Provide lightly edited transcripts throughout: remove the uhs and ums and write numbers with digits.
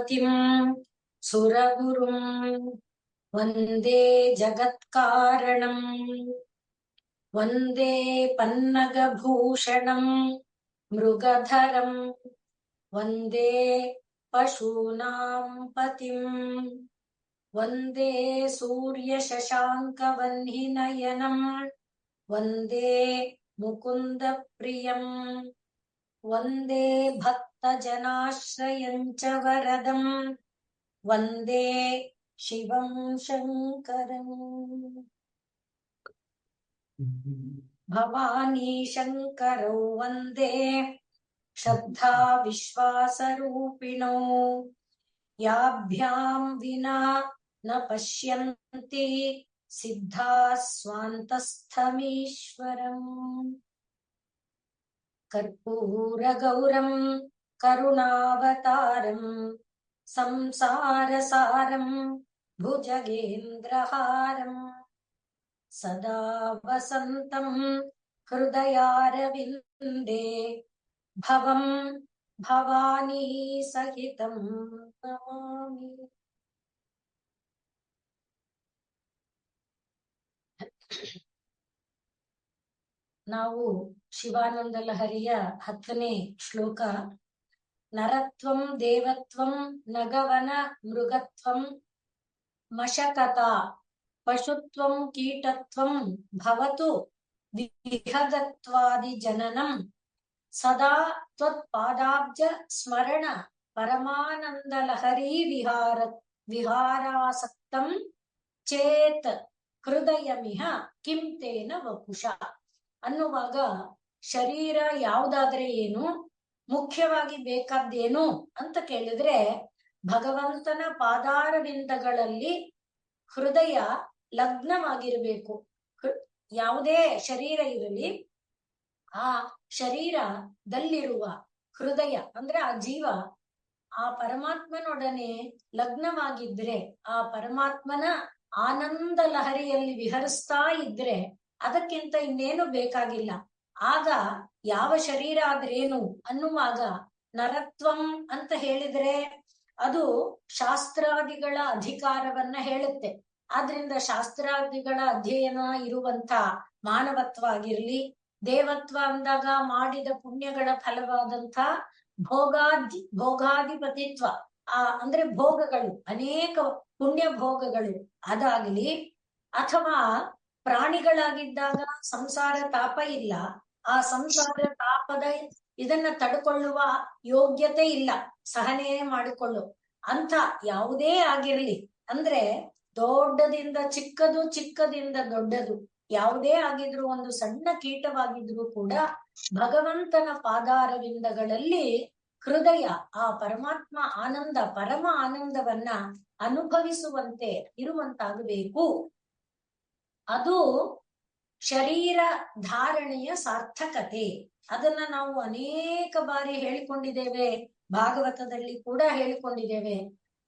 ಪತಿಂ ಸುರಗುರುಂ ವಂದೇ ಜಗತ್ಕಾರಣಂ ವಂದೇ ಪನ್ನಗಭೂಷಣಂ ಮೃಗಧರಂ ವಂದೇ ಪಶೂನಾಂ ಪತಿಂ ವಂದೇ ಸೂರ್ಯಶಶಾಂಕವನ್ಹಿನಯನಂ ವಂದೇ ಮುಕುಂದ ಪ್ರಿಯಂ ವಂದೇ ಭಕ್ತಜನಾಶ್ರಯಂ ಚ ವರದಂ ವಂದೇ ಶಿವಂ ಶಂಕರಂ. ಭವಾನಿ ಶಂಕರೌ ವಂದೇ ಶ್ರದ್ಧಾ ವಿಶ್ವಾಸರೂಪಿಣೌ ಯಾಭ್ಯಾಂ ವಿನಾ ನ ಪಶ್ಯಂತಿ ಸಿದ್ಧಾ ಸ್ವಾಂತಸ್ಥಮೀಶ್ವರಂ. ಕರ್ಪೂರ ಗೌರಂ ಕರುಣಾವತಾರಂ ಸಂಸಾರಸಾರಂ ಭುಜಗೇಂದ್ರಹಾರಂ ಸದಾ ವಸಂತಂ ಹೃದಯಾರವಿಂದೇ ಭವಂ ಭವಾನಿ ಸಹಿತಂ ನಮಾಮಿ. ನಾವು ಶಿವಾನಂದ ಲಹರಿಯ 10ನೇ ಶ್ಲೋಕ ನರತ್ವಂ ದೇವತ್ವಂ ನಗವನ ಮೃಗತ್ವಂ ಮಶಕತಾ ಪಶುತ್ವಂ ಕೀಟತ್ವಂ ಭವತು ವಿಹಗತ್ವಾದಿ ಜನನಂ ಸದಾ ತ್ವತ್ಪಾದಾಬ್ಜ ಸ್ಮರಣ ಪರಮಾನಂದ ಲಹರಿ ವಿಹಾರಾಸಕ್ತಂ ಚೇತ್ ಹೃದಯಮಿಹ ಕಿಂ ತೇನ ವಪುಷ ಅನ್ನುವಾಗ ಶರೀರ ಯಾವುದಾದ್ರೆ ಏನು, ಮುಖ್ಯವಾಗಿ ಬೇಕಾದ್ದೇನು ಅಂತ ಕೇಳಿದ್ರೆ ಭಗವಂತನ ಪಾದಾರವಿಂದಗಳಲ್ಲಿ ಹೃದಯ ಲಗ್ನವಾಗಿರ್ಬೇಕು. ಯಾವುದೇ ಶರೀರ ಇರಲಿ, ಆ ಶರೀರದಲ್ಲಿರುವ ಹೃದಯ ಅಂದ್ರೆ ಆ ಜೀವ ಆ ಪರಮಾತ್ಮನೊಡನೆ ಲಗ್ನವಾಗಿದ್ರೆ, ಆ ಪರಮಾತ್ಮನ ಆನಂದ ಲಹರಿಯಲ್ಲಿ ವಿಹರಿಸ್ತಾ ಇದ್ರೆ ಅದಕ್ಕಿಂತ ಇನ್ನೇನು ಬೇಕಾಗಿಲ್ಲ. ಆಗ ಯಾವ ಶರೀರ ಆದ್ರೇನು ಅನ್ನುವಾಗ ನರತ್ವಂ ಅಂತ ಹೇಳಿದ್ರೆ ಅದು ಶಾಸ್ತ್ರಾದಿಗಳ ಅಧಿಕಾರವನ್ನ ಹೇಳುತ್ತೆ. ಆದ್ರಿಂದ ಶಾಸ್ತ್ರಾದಿಗಳ ಅಧ್ಯಯನ ಇರುವಂತ ಮಾನವತ್ವ ಆಗಿರ್ಲಿ, ದೇವತ್ವ ಅಂದಾಗ ಮಾಡಿದ ಪುಣ್ಯಗಳ ಫಲವಾದಂಥ ಭೋಗಾಧಿಪತಿತ್ವ ಅಂದ್ರೆ ಭೋಗಗಳು, ಅನೇಕ ಪುಣ್ಯ ಭೋಗಗಳು ಅದಾಗಲಿ, ಅಥವಾ ಪ್ರಾಣಿಗಳಾಗಿದ್ದಾಗ ಸಂಸಾರ ತಾಪ ಇಲ್ಲ, ಆ ಸಂಸಾರ ತಾಪದ ಇದನ್ನ ತಡ್ಕೊಳ್ಳುವ ಯೋಗ್ಯತೆ ಇಲ್ಲ, ಸಹನೆ ಮಾಡಿಕೊಳ್ಳು ಅಂತ ಯಾವುದೇ ಆಗಿರ್ಲಿ, ಅಂದ್ರೆ ದೊಡ್ಡದಿಂದ ಚಿಕ್ಕದು, ಚಿಕ್ಕದಿಂದ ದೊಡ್ಡದು ಯಾವುದೇ ಆಗಿದ್ರು, ಒಂದು ಸಣ್ಣ ಕೀಟವಾಗಿದ್ರು ಕೂಡ ಭಗವಂತನ ಪಾದಾರವಿಂದಗಳಲ್ಲಿ ಹೃದಯ ಆ ಪರಮಾತ್ಮ ಆನಂದ, ಪರಮ ಆನಂದವನ್ನ ಅನುಭವಿಸುವಂತೆ ಇರುವಂತಾಗಬೇಕು. ಅದು ಶರೀರ ಧಾರಣೆಯ ಸಾರ್ಥಕತೆ. ಅದನ್ನ ನಾವು ಅನೇಕ ಬಾರಿ ಹೇಳಿಕೊಂಡಿದ್ದೇವೆ, ಭಾಗವತದಲ್ಲಿ ಕೂಡ ಹೇಳಿಕೊಂಡಿದ್ದೇವೆ.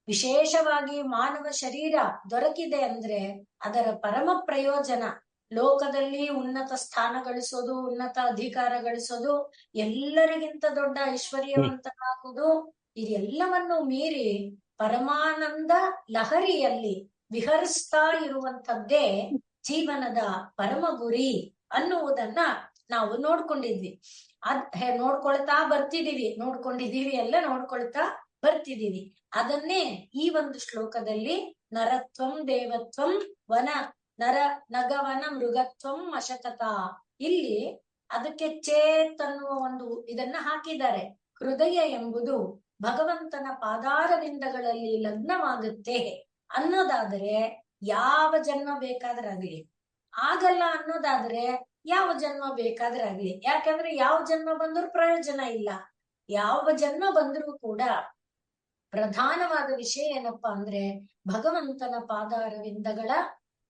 ವಿಶೇಷವಾಗಿ ಮಾನವ ಶರೀರ ದೊರಕಿದೆ ಅಂದ್ರೆ ಅದರ ಪರಮ ಪ್ರಯೋಜನ ಲೋಕದಲ್ಲಿ ಉನ್ನತ ಸ್ಥಾನ ಗಳಿಸೋದು, ಉನ್ನತ ಅಧಿಕಾರ ಗಳಿಸೋದು, ಎಲ್ಲರಿಗಿಂತ ದೊಡ್ಡ ಐಶ್ವರ್ಯವಂತನಾಗುವುದು, ಇದೆಲ್ಲವನ್ನು ಮೀರಿ ಪರಮಾನಂದ ಲಹರಿಯಲ್ಲಿ ವಿಹರಿಸ್ತಾ ಇರುವಂತದ್ದೇ ಜೀವನದ ಪರಮ ಗುರಿ ಅನ್ನುವುದನ್ನ ನಾವು ನೋಡ್ಕೊಂಡಿದ್ವಿ. ನೋಡ್ಕೊಳ್ತಾ ಬರ್ತಿದೀವಿ, ನೋಡ್ಕೊಳ್ತಾ ಬರ್ತಿದೀವಿ. ಅದನ್ನೇ ಈ ಒಂದು ಶ್ಲೋಕದಲ್ಲಿ ನರತ್ವಂ ದೇವತ್ವಂ ನಗವನ ಮೃಗತ್ವಂ ಮಶಕತಾ, ಇಲ್ಲಿ ಅದಕ್ಕೆ ಚೇತ್ ಅನ್ನುವ ಒಂದು ಇದನ್ನ ಹಾಕಿದ್ದಾರೆ. ಹೃದಯ ಎಂಬುದು ಭಗವಂತನ ಪಾದಾರವಿಂದಗಳಲ್ಲಿ ಲಗ್ನವಾಗುತ್ತೆ ಅನ್ನೋದಾದರೆ ಯಾವ ಜನ್ಮ ಬೇಕಾದ್ರಾಗ್ಲಿ, ಆಗಲ್ಲ ಅನ್ನೋದಾದ್ರೆ ಯಾವ ಜನ್ಮ ಬೇಕಾದ್ರಾಗ್ಲಿ. ಯಾಕಂದ್ರೆ ಯಾವ ಜನ್ಮ ಬಂದರೂ ಪ್ರಯೋಜನ ಇಲ್ಲ. ಯಾವ ಜನ್ಮ ಬಂದರೂ ಕೂಡ ಪ್ರಧಾನವಾದ ವಿಷಯ ಏನಪ್ಪಾ ಅಂದ್ರೆ ಭಗವಂತನ ಪಾದಾರವಿಂದಗಳ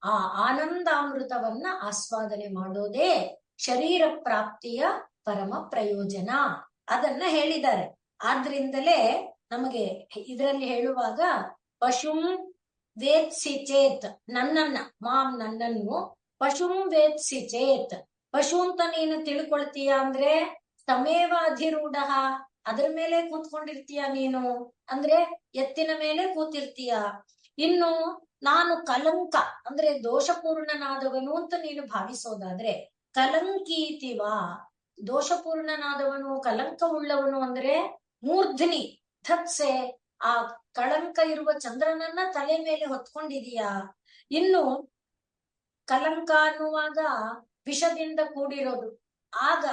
ಆ ಆನಂದಾಮೃತವನ್ನ ಆಸ್ವಾದನೆ ಮಾಡೋದೇ ಶರೀರ ಪ್ರಾಪ್ತಿಯ ಪರಮ ಪ್ರಯೋಜನ. ಅದನ್ನ ಹೇಳಿದ್ದಾರೆ. ಆದ್ರಿಂದಲೇ ನಮಗೆ ಇದರಲ್ಲಿ ಹೇಳುವಾಗ ಪಶುಂ ವೇತ್ಸಿ ಚೇತ್, ನನ್ನನ್ನು ಪಶುಂ ವೇತ್ಸಿ ಚೇತ್, ಪಶು ಅಂತ ನೀನು ತಿಳ್ಕೊಳ್ತೀಯ ಅಂದ್ರೆ ತಮೇವ ಅಧಿರೂಢ, ಅದರ ಮೇಲೆ ಕೂತ್ಕೊಂಡಿರ್ತೀಯ ನೀನು, ಅಂದ್ರೆ ಎತ್ತಿನ ಮೇಲೆ ಕೂತಿರ್ತೀಯ. ಇನ್ನು ನಾನು ಕಲಂಕ ಅಂದ್ರೆ ದೋಷಪೂರ್ಣನಾದವನು ಅಂತ ನೀನು ಭಾವಿಸೋದಾದ್ರೆ, ಕಲಂಕೀತಿವಾ, ದೋಷಪೂರ್ಣನಾದವನು ಕಲಂಕವುಳ್ಳವನು ಅಂದ್ರೆ ಮೂರ್ಧನಿ ಧತ್ಸೆ, ಆ ಕಳಂಕ ಇರುವ ಚಂದ್ರನನ್ನ ತಲೆ ಮೇಲೆ ಹೊತ್ಕೊಂಡಿದೀಯಾ. ಇನ್ನು ಕಲಂಕ ಅನ್ನುವಾಗ ವಿಷದಿಂದ ಕೂಡಿರೋದು, ಆಗ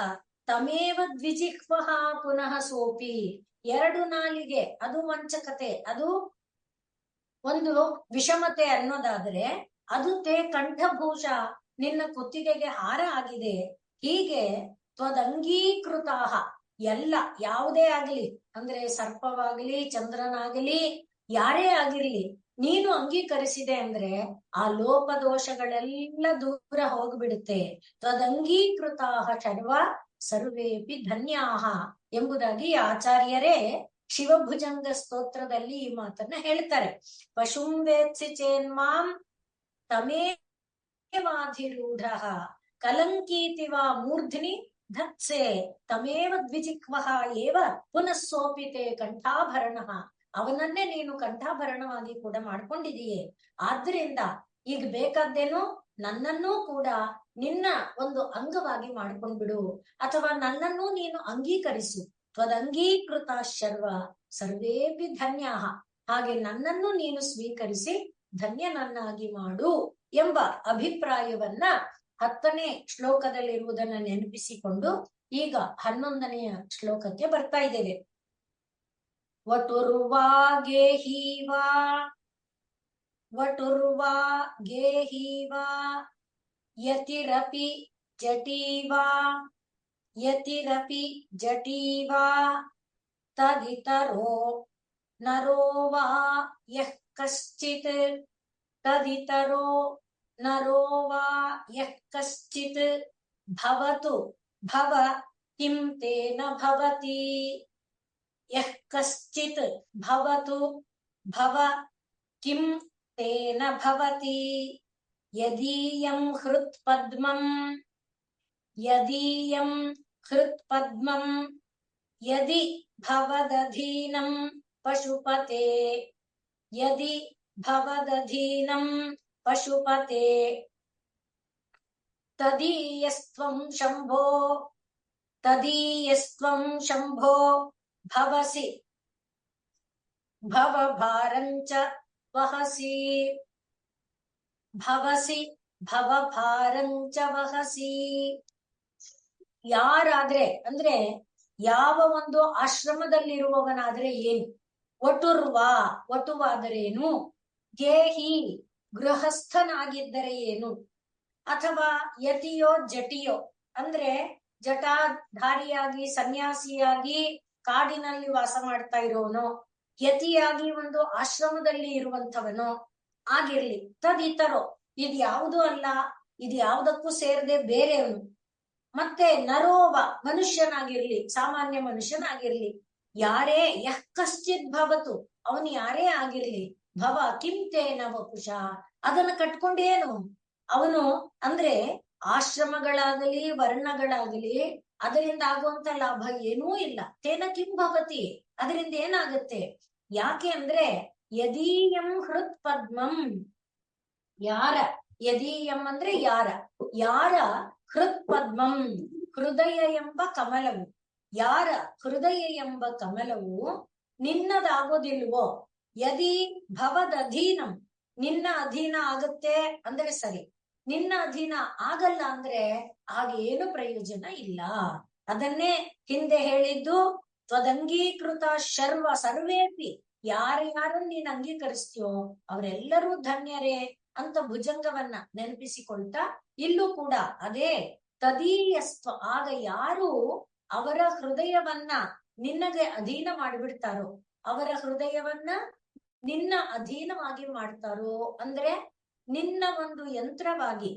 ತಮೇವ ದ್ವಿಜಿಹ್ವಃ ಪುನಃ ಸೋಪಿ, ಎರಡು ನಾಲಿಗೆ ಅದು ವಂಚಕತೆ, ಅದು ಒಂದು ವಿಷಮತೆ ಅನ್ನೋದಾದ್ರೆ ಅದು ತೇ ಕಂಠಭೂಷ, ನಿನ್ನ ಕುತ್ತಿಗೆಗೆ ಹಾರ ಆಗಿದೆ. ಹೀಗೆ ತ್ವದಂಗೀಕೃತ ಎಲ್ಲ, ಯಾವುದೇ ಆಗ್ಲಿ ಅಂದ್ರೆ ಸರ್ಪವಾಗಲಿ ಚಂದ್ರನಾಗಲಿ ಯಾರೇ ಆಗಿರ್ಲಿ, ನೀನು ಅಂಗೀಕರಿಸಿದೆ ಅಂದ್ರೆ ಆ ಲೋಪದೋಷಗಳೆಲ್ಲ ದೂರ ಹೋಗ್ಬಿಡುತ್ತೆ. ತ್ವದಂಗೀಕೃತ ಸರ್ವ ಸರ್ವೇಪಿ ಧನ್ಯಾಹ ಎಂಬುದಾಗಿ ಆಚಾರ್ಯರೇ ಶಿವಭುಜಂಗ ಸ್ತೋತ್ರದಲ್ಲಿ ಈ ಮಾತನ್ನ ಹೇಳ್ತಾರೆ. ಪಶುಂ ವೇತ್ಸಿ ಚೇನ್ಮಾಂ ತಮೇವಾಧಿರೂಢ ಕಲಂಕೀತಿವ ಮೂರ್ಧ್ನಿ ಧತ್ಸೆ ತಮೇವ ದ್ವಿಜಿಹ್ವಃ ಏವ ಪುನಃ ಸೋಪಿತೆ ಕಂಠಾಭರಣ, ಅವನನ್ನೇ ನೀನು ಕಂಠಾಭರಣವಾಗಿ ಕೂಡ ಮಾಡ್ಕೊಂಡಿದೀಯೇ. ಆದ್ರಿಂದ ಈಗ ಬೇಕಾದ್ದೇನು, ನನ್ನನ್ನೂ ಕೂಡ ನಿನ್ನ ಒಂದು ಅಂಗವಾಗಿ ಮಾಡ್ಕೊಂಡ್ಬಿಡು, ಅಥವಾ ನನ್ನನ್ನೂ ನೀನು ಅಂಗೀಕರಿಸು. ತ್ವದಂಗೀಕೃತ ಶರ್ವ ಸರ್ವೇಪಿ ಧನ್ಯಾಹ, ಹಾಗೆ ನನ್ನನ್ನು ನೀನು ಸ್ವೀಕರಿಸಿ ಧನ್ಯನನ್ನಾಗಿ ಮಾಡು ಎಂಬ ಅಭಿಪ್ರಾಯವನ್ನ 10ನೇ ಶ್ಲೋಕದಲ್ಲಿರುವುದನ್ನ ನೆನಪಿಸಿಕೊಂಡು ಈಗ 11ನೆಯ ಶ್ಲೋಕಕ್ಕೆ ಬರ್ತಾ ಇದ್ದೇವೆ. ವಟುರ್ವಾ ಗೇಹೀವಾ ವಟುರ್ವಾ ಗೇಹೀವಾ ಯತಿರಪಿ ಜಟೀವಾ ಯತಿರಪಿ ಜಟೀವಾ ತದಿತರೋ ನರೋ ವಾ ಯಃ ಕಶ್ಚಿತ್ ತದಿತರೋ ನರೋ ವಾ ಯಃ ಕಶ್ಚಿತ್ ಭವತು ಭವ ಕಿಂ ತೇನ ಭವತಿ ಯಃ ಕಶ್ಚಿತ್ ಭವತು ಭವ ಕಿಂ ತೇನ ಭವತಿ ಯದೀಯಂ ಹೃತ್ಪದ್ಮಂ ಯದೀಯಂ ಹೃತ್ಪದ್ಮಂ ಯದಿ ಭವದಧೀನಂ ಪಶುಪತೆ ಯದಿ ಭವದಧೀನಂ ಪಶುಪತೆ ತದೀಯಸ್ತ್ವಂ ಶಂಭೋ ತದೀಯಸ್ತ್ವಂ ಶಂಭೋ ಭವಸಿ ಭವಭಾರಂಚ ವಹಸಿ ಭವಸಿ ಭವಭಾರಂಚ ವಹಸಿ. ಯಾರಾದ್ರೆ ಅಂದ್ರೆ ಯಾವ ಒಂದು ಆಶ್ರಮದಲ್ಲಿರುವವನಾದ್ರೆ ಏನು, ವಟುರ್ವಾ ವಟುವಾದರೇನು, ಗೇಹಿ ಗೃಹಸ್ಥನಾಗಿದ್ದರೆ ಏನು, ಅಥವಾ ಯತಿಯೋ ಜಟಿಯೋ ಅಂದ್ರೆ ಜಟಾಧಾರಿಯಾಗಿ ಸನ್ಯಾಸಿಯಾಗಿ ಕಾಡಿನಲ್ಲಿ ವಾಸ ಮಾಡ್ತಾ ಇರೋನೋ, ಯತಿಯಾಗಿ ಒಂದು ಆಶ್ರಮದಲ್ಲಿ ಇರುವಂಥವನೋ ಆಗಿರ್ಲಿ. ತದಿತರೋ, ಇದು ಯಾವುದು ಅಲ್ಲ, ಇದು ಯಾವುದಕ್ಕೂ ಸೇರದೆ ಬೇರೆಯವನು. ಮತ್ತೆ ನರೋವ ಮನುಷ್ಯನಾಗಿರ್ಲಿ, ಸಾಮಾನ್ಯ ಮನುಷ್ಯನಾಗಿರ್ಲಿ, ಯಾರೇ ಯಃ ಕಶ್ಚಿತ್ ಭವತು, ಅವನು ಯಾರೇ ಆಗಿರ್ಲಿ, ಭವ ಕಿಂ ತೇನ ವಪುಷ, ಅದನ್ನ ಕಟ್ಕೊಂಡೇನು ಅವನು, ಅಂದ್ರೆ ಆಶ್ರಮಗಳಾಗಲಿ ವರ್ಣಗಳಾಗಲಿ ಅದರಿಂದ ಆಗುವಂತ ಲಾಭ ಏನೂ ಇಲ್ಲ. ತೇನ ಕಿಂ ಭವತಿ, ಅದರಿಂದ ಏನಾಗತ್ತೆ, ಯಾಕೆ ಅಂದ್ರೆ ಯದೀಯಂ ಹೃತ್ ಪದ್ಮಂ, ಯಾರ ಯದೀಯಂ ಅಂದ್ರೆ ಯಾರ, ಯಾರ ಹೃತ್ ಪದ್ಮಂ ಹೃದಯ ಎಂಬ ಕಮಲವು, ಯಾರ ಹೃದಯ ಎಂಬ ಕಮಲವು ನಿನ್ನದಾಗೋದಿಲ್ವೋ, ಯದಿ ಭವದ ಅಧೀನಂ ನಿನ್ನ ಅಧೀನ ಆಗತ್ತೆ ಅಂದ್ರೆ ಸರಿ, ನಿನ್ನ ಅಧೀನ ಆಗಲ್ಲ ಅಂದ್ರೆ ಆಗೇನು ಪ್ರಯೋಜನ ಇಲ್ಲ. ಅದನ್ನೇ ಹಿಂದೆ ಹೇಳಿದ್ದು, ತ್ವದಂಗೀಕೃತ ಶರ್ವ ಸರ್ವೇಪಿ, ಯಾರ್ಯಾರನ್ನ ನೀನ್ ಅಂಗೀಕರಿಸ್ತೀಯೋ ಅವರೆಲ್ಲರೂ ಧನ್ಯರೇ ಅಂತ ಭುಜಂಗವನ್ನ ನೆನಪಿಸಿಕೊಳ್ತಾ ಇಲ್ಲೂ ಕೂಡ ಅದೇ ತದೀಯಸ್ತ್ವ, ಆಗ ಯಾರು ಅವರ ಹೃದಯವನ್ನ ನಿನ್ನಗೆ ಅಧೀನ ಮಾಡಿಬಿಡ್ತಾರೋ, ಅವರ ಹೃದಯವನ್ನ ನಿನ್ನ ಅಧೀನವಾಗಿ ಮಾಡ್ತಾರೋ, ಅಂದ್ರೆ ನಿನ್ನ ಒಂದು ಯಂತ್ರವಾಗಿ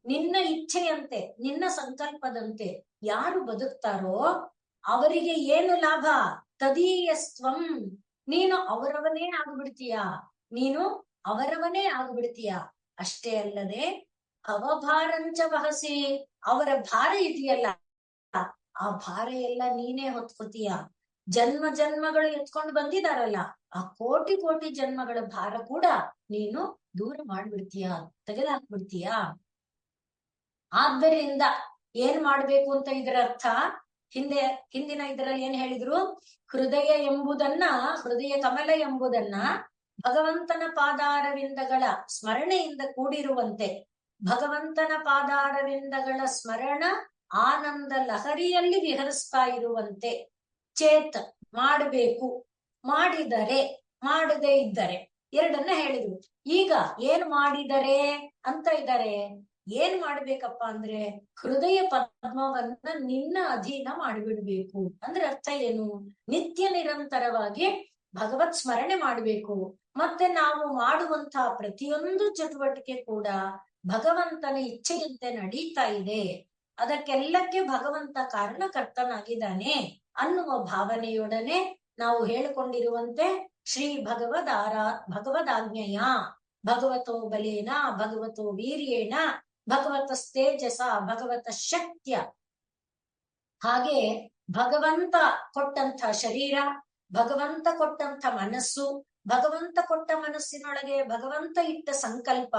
ನಿನ್ನ ಇಚ್ಛೆಯಂತೆ ನಿನ್ನ ಸಂಕಲ್ಪದಂತೆ ಯಾರು ಬದುಕ್ತಾರೋ ಅವರಿಗೆ ಏನು ಲಾಭ, ತದೀಯಸ್ತ್ವಂ, ನೀನು ಅವರವನೇ ಆಗ್ಬಿಡ್ತೀಯ, ನೀನು ಅವರವನೇ ಆಗ್ಬಿಡ್ತೀಯ. ಅಷ್ಟೇ ಅಲ್ಲದೆ ಅವಭಾರಂಚ ವಹಸಿ, ಅವರ ಭಾರ ಇದೆಯಲ್ಲ ಆ ಭಾರ ಎಲ್ಲ ನೀನೇ ಹೊತ್ಕೋತೀಯ. ಜನ್ಮ ಜನ್ಮಗಳು ಎತ್ಕೊಂಡು ಬಂದಿದಾರಲ್ಲ, ಆ ಕೋಟಿ ಕೋಟಿ ಜನ್ಮಗಳ ಭಾರ ಕೂಡ ನೀನು ದೂರ ಮಾಡ್ಬಿಡ್ತೀಯ, ತೆಗೆದಾಕ್ಬಿಡ್ತೀಯ. ಆದ್ದರಿಂದ ಏನ್ ಮಾಡ್ಬೇಕು ಅಂತ ಇದರ ಅರ್ಥ, ಹಿಂದಿನ ಇದರಲ್ಲಿ ಏನ್ ಹೇಳಿದ್ರು, ಹೃದಯ ಕಮಲ ಎಂಬುದನ್ನ ಭಗವಂತನ ಪಾದಾರವಿಂದಗಳ ಸ್ಮರಣೆಯಿಂದ ಕೂಡಿರುವಂತೆ, ಭಗವಂತನ ಪಾದಾರವಿಂದಗಳ ಸ್ಮರಣ ಆನಂದ ಲಹರಿಯಲ್ಲಿ ವಿಹರಿಸ್ತಾ ಇರುವಂತೆ ಚೇತ್ ಮಾಡಬೇಕು. ಮಾಡಿದರೆ, ಮಾಡದೇ ಇದ್ದರೆ, ಎರಡನ್ನ ಹೇಳಿದ್ರು. ಈಗ ಏನ್ ಮಾಡಿದರೆ ಅಂತ ಇದ್ದಾರೆ. ಏನ್ ಮಾಡ್ಬೇಕಪ್ಪ ಅಂದ್ರೆ ಹೃದಯ ಪದ್ಮವನ್ನ ನಿನ್ನ ಅಧೀನ ಮಾಡಿಬಿಡ್ಬೇಕು. ಅಂದ್ರೆ ಅರ್ಥ ಏನು, ನಿತ್ಯ ನಿರಂತರವಾಗಿ ಭಗವತ್ ಸ್ಮರಣೆ ಮಾಡ್ಬೇಕು. ಮತ್ತೆ ನಾವು ಮಾಡುವಂತಹ ಪ್ರತಿಯೊಂದು ಚಟುವಟಿಕೆ ಕೂಡ ಭಗವಂತನ ಇಚ್ಛೆಯಂತೆ ನಡೀತಾ ಇದೆ, ಅದಕ್ಕೆಲ್ಲಕ್ಕೆ ಭಗವಂತ ಕಾರಣಕರ್ತನಾಗಿದ್ದಾನೆ ಅನ್ನುವ ಭಾವನೆಯೊಡನೆ ನಾವು ಹೇಳಿಕೊಂಡಿರುವಂತೆ ಶ್ರೀ ಭಗವದಾಜ್ಞೆಯ ಭಗವತೋ ಬಲೇನ ಭಗವತೋ ವೀರ್ಯೇಣ ಭಗವತಸ್ತೇಜಸ ಭಗವತ ಶಕ್ತಿಯ, ಹಾಗೆ ಭಗವಂತ ಕೊಟ್ಟಂತ ಶರೀರ, ಭಗವಂತ ಕೊಟ್ಟಂತ ಮನಸ್ಸು, ಭಗವಂತ ಕೊಟ್ಟ ಮನಸ್ಸಿನೊಳಗೆ ಭಗವಂತ ಇಟ್ಟ ಸಂಕಲ್ಪ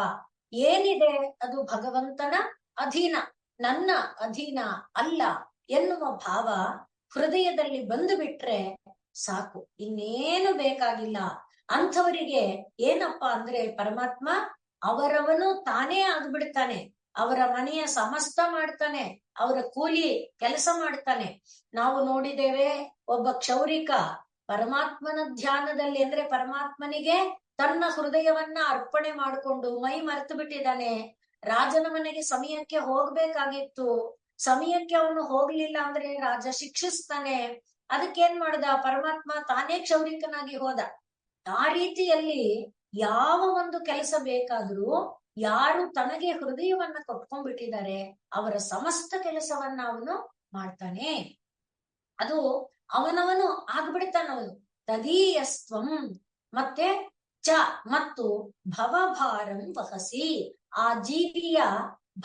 ಏನಿದೆ ಅದು ಭಗವಂತನ ಅಧೀನ, ನನ್ನ ಅಧೀನ ಅಲ್ಲ ಎನ್ನುವ ಭಾವ ಹೃದಯದಲ್ಲಿ ಬಂದು ಬಿಟ್ರೆ ಸಾಕು, ಇನ್ನೇನು ಬೇಕಾಗಿಲ್ಲ. ಅಂಥವರಿಗೆ ಏನಪ್ಪಾ ಅಂದ್ರೆ ಪರಮಾತ್ಮ ಅವರವನು ತಾನೇ ಆಗ್ಬಿಡ್ತಾನೆ, ಅವರ ಮನೆಯ ಸಮಸ್ತ ಮಾಡ್ತಾನೆ, ಅವರ ಕೂಲಿ ಕೆಲಸ ಮಾಡ್ತಾನೆ. ನಾವು ನೋಡಿದ್ದೇವೆ, ಒಬ್ಬ ಕ್ಷೌರಿಕ ಪರಮಾತ್ಮನ ಧ್ಯಾನದಲ್ಲಿ ಅಂದ್ರೆ ಪರಮಾತ್ಮನಿಗೆ ತನ್ನ ಹೃದಯವನ್ನ ಅರ್ಪಣೆ ಮಾಡಿಕೊಂಡು ಮೈ ಮರೆತು ಬಿಟ್ಟಿದ್ದಾನೆ. ರಾಜನ ಮನೆಗೆ ಸಮಯಕ್ಕೆ ಹೋಗ್ಬೇಕಾಗಿತ್ತು, ಸಮಯಕ್ಕೆ ಅವನು ಹೋಗ್ಲಿಲ್ಲ ಅಂದ್ರೆ ರಾಜ ಶಿಕ್ಷಿಸ್ತಾನೆ. ಅದಕ್ಕೇನ್ ಮಾಡ್ದ ಪರಮಾತ್ಮ, ತಾನೇ ಕ್ಷೌರಿಕನಾಗಿ ಹೋದ. ಆ ರೀತಿಯಲ್ಲಿ ಯಾವ ಒಂದು ಕೆಲಸ ಬೇಕಾದ್ರೂ ಯಾರು ತನಗೆ ಹೃದಯವನ್ನ ಕೊಟ್ಕೊಂಡ್ಬಿಟ್ಟಿದ್ದಾರೆ ಅವರ ಸಮಸ್ತ ಕೆಲಸವನ್ನ ಅವನು ಮಾಡ್ತಾನೆ. ಅದು ಅವನವನು ಆಗ್ಬಿಡ್ತಾನವನು. ತದೀಯಸ್ತ್ವಂ ಮತ್ತೆ ಚ ಮತ್ತು ಭವಭಾರಂ ವಹಸಿ, ಆ ಜೀವಿಯ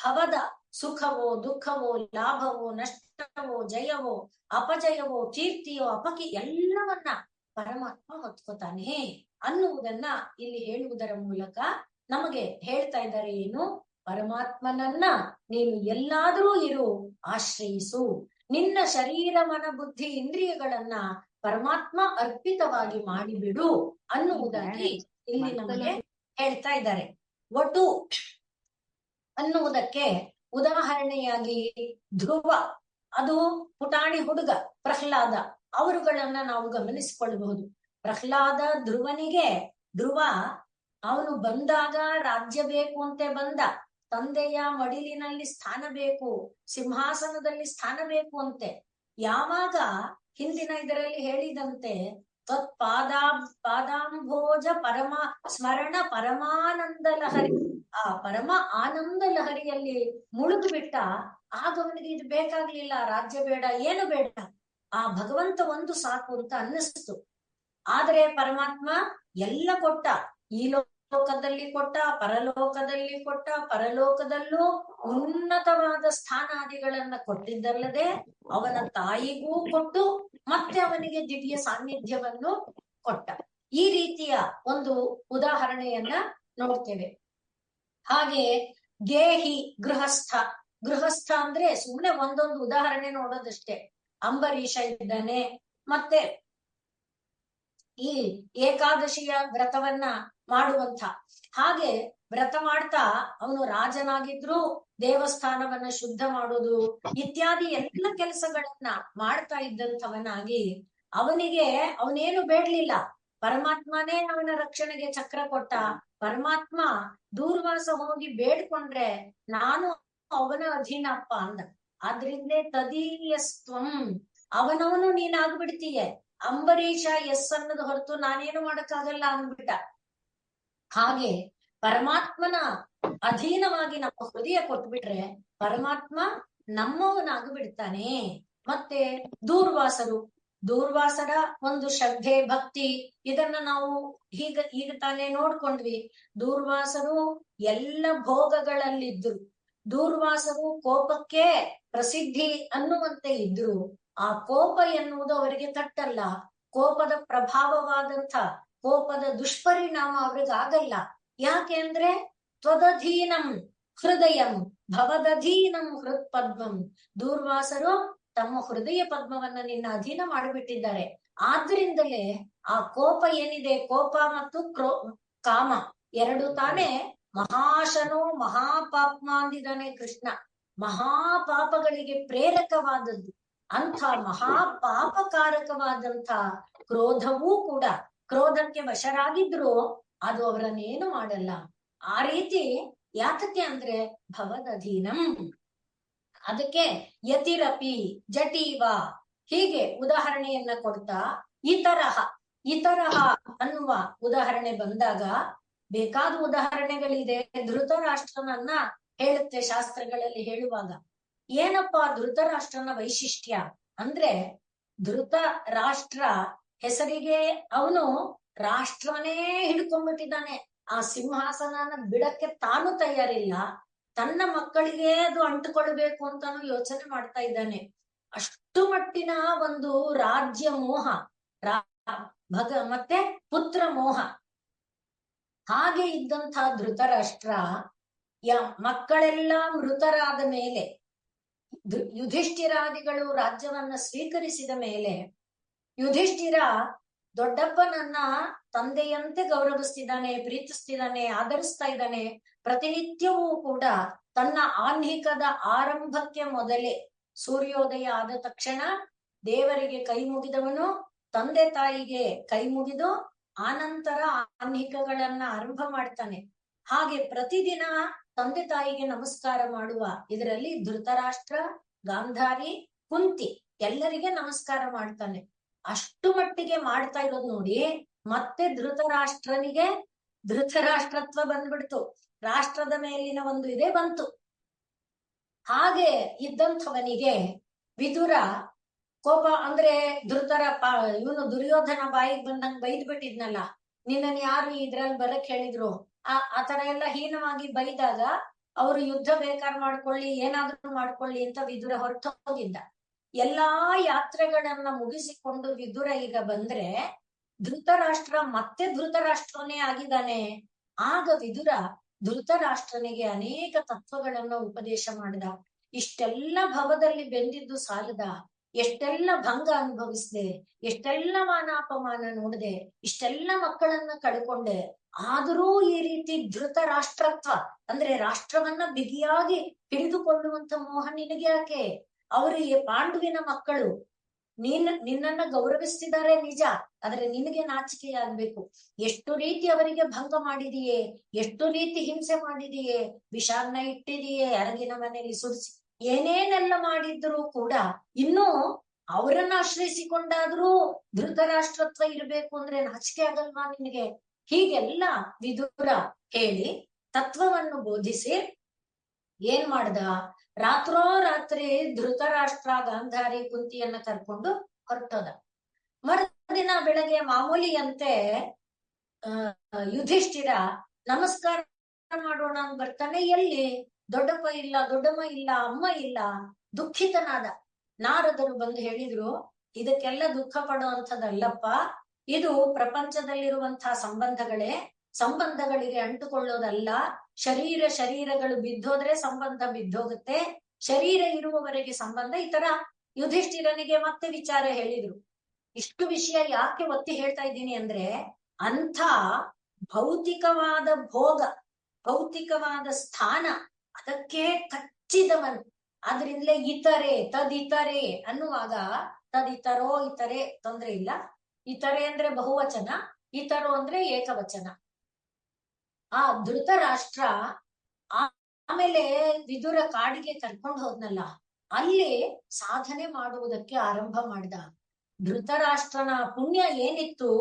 ಭವದ ಸುಖವೋ ದುಃಖವೋ ಲಾಭವೋ ನಷ್ಟವೋ ಜಯವೋ ಅಪಜಯವೋ ಕೀರ್ತಿಯೋ ಎಲ್ಲವನ್ನ ಪರಮಾತ್ಮ ಹೊತ್ಕೋತಾನೆ ಅನ್ನುವುದನ್ನ ಇಲ್ಲಿ ಹೇಳುವುದರ ಮೂಲಕ ನಮಗೆ ಹೇಳ್ತಾ ಇದ್ದಾರೆ. ಏನು, ಪರಮಾತ್ಮನನ್ನ ನೀನು ಎಲ್ಲಾದರೂ ಇರು, ಆಶ್ರಯಿಸು, ನಿನ್ನ ಶರೀರ ಮನ ಬುದ್ಧಿ ಇಂದ್ರಿಯಗಳನ್ನ ಪರಮಾತ್ಮ ಅರ್ಪಿತವಾಗಿ ಮಾಡಿಬಿಡು ಅನ್ನುವುದಾಗಿ ಇಲ್ಲಿ ನಮಗೆ ಹೇಳ್ತಾ ಇದ್ದಾರೆ. ಒಟ್ಟು ಅನ್ನುವುದಕ್ಕೆ ಉದಾಹರಣೆಯಾಗಿ ಧ್ರುವ, ಅದು ಪುಟಾಣಿ ಹುಡುಗ ಪ್ರಹ್ಲಾದ, ಅವರುಗಳನ್ನ ನಾವು ಗಮನಿಸಿಕೊಳ್ಳಬಹುದು. ಪ್ರಹ್ಲಾದ ಧ್ರುವ ಅವನು ಬಂದಾಗ ರಾಜ್ಯ ಬೇಕು ಅಂತೆ ಬಂದ, ತಂದೆಯ ಮಡಿಲಿನಲ್ಲಿ ಸ್ಥಾನ ಬೇಕು, ಸಿಂಹಾಸನದಲ್ಲಿ ಸ್ಥಾನ ಬೇಕು ಅಂತೆ. ಯಾವಾಗ ಹಿಂದಿನ ಇದರಲ್ಲಿ ಹೇಳಿದಂತೆ ಪಾದಾಂಭೋಜ ಪರಮ ಸ್ಮರಣ ಪರಮಾನಂದ ಲಹರಿ, ಆ ಪರಮ ಆನಂದ ಲಹರಿಯಲ್ಲಿ ಮುಳುಗು ಬಿಟ್ಟ, ಆಗ ಅವನಿಗೆ ಇದು ಬೇಕಾಗ್ಲಿಲ್ಲ, ರಾಜ್ಯ ಬೇಡ, ಏನು ಬೇಡ, ಆ ಭಗವಂತ ಒಂದು ಸಾಕು ಅಂತ ಅನ್ನಿಸ್ತು. ಆದ್ರೆ ಪರಮಾತ್ಮ ಎಲ್ಲ ಕೊಟ್ಟ, ಈ ಲೋಕದಲ್ಲಿ ಕೊಟ್ಟ, ಪರಲೋಕದಲ್ಲಿ ಕೊಟ್ಟ, ಪರಲೋಕದಲ್ಲೂ ಉನ್ನತವಾದ ಸ್ಥಾನಾದಿಗಳನ್ನ ಕೊಟ್ಟಿದ್ದಲ್ಲದೆ ಅವನ ತಾಯಿಗೂ ಕೊಟ್ಟು ಮತ್ತೆ ಅವನಿಗೆ ದಿವ್ಯ ಸಾನ್ನಿಧ್ಯವನ್ನು ಕೊಟ್ಟ. ಈ ರೀತಿಯ ಒಂದು ಉದಾಹರಣೆಯನ್ನ ನೋಡ್ತೇವೆ. ಹಾಗೆ ಗೇಹಿ ಗೃಹಸ್ಥ ಅಂದ್ರೆ ಸುಮ್ನೆ ಒಂದೊಂದು ಉದಾಹರಣೆ ನೋಡೋದಷ್ಟೇ. ಅಂಬರೀಷ ಇದ್ದಾನೆ, ಮತ್ತೆ ಈ ಏಕಾದಶಿಯ ವ್ರತವನ್ನ ಮಾಡುವಂತ, ಹಾಗೆ ವ್ರತ ಮಾಡ್ತಾ ಅವನು ರಾಜನಾಗಿದ್ರು ದೇವಸ್ಥಾನವನ್ನ ಶುದ್ಧ ಮಾಡೋದು ಇತ್ಯಾದಿ ಎಲ್ಲ ಕೆಲಸಗಳನ್ನ ಮಾಡ್ತಾ ಇದ್ದಂಥವನಾಗಿ ಅವನೇನು ಬೇಡ್ಲಿಲ್ಲ, ಪರಮಾತ್ಮನೇ ಅವನ ರಕ್ಷಣೆಗೆ ಚಕ್ರ ಕೊಟ್ಟ. ಪರಮಾತ್ಮ ದೂರ್ವಾಸ ಹೋಗಿ ಬೇಡ್ಕೊಂಡ್ರೆ ನಾನು ಅವನ ಅಧೀನಪ್ಪ ಅಂದ. ಆದ್ರಿಂದ ತದೀಯಸ್ತ್ವಂ, ಅವನವನು ನೀನಾಗ್ಬಿಡ್ತೀಯ. ಅಂಬರೀಷ ಎಸ್ ಅನ್ನೋದು ಹೊರತು ನಾನೇನು ಮಾಡಕ್ಕಾಗಲ್ಲ ಅಂದ್ಬಿಟ್ಟ. ಹಾಗೆ ಪರಮಾತ್ಮನ ಅಧೀನವಾಗಿ ನಮ್ಮ ಹೃದಯ ಕೊಟ್ಬಿಟ್ರೆ ಪರಮಾತ್ಮ ನಮ್ಮವನಾಗ್ಬಿಡ್ತಾನೆ. ಮತ್ತೆ ದೂರ್ವಾಸರ ಒಂದು ಶ್ರದ್ಧೆ ಭಕ್ತಿ ಇದನ್ನ ನಾವು ಈಗ ತಾನೇ ನೋಡ್ಕೊಂಡ್ವಿ. ದೂರ್ವಾಸರು ಎಲ್ಲ ಭೋಗಗಳಲ್ಲಿದ್ರು, ದೂರ್ವಾಸರು ಕೋಪಕ್ಕೆ ಪ್ರಸಿದ್ಧಿ ಅನ್ನುವಂತೆ ಇದ್ರು. ಆ ಕೋಪ ಎನ್ನುವುದು ಅವರಿಗೆ ತಟ್ಟಲ್ಲ. ಕೋಪದ ಪ್ರಭಾವವಾದಂಥ ಕೋಪದ ದುಷ್ಪರಿಣಾಮ ಅವ್ರಿಗೆ ಆಗಲ್ಲ. ಯಾಕೆ ಅಂದ್ರೆ ತ್ವದಧೀನಂ ಹೃದಯಂ ಭವದಧೀನಂ ಹೃತ್ಪದ್ಮಂ. ದೂರ್ವಾಸರು ತಮ್ಮ ಹೃದಯ ಪದ್ಮವನ್ನ ನಿನ್ನ ಅಧೀನ ಮಾಡಿಬಿಟ್ಟಿದ್ದಾರೆ. ಆದ್ರಿಂದಲೇ ಆ ಕೋಪ ಏನಿದೆ, ಕೋಪ ಮತ್ತು ಕಾಮ ಎರಡು ತಾನೇ ಮಹಾಶನೋ ಮಹಾಪಾಪ್ಮ ಅಂದಿದ್ದಾನೆ ಕೃಷ್ಣ. ಮಹಾಪಾಪಗಳಿಗೆ ಪ್ರೇರಕವಾದದ್ದು. ಅಂಥ ಮಹಾಪಾಪಕಾರಕವಾದಂಥ ಕ್ರೋಧವೂ ಕೂಡ, ಕ್ರೋಧಕ್ಕೆ ವಶರಾಗಿದ್ರು ಅದು ಅವರನ್ನೇನು ಮಾಡಲ್ಲ. ಆ ರೀತಿ ಯಾತಕ್ಕೆ ಅಂದ್ರೆ ಭವದಧೀನಂ. ಅದಕ್ಕೆ ಯತಿರಪಿ ಜಟೀವ ಹೀಗೆ ಉದಾಹರಣೆಯನ್ನ ಕೊಡ್ತಾ ಇತರಹ ಅನ್ನುವ ಉದಾಹರಣೆ ಬಂದಾಗ ಬೇಕಾದ ಉದಾಹರಣೆಗಳಿದೆ. ಧೃತರಾಷ್ಟ್ರನನ್ನ ಹೇಳುತ್ತೆ ಶಾಸ್ತ್ರಗಳಲ್ಲಿ ಹೇಳುವಾಗ. ಏನಪ್ಪಾ ಧೃತರಾಷ್ಟ್ರನ ವೈಶಿಷ್ಟ್ಯ ಅಂದ್ರೆ, ಧೃತ ರಾಷ್ಟ್ರ ಹೆಸರಿಗೆ ಅವನು ರಾಷ್ಟ್ರವನ್ನೇ ಹಿಡ್ಕೊಂಡ್ಬಿಟ್ಟಿದ್ದಾನೆ. ಆ ಸಿಂಹಾಸನ ಬಿಡಕ್ಕೆ ತಾನು ತಯಾರಿಲ್ಲ, ತನ್ನ ಮಕ್ಕಳಿಗೆ ಅದು ಅಂಟುಕೊಳ್ಬೇಕು ಅಂತಾನು ಯೋಚನೆ ಮಾಡ್ತಾ ಇದ್ದಾನೆ. ಅಷ್ಟು ಮಟ್ಟಿನ ಒಂದು ರಾಜ್ಯ ಮೋಹ, ಮತ್ತೆ ಪುತ್ರ ಮೋಹ. ಹಾಗೆ ಇದ್ದಂಥ ಧೃತರಾಷ್ಟ್ರ ಮಕ್ಕಳೆಲ್ಲ ಮೃತರಾದ ಮೇಲೆ, ಯುಧಿಷ್ಠಿರಾದಿಗಳು ರಾಜ್ಯವನ್ನ ಸ್ವೀಕರಿಸಿದ ಮೇಲೆ, ಯುಧಿಷ್ಠಿರ ದೊಡ್ಡಪ್ಪನನ್ನ ತಂದೆಯಂತೆ ಗೌರವಿಸ್ತಿದ್ದಾನೆ, ಪ್ರೀತಿಸ್ತಿದ್ದಾನೆ, ಆಧರಿಸ್ತಾ ಇದ್ದಾನೆ. ಪ್ರತಿನಿತ್ಯವೂ ಕೂಡ ತನ್ನ ಆಹ್ನಿಕದ ಆರಂಭಕ್ಕೆ ಮೊದಲೇ ಸೂರ್ಯೋದಯ ಆದ ತಕ್ಷಣ ದೇವರಿಗೆ ಕೈ ಮುಗಿದವನು ತಂದೆ ತಾಯಿಗೆ ಕೈ ಮುಗಿದು ಆನಂತರ ಆಹ್ನಿಕಗಳನ್ನ ಆರಂಭ ಮಾಡ್ತಾನೆ. ಹಾಗೆ ಪ್ರತಿದಿನ ತಂದೆ ತಾಯಿಗೆ ನಮಸ್ಕಾರ ಮಾಡುವ ಇದರಲ್ಲಿ ಧೃತರಾಷ್ಟ್ರ, ಗಾಂಧಾರಿ, ಕುಂತಿ ಎಲ್ಲರಿಗೆ ನಮಸ್ಕಾರ ಮಾಡ್ತಾನೆ. ಅಷ್ಟು ಮಟ್ಟಿಗೆ ಮಾಡ್ತಾ ಇರೋದು ನೋಡಿ, ಮತ್ತೆ ಧೃತರಾಷ್ಟ್ರನಿಗೆ ಧೃತರಾಷ್ಟ್ರತ್ವ ಬಂದ್ಬಿಡ್ತು. ರಾಷ್ಟ್ರದ ಮೇಲಿನ ಒಂದು ಇದೇ ಬಂತು. ಹಾಗೆ ಇದ್ದಂಥವನಿಗೆ ವಿದುರ ಕೋಪ ಅಂದ್ರೆ ಇವನು ದುರ್ಯೋಧನ ಬಾಯಿಗೆ ಬಂದಂಗ್ ಬೈದ್ ಬಿಟ್ಟಿದ್ನಲ್ಲ, ನಿನ್ನನ್ ಯಾರು ಇದ್ರಲ್ಲಿ ಬರಕ್ ಹೇಳಿದ್ರು, ಆತರ ಎಲ್ಲ ಹೀನವಾಗಿ ಬೈದಾಗ ಅವರು ಯುದ್ಧ ಬೇಕಾರ್ ಮಾಡ್ಕೊಳ್ಳಿ, ಏನಾದ್ರೂ ಮಾಡ್ಕೊಳ್ಳಿ ಅಂತ ವಿದುರ ಹೊರಟು ಹೋಗಿದ್ದ. ಎಲ್ಲಾ ಯಾತ್ರೆಗಳನ್ನ ಮುಗಿಸಿಕೊಂಡು ವಿದುರ ಈಗ ಬಂದ್ರೆ ಧೃತರಾಷ್ಟ್ರ ಮತ್ತೆ ಧೃತರಾಷ್ಟ್ರನೇ ಆಗಿದ್ದಾನೆ. ಆಗ ವಿದುರ ಧೃತರಾಷ್ಟ್ರನಿಗೆ ಅನೇಕ ತತ್ವಗಳನ್ನ ಉಪದೇಶ ಮಾಡಿದ. ಇಷ್ಟೆಲ್ಲ ಭವದಲ್ಲಿ ಬೆಂದಿದ್ದು ಸಾಲದ, ಎಷ್ಟೆಲ್ಲ ಭಂಗ ಅನುಭವಿಸಿದೆ, ಎಷ್ಟೆಲ್ಲ ಮಾನಾಪಮಾನ ನೋಡಿದೆ, ಇಷ್ಟೆಲ್ಲ ಮಕ್ಕಳನ್ನ ಕಳ್ಕೊಂಡೆ, ಆದರೂ ಈ ರೀತಿ ಧೃತ ರಾಷ್ಟ್ರತ್ವ ಅಂದ್ರೆ ರಾಷ್ಟ್ರವನ್ನ ಬಿಗಿಯಾಗಿ ಹಿಡಿದುಕೊಳ್ಳುವಂತ ಮೋಹ ನಿನಗೆ ಯಾಕೆ? ಅವರಿಗೆ ಪಾಂಡುವಿನ ಮಕ್ಕಳು ನಿನ್ನನ್ನ ಗೌರವಿಸ್ತಿದ್ದಾರೆ ನಿಜ, ಆದ್ರೆ ನಿನಗೆ ನಾಚಿಕೆಯಾಗ್ಬೇಕು. ಎಷ್ಟು ರೀತಿ ಅವರಿಗೆ ಭಂಗ ಮಾಡಿದೆಯೇ, ಎಷ್ಟು ರೀತಿ ಹಿಂಸೆ ಮಾಡಿದೆಯೇ, ವಿಷಾನ್ನ ಇಟ್ಟಿದೆಯೇ, ಅರಗಿನ ಮನೆಯಲ್ಲಿ ಸುಡಿಸಿ, ಏನೇನೆಲ್ಲ ಮಾಡಿದ್ರು ಕೂಡ ಇನ್ನು ಅವರನ್ನ ಆಶ್ರಯಿಸಿಕೊಂಡಾದ್ರೂ ಧೃತರಾಷ್ಟ್ರತ್ವ ಇರಬೇಕು ಅಂದ್ರೆ ನಾಚಿಕೆ ಆಗಲ್ವಾ ನಿನಗೆ? ಹೀಗೆಲ್ಲ ವಿದುರ ಹೇಳಿ ತತ್ವವನ್ನು ಬೋಧಿಸಿ ಏನ್ ಮಾಡ್ದ, ರಾತ್ರೋರಾತ್ರಿ ಧೃತರಾಷ್ಟ್ರ, ಗಾಂಧಾರಿ, ಕುಂತಿಯನ್ನ ಕರ್ಕೊಂಡು ಹೊರಟೋದ. ಮರುದಿನ ಬೆಳಗ್ಗೆ ಮಾಮೂಲಿಯಂತೆ ಯುಧಿಷ್ಠಿರ ನಮಸ್ಕಾರ ಮಾಡೋಣ ಅಂತ ಬರ್ತಾನೆ. ಎಲ್ಲಿ ದೊಡ್ಡಪ್ಪ ಇಲ್ಲ, ದೊಡ್ಡಮ್ಮ ಇಲ್ಲ, ಅಮ್ಮ ಇಲ್ಲ. ದುಃಖಿತನಾದ. ನಾರದರು ಬಂದು ಹೇಳಿದ್ರು, ಇದಕ್ಕೆಲ್ಲ ದುಃಖ ಪಡುವಂಥದ್ದಲ್ಲಪ್ಪ, ಇದು ಪ್ರಪಂಚದಲ್ಲಿರುವಂತಹ ಸಂಬಂಧಗಳಿಗೆ ಅಂಟುಕೊಳ್ಳೋದಲ್ಲ. ಶರೀರಗಳು ಬಿದ್ದೋದ್ರೆ ಸಂಬಂಧ ಬಿದ್ದೋಗುತ್ತೆ, ಶರೀರ ಇರುವವರೆಗೆ ಸಂಬಂಧ. ಈ ತರ ಯುಧಿಷ್ಠಿರನಿಗೆ ಮತ್ತೆ ವಿಚಾರ ಹೇಳಿದ್ರು. ಇಷ್ಟು ವಿಷಯ ಯಾಕೆ ಒತ್ತಿ ಹೇಳ್ತಾ ಇದ್ದೀನಿ ಅಂದ್ರೆ, ಅಂಥ ಭೌತಿಕವಾದ ಭೋಗ, ಭೌತಿಕವಾದ ಸ್ಥಾನ ಅದಕ್ಕೆ ಕಚ್ಚಿದವನು. ಆದ್ರಿಂದಲೇ ಇತರೆ ತದಿತರೆ ಅನ್ನುವಾಗ, ತದಿತರೋ ಇತರೆ ತೊಂದ್ರೆ ಇಲ್ಲ, ಇತರೆ ಅಂದ್ರೆ ಬಹುವಚನ, ಇತರೋ ಅಂದ್ರೆ ಏಕವಚನ. ಆ ಧೃತರಾಷ್ಟ್ರ ಆಮೇಲೆ ವಿದುರ ಕಾಡಿಗೆ ಕರ್ಕೊಂಡು ಹೋದ್ನಲ್ಲ, ಅಲ್ಲಿ ಸಾಧನೆ ಮಾಡುವುದಕ್ಕೆ ಆರಂಭ ಮಾಡಿದ. ಧೃತರಾಷ್ಟ್ರನ ಪುಣ್ಯ ಏನಿತ್ತು,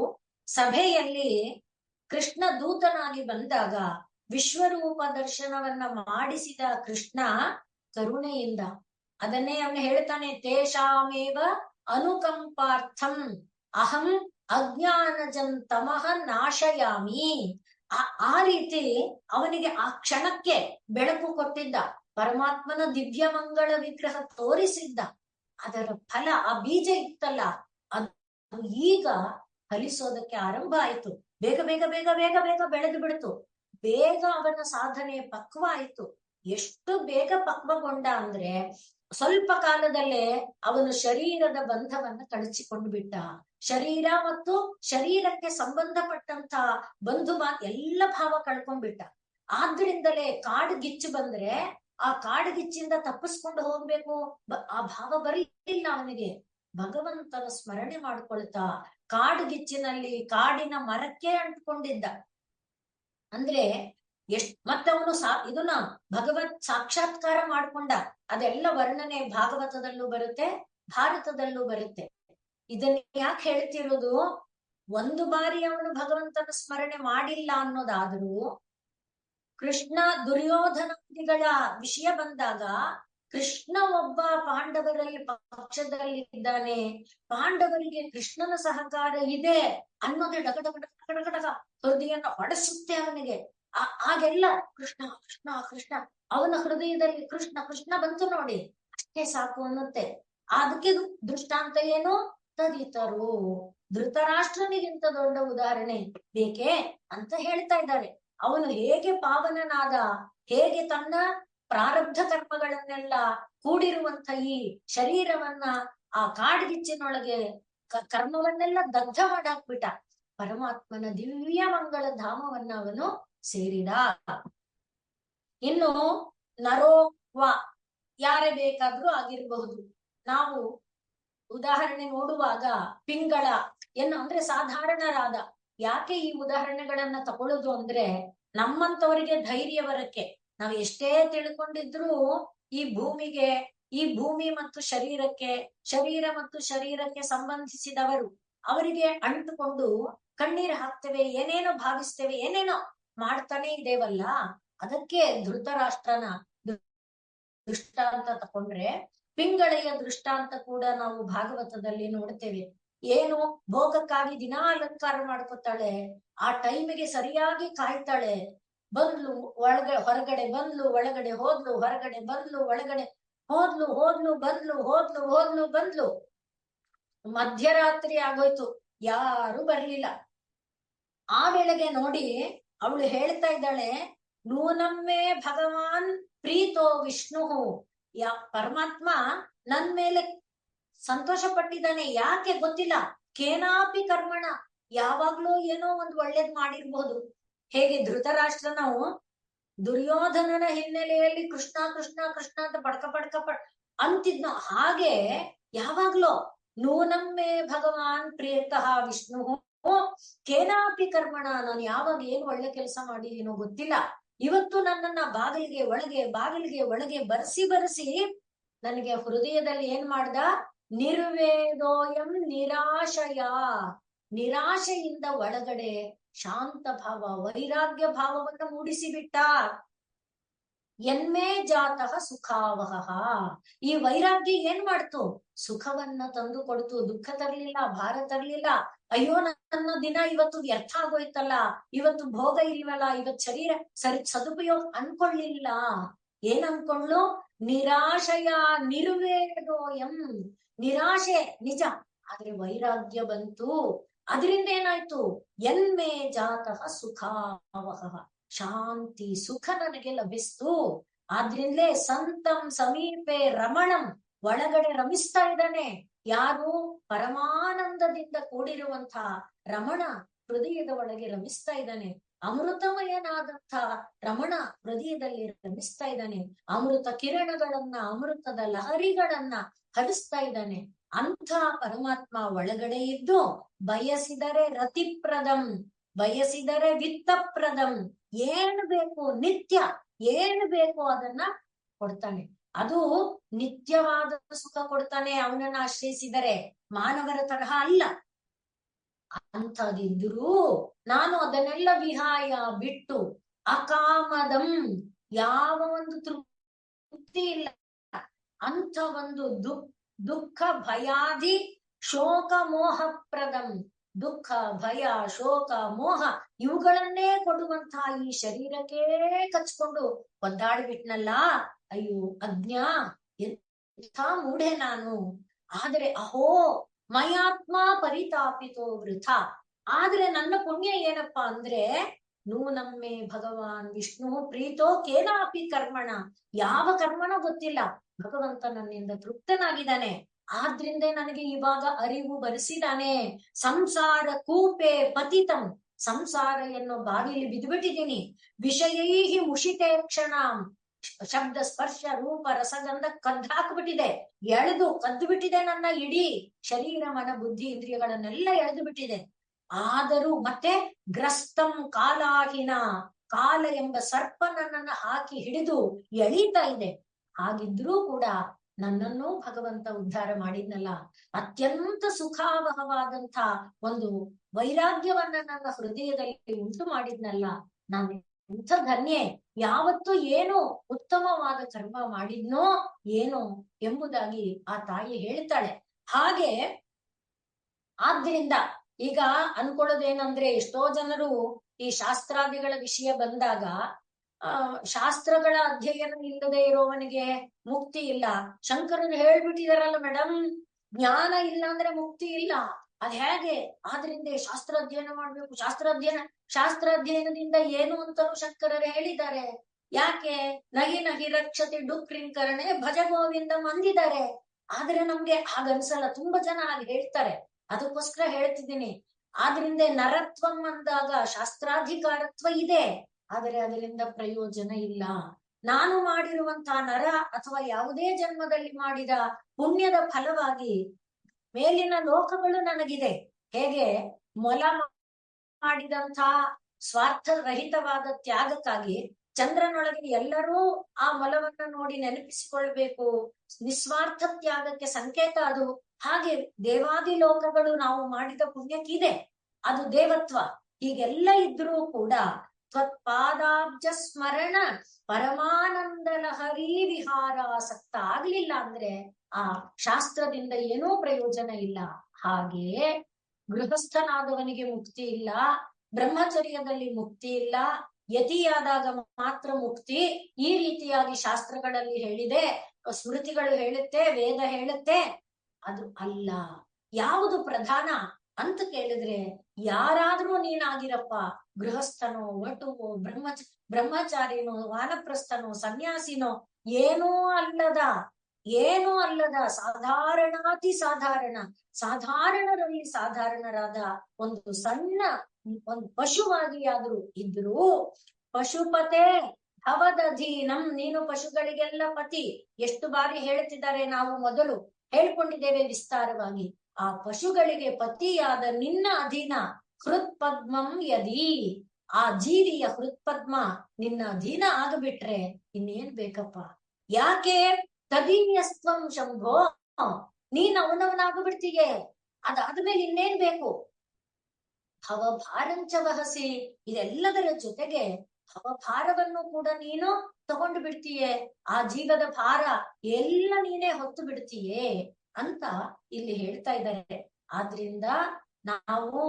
ಸಭೆಯಲ್ಲಿ ಕೃಷ್ಣ ದೂತನಾಗಿ ಬಂದಾಗ ವಿಶ್ವರೂಪ ದರ್ಶನವನ್ನ ಮಾಡಿಸಿದ ಕೃಷ್ಣ ಕರುಣೆಯಿಂದ. ಅದನ್ನೇ ಅವನು ಹೇಳ್ತಾನೆ, ತೇಷಾಮೇವ ಅನುಕಂಪಾರ್ಥಂ ಅಹಂ ಅಜ್ಞಾನಜಂ ತಮಃ ನಾಶಯಾಮಿ. ಆ ರೀತಿ ಅವನಿಗೆ ಆ ಕ್ಷಣಕ್ಕೆ ಬೆಳಕು ಕೊಟ್ಟಿದ್ದ, ಪರಮಾತ್ಮನ ದಿವ್ಯ ಮಂಗಳ ವಿಗ್ರಹ ತೋರಿಸಿದ್ದ. ಅದರ ಫಲ, ಆ ಬೀಜ ಇತ್ತಲ್ಲ, ಅದು ಈಗ ಫಲಿಸೋದಕ್ಕೆ ಆರಂಭ ಆಯ್ತು. ಬೇಗ ಬೇಗ ಬೇಗ ಬೇಗ ಬೇಗ ಬೆಳೆದು ಬಿಡ್ತು. ಬೇಗ ಅವನ ಸಾಧನೆ ಪಕ್ವ ಆಯ್ತು. ಎಷ್ಟು ಬೇಗ ಪಕ್ವಗೊಂಡ ಅಂದ್ರೆ ಸ್ವಲ್ಪ ಕಾಲದಲ್ಲೇ ಅವನು ಶರೀರದ ಬಂಧವನ್ನ ಕಳಚಿಕೊಂಡು ಬಿಟ್ಟ. ಶರೀರ ಮತ್ತು ಶರೀರಕ್ಕೆ ಸಂಬಂಧಪಟ್ಟಂತ ಬಂಧು ಎಲ್ಲ ಭಾವ ಕಳ್ಕೊಂಡ್ಬಿಟ್ಟ. ಆದ್ರಿಂದಲೇ ಕಾಡುಗಿಚ್ಚು ಬಂದ್ರೆ ಆ ಕಾಡುಗಿಚ್ಚಿಂದ ತಪ್ಪಿಸ್ಕೊಂಡು ಹೋಗ್ಬೇಕು ಆ ಭಾವ ಬರಲಿಲ್ಲ ಅವನಿಗೆ. ಭಗವಂತನ ಸ್ಮರಣೆ ಮಾಡ್ಕೊಳ್ತಾ ಕಾಡುಗಿಚ್ಚಿನಲ್ಲಿ ಕಾಡಿನ ಮರಕ್ಕೆ ಅಂಟ್ಕೊಂಡಿದ್ದ. ಅಂದ್ರೆ ಮತ್ತವನು ಇದನ್ನ ಭಗವತ್ ಸಾಕ್ಷಾತ್ಕಾರ ಮಾಡ್ಕೊಂಡ. ಅದೆಲ್ಲ ವರ್ಣನೆ ಭಾಗವತದಲ್ಲೂ ಬರುತ್ತೆ, ಭಾರತದಲ್ಲೂ ಬರುತ್ತೆ. ಇದನ್ನ ಯಾಕೆ ಹೇಳ್ತಿರೋದು, ಒಂದು ಬಾರಿ ಅವನು ಭಗವಂತನ ಸ್ಮರಣೆ ಮಾಡಿಲ್ಲ ಅನ್ನೋದಾದ್ರೂ ಕೃಷ್ಣ ದುರ್ಯೋಧನಾದಿಗಳ ವಿಷಯ ಬಂದಾಗ ಕೃಷ್ಣ ಒಬ್ಬ ಪಾಂಡವರಲ್ಲಿ ಪಕ್ಷದಲ್ಲಿ ಇದ್ದಾನೆ, ಪಾಂಡವರಿಗೆ ಕೃಷ್ಣನ ಸಹಕಾರ ಇದೆ ಅನ್ನೋದೇ ಡಗ ಡಗ ಡಗ ಡಗ ಡಗ ಹೃದಯನ ಹೊಡೆಸುತ್ತೆ ಅವನಿಗೆ. ಆಗೆಲ್ಲ ಕೃಷ್ಣ ಕೃಷ್ಣ ಕೃಷ್ಣ, ಅವನ ಹೃದಯದಲ್ಲಿ ಕೃಷ್ಣ ಕೃಷ್ಣ ಬಂತು ನೋಡಿ, ಅಷ್ಟೇ ಸಾಕು ಅನ್ನುತ್ತೆ. ಅದಕ್ಕೆ ದೃಷ್ಟಾಂತ ಏನು, ತದಿತರು, ಧೃತರಾಷ್ಟ್ರನಿಗಿಂತ ದೊಡ್ಡ ಉದಾಹರಣೆ ಬೇಕೇ ಅಂತ ಹೇಳ್ತಾ ಇದ್ದಾರೆ. ಅವನು ಹೇಗೆ ಪಾವನನಾದ, ಹೇಗೆ ತನ್ನ ಪ್ರಾರಬ್ಧ ಕರ್ಮಗಳನ್ನೆಲ್ಲ ಕೂಡಿರುವಂತ ಈ ಶರೀರವನ್ನ ಆ ಕಾಡ್ಗಿಚ್ಚಿನೊಳಗೆ ಕರ್ಮವನ್ನೆಲ್ಲ ದಗ್ಧ ಮಾಡಾಕ್ಬಿಟ್ಟ. ಪರಮಾತ್ಮನ ದಿವ್ಯ ಮಂಗಳ ಧಾಮವನ್ನ ಅವನು ಸೇರಿದ. ಇನ್ನು ನರೋವ ಯಾರೇ ಬೇಕಾದ್ರೂ ಆಗಿರಬಹುದು. ನಾವು ಉದಾಹರಣೆ ನೋಡುವಾಗ ಪಿಂಗಳ ಅಂದ್ರೆ ಸಾಧಾರಣರಾದ, ಯಾಕೆ ಈ ಉದಾಹರಣೆಗಳನ್ನ ತಗೊಳ್ಳೋದು ಅಂದ್ರೆ ನಮ್ಮಂತವರಿಗೆ ಧೈರ್ಯ ಬರಕ್ಕೆ. ನಾವು ಎಷ್ಟೇ ತಿಳ್ಕೊಂಡಿದ್ರು ಈ ಭೂಮಿ ಮತ್ತು ಶರೀರಕ್ಕೆ, ಶರೀರ ಮತ್ತು ಶರೀರಕ್ಕೆ ಸಂಬಂಧಿಸಿದವರು ಅವರಿಗೆ ಅಂಟುಕೊಂಡು ಕಣ್ಣೀರು ಹಾಕ್ತೇವೆ, ಏನೇನೋ ಭಾವಿಸ್ತೇವೆ, ಏನೇನೋ ಮಾಡ್ತಾನೆ ಇದೇವಲ್ಲ. ಅದಕ್ಕೆ ಧೃತರಾಷ್ಟ್ರನ ದೃಷ್ಟಾಂತ ತಕೊಂಡ್ರೆ ಪಿಂಗಳೆಯ ದೃಷ್ಟಾಂತ ಕೂಡ ನಾವು ಭಾಗವತದಲ್ಲಿ ನೋಡ್ತೇವೆ. ಏನು ಭೋಗಕ್ಕಾಗಿ ದಿನಾ ಅಲಂಕಾರ ಮಾಡ್ಕೊತಾಳೆ, ಆ ಟೈಮಿಗೆ ಸರಿಯಾಗಿ ಕಾಯ್ತಾಳೆ. ಬಂದ್ಲು ಹೊರಗಡೆ ಬಂದ್ಲು, ಒಳಗಡೆ ಹೋದ್ಲು, ಹೊರಗಡೆ ಬಂದ್ಲು, ಒಳಗಡೆ ಹೋದ್ಲು, ಬಂದ್ಲು. ಮಧ್ಯರಾತ್ರಿ ಆಗೋಯ್ತು, ಯಾರು ಬರ್ಲಿಲ್ಲ. ಆ ವೇಳೆಗೆ ನೋಡಿ ಅವಳು ಹೇಳ್ತಾ ಇದ್ದಾಳೆ, ನೂನಮ್ಮೆ ಭಗವಾನ್ ಪ್ರೀತೋ ವಿಷ್ಣು, ಪರಮಾತ್ಮ ನನ್ ಮೇಲೆ ಸಂತೋಷ ಪಟ್ಟಿದ್ದಾನೆ. ಯಾಕೆ ಗೊತ್ತಿಲ್ಲ, ಕೇನಾಪಿ ಕರ್ಮಣ, ಯಾವಾಗ್ಲೂ ಏನೋ ಒಂದು ಒಳ್ಳೇದ್ ಮಾಡಿರ್ಬಹುದು. ಹೇಗೆ ಧೃತರಾಷ್ಟ್ರನು ದುರ್ಯೋಧನನ ಹಿನ್ನೆಲೆಯಲ್ಲಿ ಕೃಷ್ಣ ಕೃಷ್ಣ ಕೃಷ್ಣ ಅಂತ ಬಡ್ಕ ಅಂತಿದ್ನೋ, ಹಾಗೆ ಯಾವಾಗ್ಲೋ ನೂನಮ್ಮೆ ಭಗವಾನ್ ಪ್ರಿಯತಃ ವಿಷ್ಣು ಕೇನಾಪಿ ಕರ್ಮಣ, ನಾನು ಯಾವಾಗ ಏನ್ ಒಳ್ಳೆ ಕೆಲಸ ಮಾಡಿದೀನೋ ಗೊತ್ತಿಲ್ಲ, ಇವತ್ತು ನನ್ನನ್ನ ಬಾಗಿಲಿಗೆ ಒಳಗೆ ಬರೆಸಿ ನನಗೆ ಹೃದಯದಲ್ಲಿ ಏನ್ ಮಾಡ್ದ, ನಿರ್ವೇದೋಯಂ ನಿರಾಶೆಯಿಂದ ಒಳಗಡೆ ಶಾಂತ ಭಾವ, ವೈರಾಗ್ಯ ಭಾವವನ್ನು ಮೂಡಿಸಿಬಿಟ್ಟ. ಎನ್ಮೇ ಜಾತಃ ಸುಖಾವಹ, ಈ ವೈರಾಗ್ಯ ಏನ್ ಮಾಡ್ತು, ಸುಖವನ್ನ ತಂದು ಕೊಡ್ತು, ದುಃಖ ತರ್ಲಿಲ್ಲ, ಭಾರ ತರ್ಲಿಲ್ಲ. ಅಯ್ಯೋ ನನ್ನ ದಿನ ಇವತ್ತು ವ್ಯರ್ಥ ಆಗೋಯ್ತಲ್ಲ, ಇವತ್ತು ಭೋಗ ಇಲ್ವಲ್ಲ, ಇವತ್ ಶರೀರ ಸದುಪಯೋಗ ಅನ್ಕೊಳ್ಳಿಲ್ಲ. ಏನ್ ಅನ್ಕೊಂಡ್ಲು, ನಿರಾಶಯ ನಿರ್ವೇದೋಯಂ, ನಿರಾಶೆ ನಿಜ, ಆದ್ರೆ ವೈರಾಗ್ಯ ಬಂತು. ಅದರಿಂದ ಏನಾಯ್ತು, ಎನ್ಮೇ ಜಾತಃ ಸುಖಾವಹ, ಶಾಂತಿ ಸುಖ ನನಗೆ ಲಭಿಸ್ತು. ಆದ್ರಿಂದಲೇ ಸಂತಂ ಸಮೀಪೆ ರಮಣಂ, ಒಳಗಡೆ ರಮಿಸ್ತಾ ಇದ್ದಾನೆ. ಯಾರು, ಪರಮಾನಂದದಿಂದ ಕೂಡಿರುವಂತಹ ರಮಣ ಹೃದಯದ ಒಳಗೆ ರಮಿಸ್ತಾ ಇದ್ದಾನೆ. ಅಮೃತಮಯನಾದಂಥ ರಮಣ ಹೃದಯದಲ್ಲಿ ರಮಿಸ್ತಾ ಇದ್ದಾನೆ. ಅಮೃತ ಕಿರಣಗಳನ್ನ, ಅಮೃತದ ಲಹರಿಗಳನ್ನ ಹರಿಸ್ತಾ ಇದ್ದಾನೆ. ಅಂಥ ಪರಮಾತ್ಮ ಒಳಗಡೆ ಇದ್ದು ಬಯಸಿದರೆ ರತಿಪ್ರದಂ, ಬಯಸಿದರೆ ವಿತ್ತಪ್ರದಂ, ಏನ್ ಬೇಕು ನಿತ್ಯ ಏನ್ ಬೇಕು ಅದನ್ನ ಕೊಡ್ತಾನೆ. ಅದು ನಿತ್ಯವಾದ ಸುಖ ಕೊಡ್ತಾನೆ ಅವನನ್ನ ಆಶ್ರಯಿಸಿದರೆ, ಮಾನವರ ತರಹ ಅಲ್ಲ. ಅಂಥದಿದ್ರೂ ನಾನು ಅದನ್ನೆಲ್ಲ ವಿಹಾಯ ಬಿಟ್ಟು ಅಕಾಮದಂ, ಯಾವ ಒಂದು ತೃಪ್ತಿ ಇಲ್ಲ, ಅಂಥ ಒಂದು ದುಃಖ ಭಯಾದಿ ಶೋಕ ಮೋಹಪ್ರದಂ, ದುಃಖ ಭಯ ಶೋಕ ಮೋಹ ಇವುಗಳನ್ನೇ ಕೊಡುವಂತಹ ಈ ಶರೀರಕ್ಕೆ ಕಚ್ಕೊಂಡು ಒದ್ದಾಡ್ಬಿಟ್ನಲ್ಲ, ಅಯ್ಯೋ ಅಜ್ಞಾ, ಎಂಥ ಮೂಢೆ ನಾನು, ಆದರೆ ಅಹೋ ಮಯಾತ್ಮ ಪರಿತಾಪಿತೋ ವೃಥ. ಆದ್ರೆ ನನ್ನ ಪುಣ್ಯ ಏನಪ್ಪಾ ಅಂದ್ರೆ ನೂನಮ್ಮೆ ಭಗವಾನ್ ವಿಷ್ಣು ಪ್ರೀತೋ ಕೇನಾಪಿ ಕರ್ಮಣ. ಯಾವ ಕರ್ಮನ ಗೊತ್ತಿಲ್ಲ, ಭಗವಂತ ನನ್ನಿಂದ ತೃಪ್ತನಾಗಿದ್ದಾನೆ. ಆದ್ರಿಂದ ನನಗೆ ಇವಾಗ ಅರಿವು ಬರೆಸಿದಾನೆ. ಸಂಸಾರ ಕೂಪೆ ಪತಿತಂ, ಸಂಸಾರ ಎನ್ನೋ ಬಾವಿಲಿ ಬಿದ್ದುಬಿಟ್ಟಿದ್ದೀನಿ. ವಿಷಯೈಹಿ ಮುಷಿತೆ ಕ್ಷಣ, ಶಬ್ದ ಸ್ಪರ್ಶ ರೂಪ ರಸಗಂಧ ಕದ್ದಾಕ್ಬಿಟ್ಟಿದೆ, ಎಳೆದು ಕದ್ದು ಬಿಟ್ಟಿದೆ. ನನ್ನ ಇಡೀ ಶರೀರ ಮನ ಬುದ್ಧಿ ಇಂದ್ರಿಯಗಳನ್ನೆಲ್ಲ ಎಳೆದು ಬಿಟ್ಟಿದೆ. ಆದರೂ ಮತ್ತೆ ಗ್ರಸ್ತಂ ಕಾಲಾಹಿನ, ಕಾಲ ಎಂಬ ಸರ್ಪ ನನ್ನನ್ನು ಹಾಕಿ ಹಿಡಿದು ಎಳೀತಾ ಇದೆ. ಹಾಗಿದ್ರೂ ಕೂಡ ನನ್ನನ್ನು ಭಗವಂತ ಉದ್ಧಾರ ಮಾಡಿದ್ನಲ್ಲ. ಅತ್ಯಂತ ಸುಖಾವಹವಾದಂಥ ಒಂದು ವೈರಾಗ್ಯವನ್ನ ನನ್ನ ಹೃದಯದಲ್ಲಿ ಉಂಟು ಮಾಡಿದ್ನಲ್ಲ. ನಾನು ಎಂಥ ಧನ್ಯೆ. ಯಾವತ್ತು ಏನು ಉತ್ತಮವಾದ ಕರ್ಮ ಮಾಡಿದ್ನೋ ಏನೋ ಎಂಬುದಾಗಿ ಆ ತಾಯಿ ಹೇಳ್ತಾಳೆ. ಹಾಗೆ ಆದ್ರಿಂದ ಈಗ ಅನ್ಕೊಳ್ಳೋದೇನಂದ್ರೆ, ಎಷ್ಟೋ ಜನರು ಈ ಶಾಸ್ತ್ರಾದಿಗಳ ವಿಷಯ ಬಂದಾಗ ಶಾಸ್ತ್ರಗಳ ಅಧ್ಯಯನ ಇಲ್ಲದೆ ಇರೋವನಿಗೆ ಮುಕ್ತಿ ಇಲ್ಲ. ಶಂಕರರು ಹೇಳ್ಬಿಟ್ಟಿದಾರಲ್ಲ ಮೇಡಮ್, ಜ್ಞಾನ ಇಲ್ಲ ಅಂದ್ರೆ ಮುಕ್ತಿ ಇಲ್ಲ. ಅದ್ ಹೇಗೆ? ಆದ್ರಿಂದ ಶಾಸ್ತ್ರ ಅಧ್ಯಯನ ಮಾಡ್ಬೇಕು. ಶಾಸ್ತ್ರ ಅಧ್ಯಯನದಿಂದ ಏನು ಅಂತಲೂ ಶಂಕರರು ಹೇಳಿದ್ದಾರೆ. ಯಾಕೆ? ನಹಿ ನಹಿ ರಕ್ಷತೆ ಡುಕ್ರಿಂಕರಣೆ ಭಜ ಗೋವಿಂದ ಮಂದಿದ್ದಾರೆ. ಆದ್ರೆ ನಮ್ಗೆ ಹಾಗನ್ಸಲ್ಲ. ತುಂಬಾ ಜನ ಹಾಗೆ ಹೇಳ್ತಾರೆ, ಅದಕ್ಕೋಸ್ಕರ ಹೇಳ್ತಿದ್ದೀನಿ. ಆದ್ರಿಂದ ನರತ್ವಂ ಅಂದಾಗ ಶಾಸ್ತ್ರಾಧಿಕಾರತ್ವ ಇದೆ, ಆದರೆ ಅದರಿಂದ ಪ್ರಯೋಜನ ಇಲ್ಲ. ನಾನು ಮಾಡಿರುವಂತಹ ನರ ಅಥವಾ ಯಾವುದೇ ಜನ್ಮದಲ್ಲಿ ಮಾಡಿದ ಪುಣ್ಯದ ಫಲವಾಗಿ ಮೇಲಿನ ಲೋಕಗಳು ನನಗಿದೆ. ಹೇಗೆ ಮೊಲ ಮಾಡಿದಂಥ ಸ್ವಾರ್ಥರಹಿತವಾದ ತ್ಯಾಗಕ್ಕಾಗಿ ಚಂದ್ರನೊಳಗೆ ಎಲ್ಲರೂ ಆ ಮೊಲವನ್ನ ನೋಡಿ ನೆನಪಿಸಿಕೊಳ್ಬೇಕು, ನಿಸ್ವಾರ್ಥ ತ್ಯಾಗಕ್ಕೆ ಸಂಕೇತ ಅದು. ಹಾಗೆ ದೇವಾದಿ ಲೋಕಗಳು ನಾವು ಮಾಡಿದ ಪುಣ್ಯಕ್ಕಿದೆ, ಅದು ದೇವತ್ವ. ಹೀಗೆಲ್ಲ ಇದ್ರೂ ಕೂಡ ತ್ವತ್ಪಾದಾಬ್ಜ ಸ್ಮರಣ ಪರಮಾನಂದ ಲಹರಿ ವಿಹಾರಾಸಕ್ತ ಆಗ್ಲಿಲ್ಲ ಅಂದ್ರೆ ಆ ಶಾಸ್ತ್ರದಿಂದ ಏನೂ ಪ್ರಯೋಜನ ಇಲ್ಲ. ಹಾಗೆಯೇ ಗೃಹಸ್ಥನಾದವನಿಗೆ ಮುಕ್ತಿ ಇಲ್ಲ, ಬ್ರಹ್ಮಚರ್ಯದಲ್ಲಿ ಮುಕ್ತಿ ಇಲ್ಲ, ಯತಿಯಾದಾಗ ಮಾತ್ರ ಮುಕ್ತಿ. ಈ ರೀತಿಯಾಗಿ ಶಾಸ್ತ್ರಗಳಲ್ಲಿ ಹೇಳಿದೆ, ಸ್ಮೃತಿಗಳು ಹೇಳುತ್ತೆ, ವೇದ ಹೇಳುತ್ತೆ. ಅದು ಅಲ್ಲ. ಯಾವುದು ಪ್ರಧಾನ ಅಂತ ಕೇಳಿದ್ರೆ, ಯಾರಾದ್ರೂ ನೀನಾಗಿರಪ್ಪ, ಗೃಹಸ್ಥನೋ ವಟುವೋ ಬ್ರಹ್ಮಚಾರಿನೋ ವಾನಪ್ರಸ್ಥನೋ ಸನ್ಯಾಸಿನೋ, ಏನೂ ಅಲ್ಲದ ಸಾಧಾರಣಾತಿ ಸಾಧಾರಣರಲ್ಲಿ ಸಾಧಾರಣರಾದ ಒಂದು ಸಣ್ಣ ಒಂದು ಪಶುವಾಗಿಯಾದ್ರೂ ಇದ್ರೂ, ಪಶುಪತೆ ಭವದಧೀನಂ, ನೀನು ಪಶುಗಳಿಗೆಲ್ಲ ಪತಿ. ಎಷ್ಟು ಬಾರಿ ಹೇಳ್ತಿದ್ದಾರೆ, ನಾವು ಮೊದಲು ಹೇಳ್ಕೊಂಡಿದ್ದೇವೆ ವಿಸ್ತಾರವಾಗಿ. ಆ ಪಶುಗಳಿಗೆ ಪತಿಯಾದ ನಿನ್ನ ಅಧೀನ ಹೃತ್ಪದ್ಮಂ ಯದಿ, ಆ ಜೀವಿಯ ಹೃತ್ಪದ್ಮ ನಿನ್ನ ಅಧೀನ ಆಗಬಿಟ್ರೆ ಇನ್ನೇನ್ ಬೇಕಪ್ಪ? ಯಾಕೆ? ತದೀಯಸ್ತ್ವಂ ಶಂಭೋ, ನೀನ್ ಅವನವನಾಗ್ಬಿಡ್ತೀಯೇ. ಅದಾದ್ಮೇಲೆ ಇನ್ನೇನ್ ಬೇಕು? ಭವಭಾರಂಚ ವಹಸಿ, ಇದೆಲ್ಲದರ ಜೊತೆಗೆ ಭವಭಾರವನ್ನು ಕೂಡ ನೀನು ತಗೊಂಡು ಬಿಡ್ತೀಯೇ. ಆ ಜೀವದ ಭಾರ ಎಲ್ಲ ನೀನೇ ಹೊತ್ತು ಬಿಡ್ತೀಯೇ ಅಂತ ಇಲ್ಲಿ ಹೇಳ್ತಾ ಇದ್ದಾರೆ. ಆದ್ರಿಂದ ನಾವು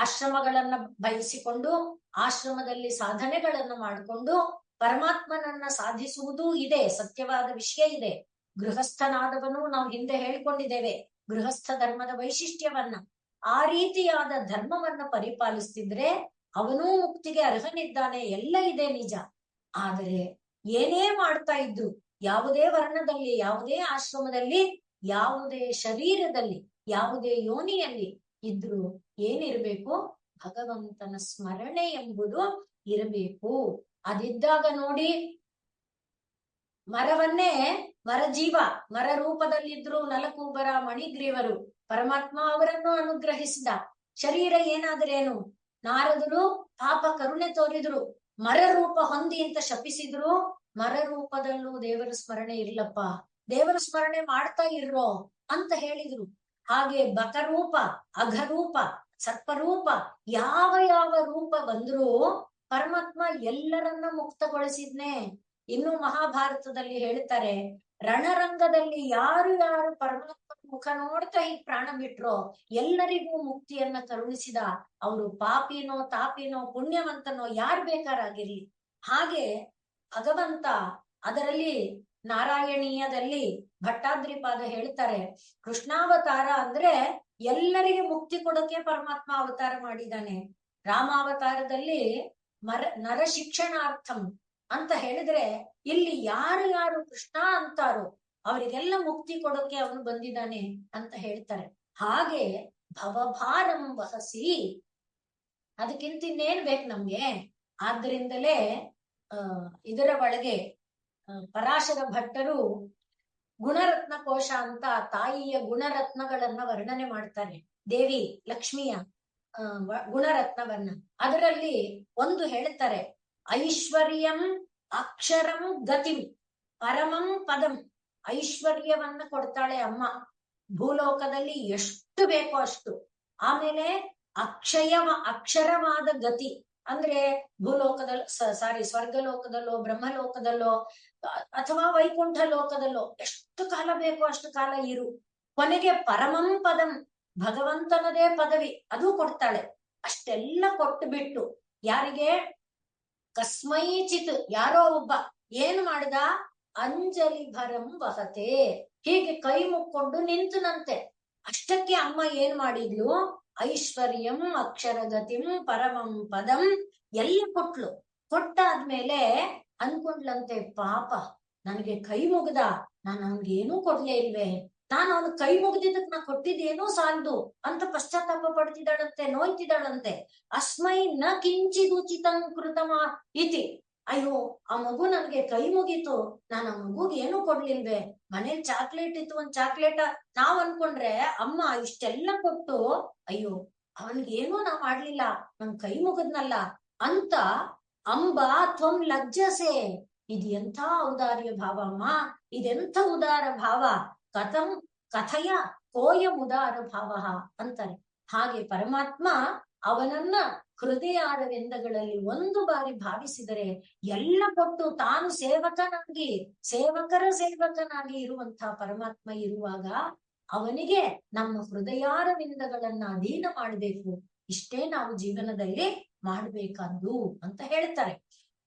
ಆಶ್ರಮಗಳನ್ನ ಬಯಸಿಕೊಂಡು ಆಶ್ರಮದಲ್ಲಿ ಸಾಧನೆಗಳನ್ನ ಮಾಡಿಕೊಂಡು ಪರಮಾತ್ಮನನ್ನ ಸಾಧಿಸುವುದೂ ಇದೆ, ಸತ್ಯವಾದ ವಿಷಯ ಇದೆ. ಗೃಹಸ್ಥನಾದವನು ನಾವು ಹಿಂದೆ ಹೇಳ್ಕೊಂಡಿದ್ದೇವೆ ಗೃಹಸ್ಥ ಧರ್ಮದ ವೈಶಿಷ್ಟ್ಯವನ್ನ. ಆ ರೀತಿಯಾದ ಧರ್ಮವನ್ನ ಪರಿಪಾಲಿಸ್ತಿದ್ರೆ ಅವನೂ ಮುಕ್ತಿಗೆ ಅರ್ಹನಿದ್ದಾನೆ, ಎಲ್ಲ ಇದೆ ನಿಜ. ಆದರೆ ಏನೇ ಮಾಡ್ತಾ ಇದ್ರು, ಯಾವುದೇ ವರ್ಣದಲ್ಲಿ, ಯಾವುದೇ ಆಶ್ರಮದಲ್ಲಿ, ಯಾವುದೇ ಶರೀರದಲ್ಲಿ, ಯಾವುದೇ ಯೋನಿಯಲ್ಲಿ ಇದ್ರು ಏನಿರ್ಬೇಕು? ಭಗವಂತನ ಸ್ಮರಣೆ ಎಂಬುದು ಇರಬೇಕು. ಅದಿದ್ದಾಗ ನೋಡಿ, ಮರವನ್ನೇ ಮರಜೀವ ಮರ ರೂಪದಲ್ಲಿದ್ರು ನಲಕೂಬರ ಮಣಿಗ್ರೀವರು ಪರಮಾತ್ಮ ಅವರನ್ನು ಅನುಗ್ರಹಿಸಿದ. ಶರೀರ ಏನಾದ್ರೇನು? ನಾರದರು ಪಾಪ ಕರುಣೆ ತೋರಿದ್ರು, ಮರ ರೂಪ ಹೊಂದಿ ಅಂತ ಶಪಿಸಿದ್ರು. ಮರ ರೂಪದಲ್ಲೂ ದೇವರ ಸ್ಮರಣೆ ಇರ್ಲಪ್ಪ, ದೇವರ ಸ್ಮರಣೆ ಮಾಡ್ತಾ ಇರ್ರೋ ಅಂತ ಹೇಳಿದ್ರು. ಹಾಗೆ ಬಕರೂಪ, ಅಘರೂಪ, ಸರ್ಪರೂಪ, ಯಾವ ರೂಪ ಬಂದ್ರೂ ಪರಮಾತ್ಮ ಎಲ್ಲರನ್ನ ಮುಕ್ತಗೊಳಿಸಿದ್ನೆ. ಇನ್ನು ಮಹಾಭಾರತದಲ್ಲಿ ಹೇಳ್ತಾರೆ, ರಣರಂಗದಲ್ಲಿ ಯಾರು ಪರಮಾತ್ಮ ಮುಖ ನೋಡ್ತಾ ಈ ಪ್ರಾಣ ಬಿಟ್ರೋ ಎಲ್ಲರಿಗೂ ಮುಕ್ತಿಯನ್ನ ಕರುಣಿಸಿದ. ಅವರು ಪಾಪಿನೋ ತಾಪಿನೋ ಪುಣ್ಯವಂತನೋ ಯಾರು ಬೇಕಾರಾಗಿರ್ಲಿ. ಹಾಗೆ ಭಗವಂತ ಅದರಲ್ಲಿ ನಾರಾಯಣೀಯದಲ್ಲಿ ಭಟ್ಟಾದ್ರಿಪಾದ ಹೇಳ್ತಾರೆ, ಕೃಷ್ಣಾವತಾರ ಅಂದ್ರೆ ಎಲ್ಲರಿಗೆ ಮುಕ್ತಿ ಕೊಡೋಕೆ ಪರಮಾತ್ಮ ಅವತಾರ ಮಾಡಿದ್ದಾನೆ. ರಾಮಾವತಾರದಲ್ಲಿ ನರ ಶಿಕ್ಷಣಾರ್ಥಂ ಅಂತ ಹೇಳಿದ್ರೆ ಇಲ್ಲಿ ಯಾರು ಯಾರು ಕೃಷ್ಣ ಅಂತಾರೋ ಅವರಿಗೆಲ್ಲ ಮುಕ್ತಿ ಕೊಡೋಕೆ ಅವನು ಬಂದಿದ್ದಾನೆ ಅಂತ ಹೇಳ್ತಾರೆ. ಹಾಗೆ ಭವಭಾರಂ ವಹಸಿ, ಅದಕ್ಕಿಂತ ಇನ್ನೇನ್ ಬೇಕು ನಮ್ಗೆ? ಆದ್ರಿಂದಲೇ ಇದರ ಒಳಗೆ ಪರಾಶರ ಭಟ್ಟರು ಗುಣರತ್ನ ಕೋಶ ಅಂತ ತಾಯಿಯ ಗುಣರತ್ನಗಳನ್ನ ವರ್ಣನೆ ಮಾಡ್ತಾರೆ, ದೇವಿ ಲಕ್ಷ್ಮಿಯ ಗುಣರತ್ನವನ್ನ. ಅದರಲ್ಲಿ ಒಂದು ಹೇಳ್ತಾರೆ, ಐಶ್ವರ್ಯಂ ಅಕ್ಷರಂ ಗತಿಂ ಪರಮಂ ಪದಂ. ಐಶ್ವರ್ಯವನ್ನ ಕೊಡ್ತಾಳೆ ಅಮ್ಮ, ಭೂಲೋಕದಲ್ಲಿ ಎಷ್ಟು ಬೇಕೋ ಅಷ್ಟು. ಆಮೇಲೆ ಅಕ್ಷರವಾದ ಗತಿ ಅಂದ್ರೆ ಭೂಲೋಕದಲ್ಲಿ ಸ್ವರ್ಗಲೋಕದಲ್ಲೋ ಬ್ರಹ್ಮಲೋಕದಲ್ಲೋ ಅಥವಾ ವೈಕುಂಠ ಲೋಕದಲ್ಲೋ ಎಷ್ಟು ಕಾಲ ಬೇಕೋ ಅಷ್ಟು ಕಾಲ ಇರು. ಕೊನೆಗೆ ಪರಮಂ ಪದಂ, ಭಗವಂತನದೇ ಪದವಿ, ಅದು ಕೊಡ್ತಾಳೆ. ಅಷ್ಟೆಲ್ಲ ಕೊಟ್ಟು ಬಿಟ್ಟು ಯಾರಿಗೆ? ಕಸ್ಮೈಚಿತ್, ಯಾರೋ ಒಬ್ಬ ಏನು ಮಾಡಿದ? ಅಂಜಲಿ ಭರಂ ವಹತೆ, ಹೀಗೆ ಕೈ ಮುಕ್ಕೊಂಡು ನಿಂತನಂತೆ. ಅಷ್ಟಕ್ಕೆ ಅಮ್ಮ ಏನ್ ಮಾಡಿದ್ಲು? ಐಶ್ವರ್ಯಂ ಅಕ್ಷರಗತಿಂ ಪರಮಂ ಪದಂ ಎಲ್ಲ ಕೊಟ್ಲು. ಕೊಟ್ಟಾದ್ಮೇಲೆ ಅನ್ಕೊಂಡ್ಲಂತೆ, ಪಾಪ ನನಗೆ ಕೈ ಮುಗ್ದ, ನಾನು ಅವನ್ಗೇನೂ ಕೊಡ್ಲೇ ಇಲ್ವೇ, ನಾನು ಅವನು ಕೈ ಮುಗ್ದಿದ್ದಕ್ ನಾ ಕೊಟ್ಟಿದ್ದೇನೋ ಸಾಲದು ಅಂತ ಪಶ್ಚಾತ್ತಾಪ ಪಡ್ತಿದ್ದಾಳಂತೆ, ನೋಯ್ತಿದ್ದಾಳಂತೆ. ಅಸ್ಮೈ ನ ಕಿಂಚಿದುಚಿತಂ ಕೃತಮ ಇತಿ. ಅಯ್ಯೋ, ಆ ಮಗು ನನ್ಗೆ ಕೈ ಮುಗೀತು, ನಾನು ಆ ಮಗುಗೆ ಏನೂ ಕೊಡ್ಲಿಲ್ವೇ, ಮನೇಲಿ ಚಾಕ್ಲೇಟ್ ಇತ್ತು, ಒಂದ್ ಚಾಕ್ಲೇಟ್. ನಾವ್ ಅನ್ಕೊಂಡ್ರೆ ಅಮ್ಮ ಇಷ್ಟೆಲ್ಲ ಕೊಟ್ಟು ಅಯ್ಯೋ ಅವನ್ಗೇನೂ ನಾ ಮಾಡ್ಲಿಲ್ಲ, ನನ್ ಕೈ ಮುಗದ್ನಲ್ಲ ಅಂತ. ಅಂಬ ತ್ವಂ ಲಜ್ಜಸೆ, ಇದು ಎಂಥ ಔದಾರ್ಯ ಭಾವ ಅಮ್ಮ, ಇದೆಂಥ ಉದಾರ ಭಾವ. ಕಥಯ ಕೋಯಂ ಉದಾರ ಭಾವ ಅಂತಾರೆ. ಹಾಗೆ ಪರಮಾತ್ಮ ಅವನನ್ನ ಹೃದಯಾರವಿಂದಗಳಲ್ಲಿ ಒಂದು ಬಾರಿ ಭಾವಿಸಿದರೆ ಎಲ್ಲ ಕೊಟ್ಟು ತಾನು ಸೇವಕರ ಸೇವಕನಾಗಿ ಇರುವಂತಹ ಪರಮಾತ್ಮ ಇರುವಾಗ ಅವನಿಗೆ ನಮ್ಮ ಹೃದಯಾರವಿಂದಗಳನ್ನ ಅಧೀನ ಮಾಡಬೇಕು. ಇಷ್ಟೇ ನಾವು ಜೀವನದಲ್ಲಿ ಮಾಡ್ಬೇಕಾದ್ದು ಅಂತ ಹೇಳ್ತಾರೆ.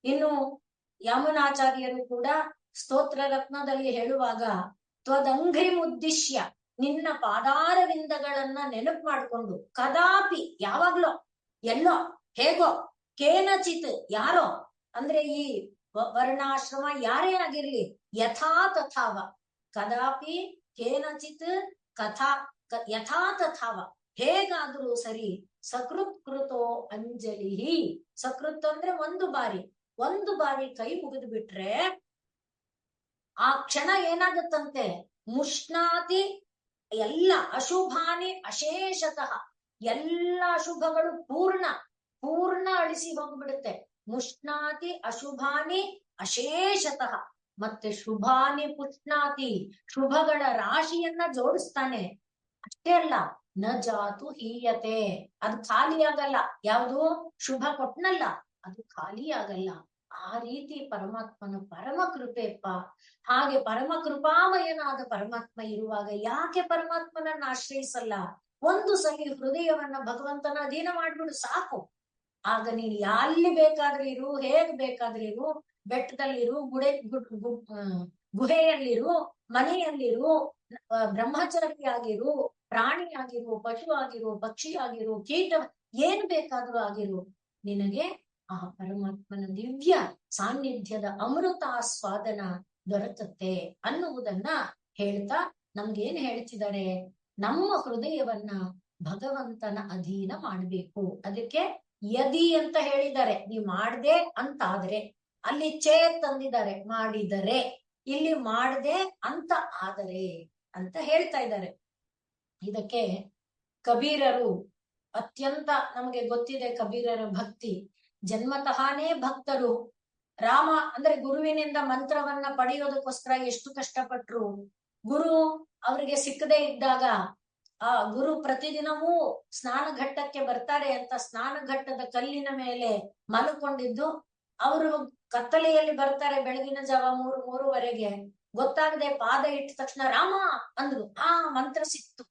ಇನ್ನು ಯಾಮನಾಚಾರ್ಯರು ಕೂಡ ಸ್ತೋತ್ರ ರತ್ನದಲ್ಲಿ ಹೇಳುವಾಗ, ತ್ವದಂಘ್ರಿ ಉದ್ದೇಶ್ಯ, ನಿನ್ನ ಪಾದಾರವಿಂದಗಳನ್ನ ನೆನಪು ಮಾಡ್ಕೊಂಡು, ಕದಾಪಿ ಯಾವಾಗ್ಲೋ ಎಲ್ಲೋ ಹೇಗೋ, ಕೇನಚಿತ್ ಯಾರೋ ಅಂದ್ರೆ ಈ ವರ್ಣಾಶ್ರಮ ಯಾರೇ ಆಗಿರ್ಲಿ, ಯಥಾ ತಥಾವ, ಕದಾಪಿ ಕೇನಚಿತ್ ಯಥಾ ತಥಾವ, ಹೇಗಾದ್ರೂ ಸರಿ, ಸಕೃತ್ ಕೃತೋ ಅಂಜಲಿ. ಸಕೃತ್ ಅಂದ್ರೆ ಒಂದು ಬಾರಿ ಕೈ ಮುಗಿದು ಬಿಟ್ರೆ ಆ ಕ್ಷಣ ಏನಾಗತ್ತಂತೆ, ಮುಷ್ಣಾತಿ ಎಲ್ಲ ಅಶುಭಾನಿ ಅಶೇಷತಃ, ಎಲ್ಲ ಅಶುಭಗಳು ಪೂರ್ಣ ಅಳಿಸಿ ಹೋಗ್ಬಿಡುತ್ತೆ. ಮುಷ್ಣಾತಿ ಅಶುಭಾನಿ ಅಶೇಷತಃ, ಮತ್ತೆ ಶುಭಾನಿ ಪುಷ್ಣಾತಿ, ಶುಭಗಳ ರಾಶಿಯನ್ನ ಜೋಡಿಸ್ತಾನೆ. ಅಷ್ಟೇ ಅಲ್ಲ, ನ ಜಾತು ಹೀಯತೆ, ಅದು ಖಾಲಿ ಆಗಲ್ಲ. ಯಾವುದು ಶುಭ ಕೊಟ್ನಲ್ಲ ಅದು ಖಾಲಿ ಆಗಲ್ಲ. ಆ ರೀತಿ ಪರಮಾತ್ಮನ ಪರಮ ಕೃಪೆಪ್ಪ. ಹಾಗೆ ಪರಮ ಕೃಪಾಮಯನಾದ ಪರಮಾತ್ಮ ಇರುವಾಗ ಯಾಕೆ ಪರಮಾತ್ಮನನ್ನ ಆಶ್ರಯಿಸಲ್ಲ? ಒಂದು ಸಲಿ ಹೃದಯವನ್ನ ಭಗವಂತನ ಅಧೀನ ಮಾಡ್ಬಿಡು ಸಾಕು. ಆಗ ನೀನು ಎಲ್ಲಿ ಬೇಕಾದ್ರೆ ಇರು, ಹೇಗ್ ಬೇಕಾದ್ರೆ ಇರು, ಬೆಟ್ಟದಲ್ಲಿರು, ಗುಹೆಯಲ್ಲಿರು, ಮನೆಯಲ್ಲಿರು, ಬ್ರಹ್ಮಚಾರಿಯಾಗಿರು, ಪ್ರಾಣಿಯಾಗಿರು, ಪಶು ಆಗಿರು, ಪಕ್ಷಿ ಆಗಿರು, ಕೀಟ, ಏನ್ ಬೇಕಾದ್ರೂ ಆಗಿರು, ನಿನಗೆ ಆ ಪರಮಾತ್ಮನ ದಿವ್ಯ ಸಾನ್ನಿಧ್ಯದ ಅಮೃತಾಸ್ವಾದನ ದೊರಕುತ್ತೆ ಅನ್ನುವುದನ್ನ ಹೇಳ್ತಾ ನಮ್ಗೇನ್ ಹೇಳ್ತಿದ್ದಾರೆ? ನಮ್ಮ ಹೃದಯವನ್ನ ಭಗವಂತನ ಅಧೀನ ಮಾಡ್ಬೇಕು. ಅದಕ್ಕೆ ಯದಿ ಅಂತ ಹೇಳಿದ್ದಾರೆ. ನೀವು ಮಾಡ್ದೆ ಅಂತಾದ್ರೆ, ಅಲ್ಲಿ ಚೇತ್ ತಂದಿದ್ದಾರೆ, ಮಾಡಿದರೆ, ಇಲ್ಲಿ ಮಾಡ್ದೆ ಅಂತ ಆದರೆ ಅಂತ ಹೇಳ್ತಾ ಇದ್ದಾರೆ. ಇದಕ್ಕೆ ಕಬೀರರು ಅತ್ಯಂತ ನಮಗೆ ಗೊತ್ತಿದೆ. ಕಬೀರರ ಭಕ್ತಿ ಜನ್ಮತಃನೇ ಭಕ್ತರು. ರಾಮ ಅಂದ್ರೆ ಗುರುವಿನಿಂದ ಮಂತ್ರವನ್ನ ಪಡೆಯೋದಕ್ಕೋಸ್ಕರ ಎಷ್ಟು ಕಷ್ಟಪಟ್ರು. ಗುರು ಅವರಿಗೆ ಸಿಕ್ಕದೇ ಇದ್ದಾಗ ಆ ಗುರು ಪ್ರತಿದಿನವೂ ಸ್ನಾನ ಘಟ್ಟಕ್ಕೆ ಬರ್ತಾರೆ ಅಂತ ಸ್ನಾನ ಘಟ್ಟದ ಕಲ್ಲಿನ ಮೇಲೆ ಮಲ್ಕೊಂಡಿದ್ದು, ಅವರು ಕತ್ತಲೆಯಲ್ಲಿ ಬರ್ತಾರೆ ಬೆಳಗಿನ ಜಾವ 3-3:30. ಗೊತ್ತಾಗದೆ ಪಾದ ಇಟ್ಟ ತಕ್ಷಣ ರಾಮ ಅಂದ್ರು. ಮಂತ್ರ ಸಿಕ್ತು.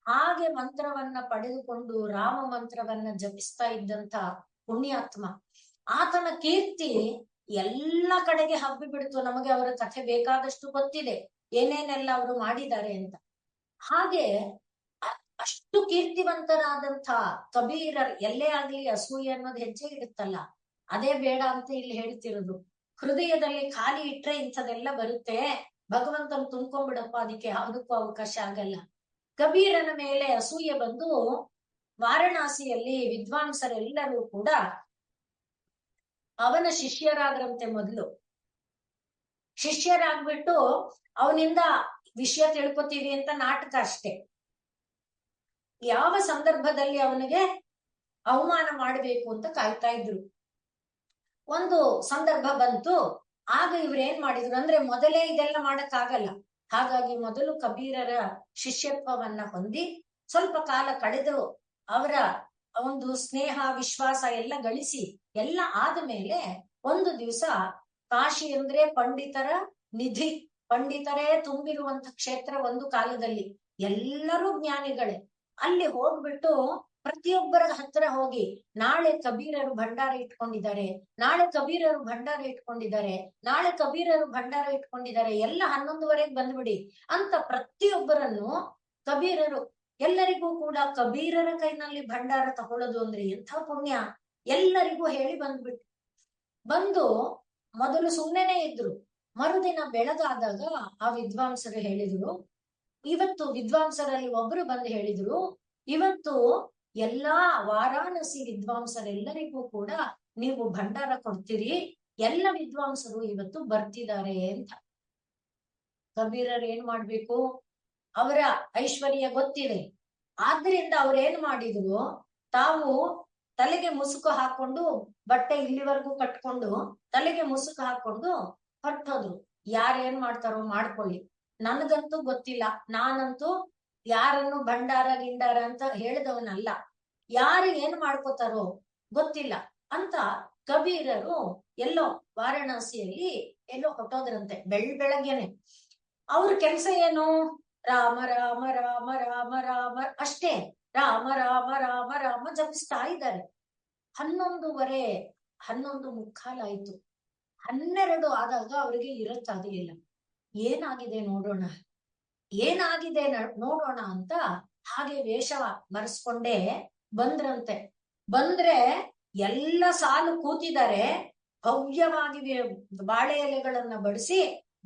ಹಾಗೆ ಮಂತ್ರವನ್ನ ಪಡೆದುಕೊಂಡು ರಾಮ ಮಂತ್ರವನ್ನ ಜಪಿಸ್ತಾ ಇದ್ದಂತ ಪುಣ್ಯಾತ್ಮ. ಆತನ ಕೀರ್ತಿ ಎಲ್ಲ ಕಡೆಗೆ ಹಬ್ಬಿ ಬಿಡ್ತು. ನಮಗೆ ಅವರ ಕಥೆ ಬೇಕಾದಷ್ಟು ಗೊತ್ತಿದೆ, ಏನೇನೆಲ್ಲ ಅವರು ಮಾಡಿದ್ದಾರೆ ಅಂತ. ಹಾಗೆ ಅಷ್ಟು ಕೀರ್ತಿವಂತರಾದಂಥ ಕಬೀರರ್ ಎಲ್ಲೇ ಆಗ್ಲಿ ಅಸೂಯೆ ಅನ್ನೋದು ಹೆಜ್ಜೆ ಇಡುತ್ತಲ್ಲ, ಅದೇ ಬೇಡ ಅಂತ ಇಲ್ಲಿ ಹೇಳ್ತಿರೋದು. ಹೃದಯದಲ್ಲಿ ಖಾಲಿ ಇಟ್ರೆ ಇಂಥದೆಲ್ಲ ಬರುತ್ತೆ, ಭಗವಂತನ ತುಂಬ್ಕೊಂಡ್ಬಿಡಪ್ಪ, ಅದಕ್ಕೆ ಯಾವುದಕ್ಕೂ ಅವಕಾಶ ಆಗಲ್ಲ. ಕಬೀರನ ಮೇಲೆ ಅಸೂಯೆ ಬಂದು ವಾರಣಾಸಿಯಲ್ಲಿ ವಿದ್ವಾಂಸರೆಲ್ಲರೂ ಕೂಡ ಅವನ ಶಿಷ್ಯರಾದ್ರಂತೆ. ಮೊದಲು ಶಿಷ್ಯರಾಗ್ಬಿಟ್ಟು ಅವನಿಂದ ವಿಷಯ ತಿಳ್ಕೊತೀವಿ ಅಂತ ನಾಟಕ ಅಷ್ಟೇ. ಯಾವ ಸಂದರ್ಭದಲ್ಲಿ ಅವನಿಗೆ ಅವಮಾನ ಮಾಡಬೇಕು ಅಂತ ಕಾಯ್ತಾ ಇದ್ರು. ಒಂದು ಸಂದರ್ಭ ಬಂತು, ಆಗ ಇವ್ರೇನ್ ಮಾಡಿದ್ರು ಅಂದ್ರೆ, ಮೊದಲೇ ಇದೆಲ್ಲ ಮಾಡಕ್ಕಾಗಲ್ಲ. ಹಾಗಾಗಿ ಮೊದಲು ಕಬೀರರ ಶಿಷ್ಯತ್ವವನ್ನ ಹೊಂದಿ ಸ್ವಲ್ಪ ಕಾಲ ಕಳೆದು ಅವರ ಒಂದು ಸ್ನೇಹ ವಿಶ್ವಾಸ ಎಲ್ಲ ಗಳಿಸಿ ಎಲ್ಲ ಆದ್ಮೇಲೆ ಒಂದು ದಿವಸ ಕಾಶಿ ಅಂದ್ರೆ ಪಂಡಿತರ ನಿಧಿ, ಪಂಡಿತರೇ ತುಂಬಿರುವಂತ ಕ್ಷೇತ್ರ. ಒಂದು ಕಾಲದಲ್ಲಿ ಎಲ್ಲರೂ ಜ್ಞಾನಿಗಳೇ. ಅಲ್ಲಿ ಹೋಗ್ಬಿಟ್ಟು ಪ್ರತಿಯೊಬ್ಬರ ಹತ್ರ ಹೋಗಿ, ನಾಳೆ ಕಬೀರರು ಭಂಡಾರ ಇಟ್ಕೊಂಡಿದ್ದಾರೆ, ನಾಳೆ ಕಬೀರರು ಭಂಡಾರ ಇಟ್ಕೊಂಡಿದ್ದಾರೆ, ನಾಳೆ ಕಬೀರರು ಭಂಡಾರ ಇಟ್ಕೊಂಡಿದ್ದಾರೆ, ಎಲ್ಲ 11:30 ಬಂದ್ಬಿಡಿ ಅಂತ ಪ್ರತಿಯೊಬ್ಬರನ್ನು ಕಬೀರರು, ಎಲ್ಲರಿಗೂ ಕೂಡ ಕಬೀರರ ಕೈನಲ್ಲಿ ಭಂಡಾರ ತಗೊಳ್ಳೋದು ಅಂದ್ರೆ ಎಂಥ ಪುಣ್ಯ, ಎಲ್ಲರಿಗೂ ಹೇಳಿ ಬಂದು ಮೊದಲು ಸುಮ್ಮನೆ ಇದ್ರು. ಮರುದಿನ ಬೆಳಗಾದಾಗ ಆ ವಿದ್ವಾಂಸರು ಹೇಳಿದ್ರು, ಇವತ್ತು ವಿದ್ವಾಂಸರಲ್ಲಿ ಒಬ್ರು ಬಂದು ಹೇಳಿದ್ರು, ಇವತ್ತು ಎಲ್ಲಾ ವಾರಾಣಸಿ ವಿದ್ವಾಂಸರೆಲ್ಲರಿಗೂ ಕೂಡ ನೀವು ಭಂಡಾರ ಕೊಡ್ತೀರಿ, ಎಲ್ಲ ವಿದ್ವಾಂಸರು ಇವತ್ತು ಬರ್ತಿದ್ದಾರೆ ಅಂತ. ಕಬೀರರು ಏನ್ ಮಾಡ್ಬೇಕು, ಅವರ ಐಶ್ವರ್ಯ ಗೊತ್ತಿದೆ. ಆದ್ರಿಂದ ಅವ್ರೇನ್ ಮಾಡಿದ್ರು, ತಾವು ತಲೆಗೆ ಮುಸುಕು ಹಾಕೊಂಡು, ಬಟ್ಟೆ ಇಲ್ಲಿವರೆಗೂ ಕಟ್ಕೊಂಡು ತಲೆಗೆ ಮುಸುಕು ಹಾಕೊಂಡು ಹೊರಟೋದ್ರು. ಯಾರೇನ್ ಮಾಡ್ತಾರೋ ಮಾಡ್ಕೊಳ್ಳಿ, ನನಗಂತೂ ಗೊತ್ತಿಲ್ಲ, ನಾನಂತೂ ಯಾರನ್ನು ಭಂಡಾರ ಗಿಂಡಾರ ಅಂತ ಹೇಳಿದವನಲ್ಲ, ಯಾರು ಏನ್ ಮಾಡ್ಕೋತಾರೋ ಗೊತ್ತಿಲ್ಲ ಅಂತ ಕಬೀರರು ಎಲ್ಲೋ ವಾರಣಾಸಿಯಲ್ಲಿ ಎಲ್ಲೋ ಹೊಟ್ಟೋದ್ರಂತೆ. ಬೆಳಗ್ಗೆನೆ ಅವ್ರ ಕೆಲ್ಸ ಏನು, ರಾಮ ರಾಮ ರಾಮ ರಾಮ ರಾಮ ಅಷ್ಟೇ, ರಾಮ ರಾಮ ರಾಮ ರಾಮ ಜಪಿಸ್ತಾ ಇದ್ದಾರೆ. 11:30, 11:45 ಆಯ್ತು. 12 ಆದಾಗ ಅವ್ರಿಗೆ ಇರಕ್ಕಾಗಲಿಲ್ಲ. ಏನಾಗಿದೆ ನೋಡೋಣ, ಏನಾಗಿದೆ ನೋಡೋಣ ಅಂತ ಹಾಗೆ ವೇಷ ಮರೆಸ್ಕೊಂಡೇ ಬಂದ್ರಂತೆ. ಬಂದ್ರೆ ಎಲ್ಲ ಸಾಲು ಕೂತಿದ್ದಾರೆ, ಭವ್ಯವಾಗಿ ಬಾಳೆ ಎಲೆಗಳನ್ನ ಬಡಿಸಿ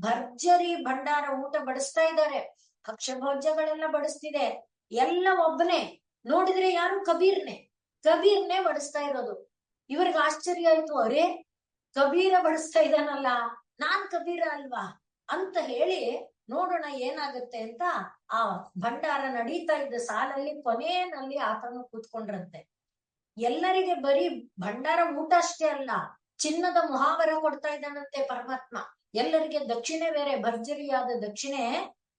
ಭರ್ಜರಿ ಭಂಡಾರ ಊಟ ಬಡಿಸ್ತಾ ಇದ್ದಾರೆ, ಭಕ್ಷ್ಯಭೋಜ್ಯಗಳೆಲ್ಲ ಬಡಿಸ್ತಿದೆ. ಎಲ್ಲ ಒಬ್ಬನೇ ನೋಡಿದ್ರೆ ಯಾರು, ಕಬೀರ್ನೇ ಬಡಿಸ್ತಾ ಇರೋದು. ಇವ್ರಿಗೆ ಆಶ್ಚರ್ಯ ಆಯ್ತು, ಅರೇ ಕಬೀರ ಬಡಿಸ್ತಾ ಇದ್ದಾನಲ್ಲ, ನಾನ್ ಕಬೀರ ಅಲ್ವಾ ಅಂತ ಹೇಳಿ ನೋಡೋಣ ಏನಾಗುತ್ತೆ ಅಂತ ಆ ಭಂಡಾರ ನಡೀತಾ ಇದ್ದ ಸಾಲಲ್ಲಿ ಕೊನೆಯಲ್ಲಿ ಆತನು ಕೂತ್ಕೊಂಡ್ರಂತೆ. ಎಲ್ಲರಿಗೆ ಬರೀ ಭಂಡಾರ ಊಟ ಅಷ್ಟೇ ಅಲ್ಲ, ಚಿನ್ನದ ಮುಹಾವರ ಕೊಡ್ತಾ ಇದ್ದಾನಂತೆ ಪರಮಾತ್ಮ. ಎಲ್ಲರಿಗೆ ದಕ್ಷಿಣೆ ಬೇರೆ, ಭರ್ಜರಿಯಾದ ದಕ್ಷಿಣೆ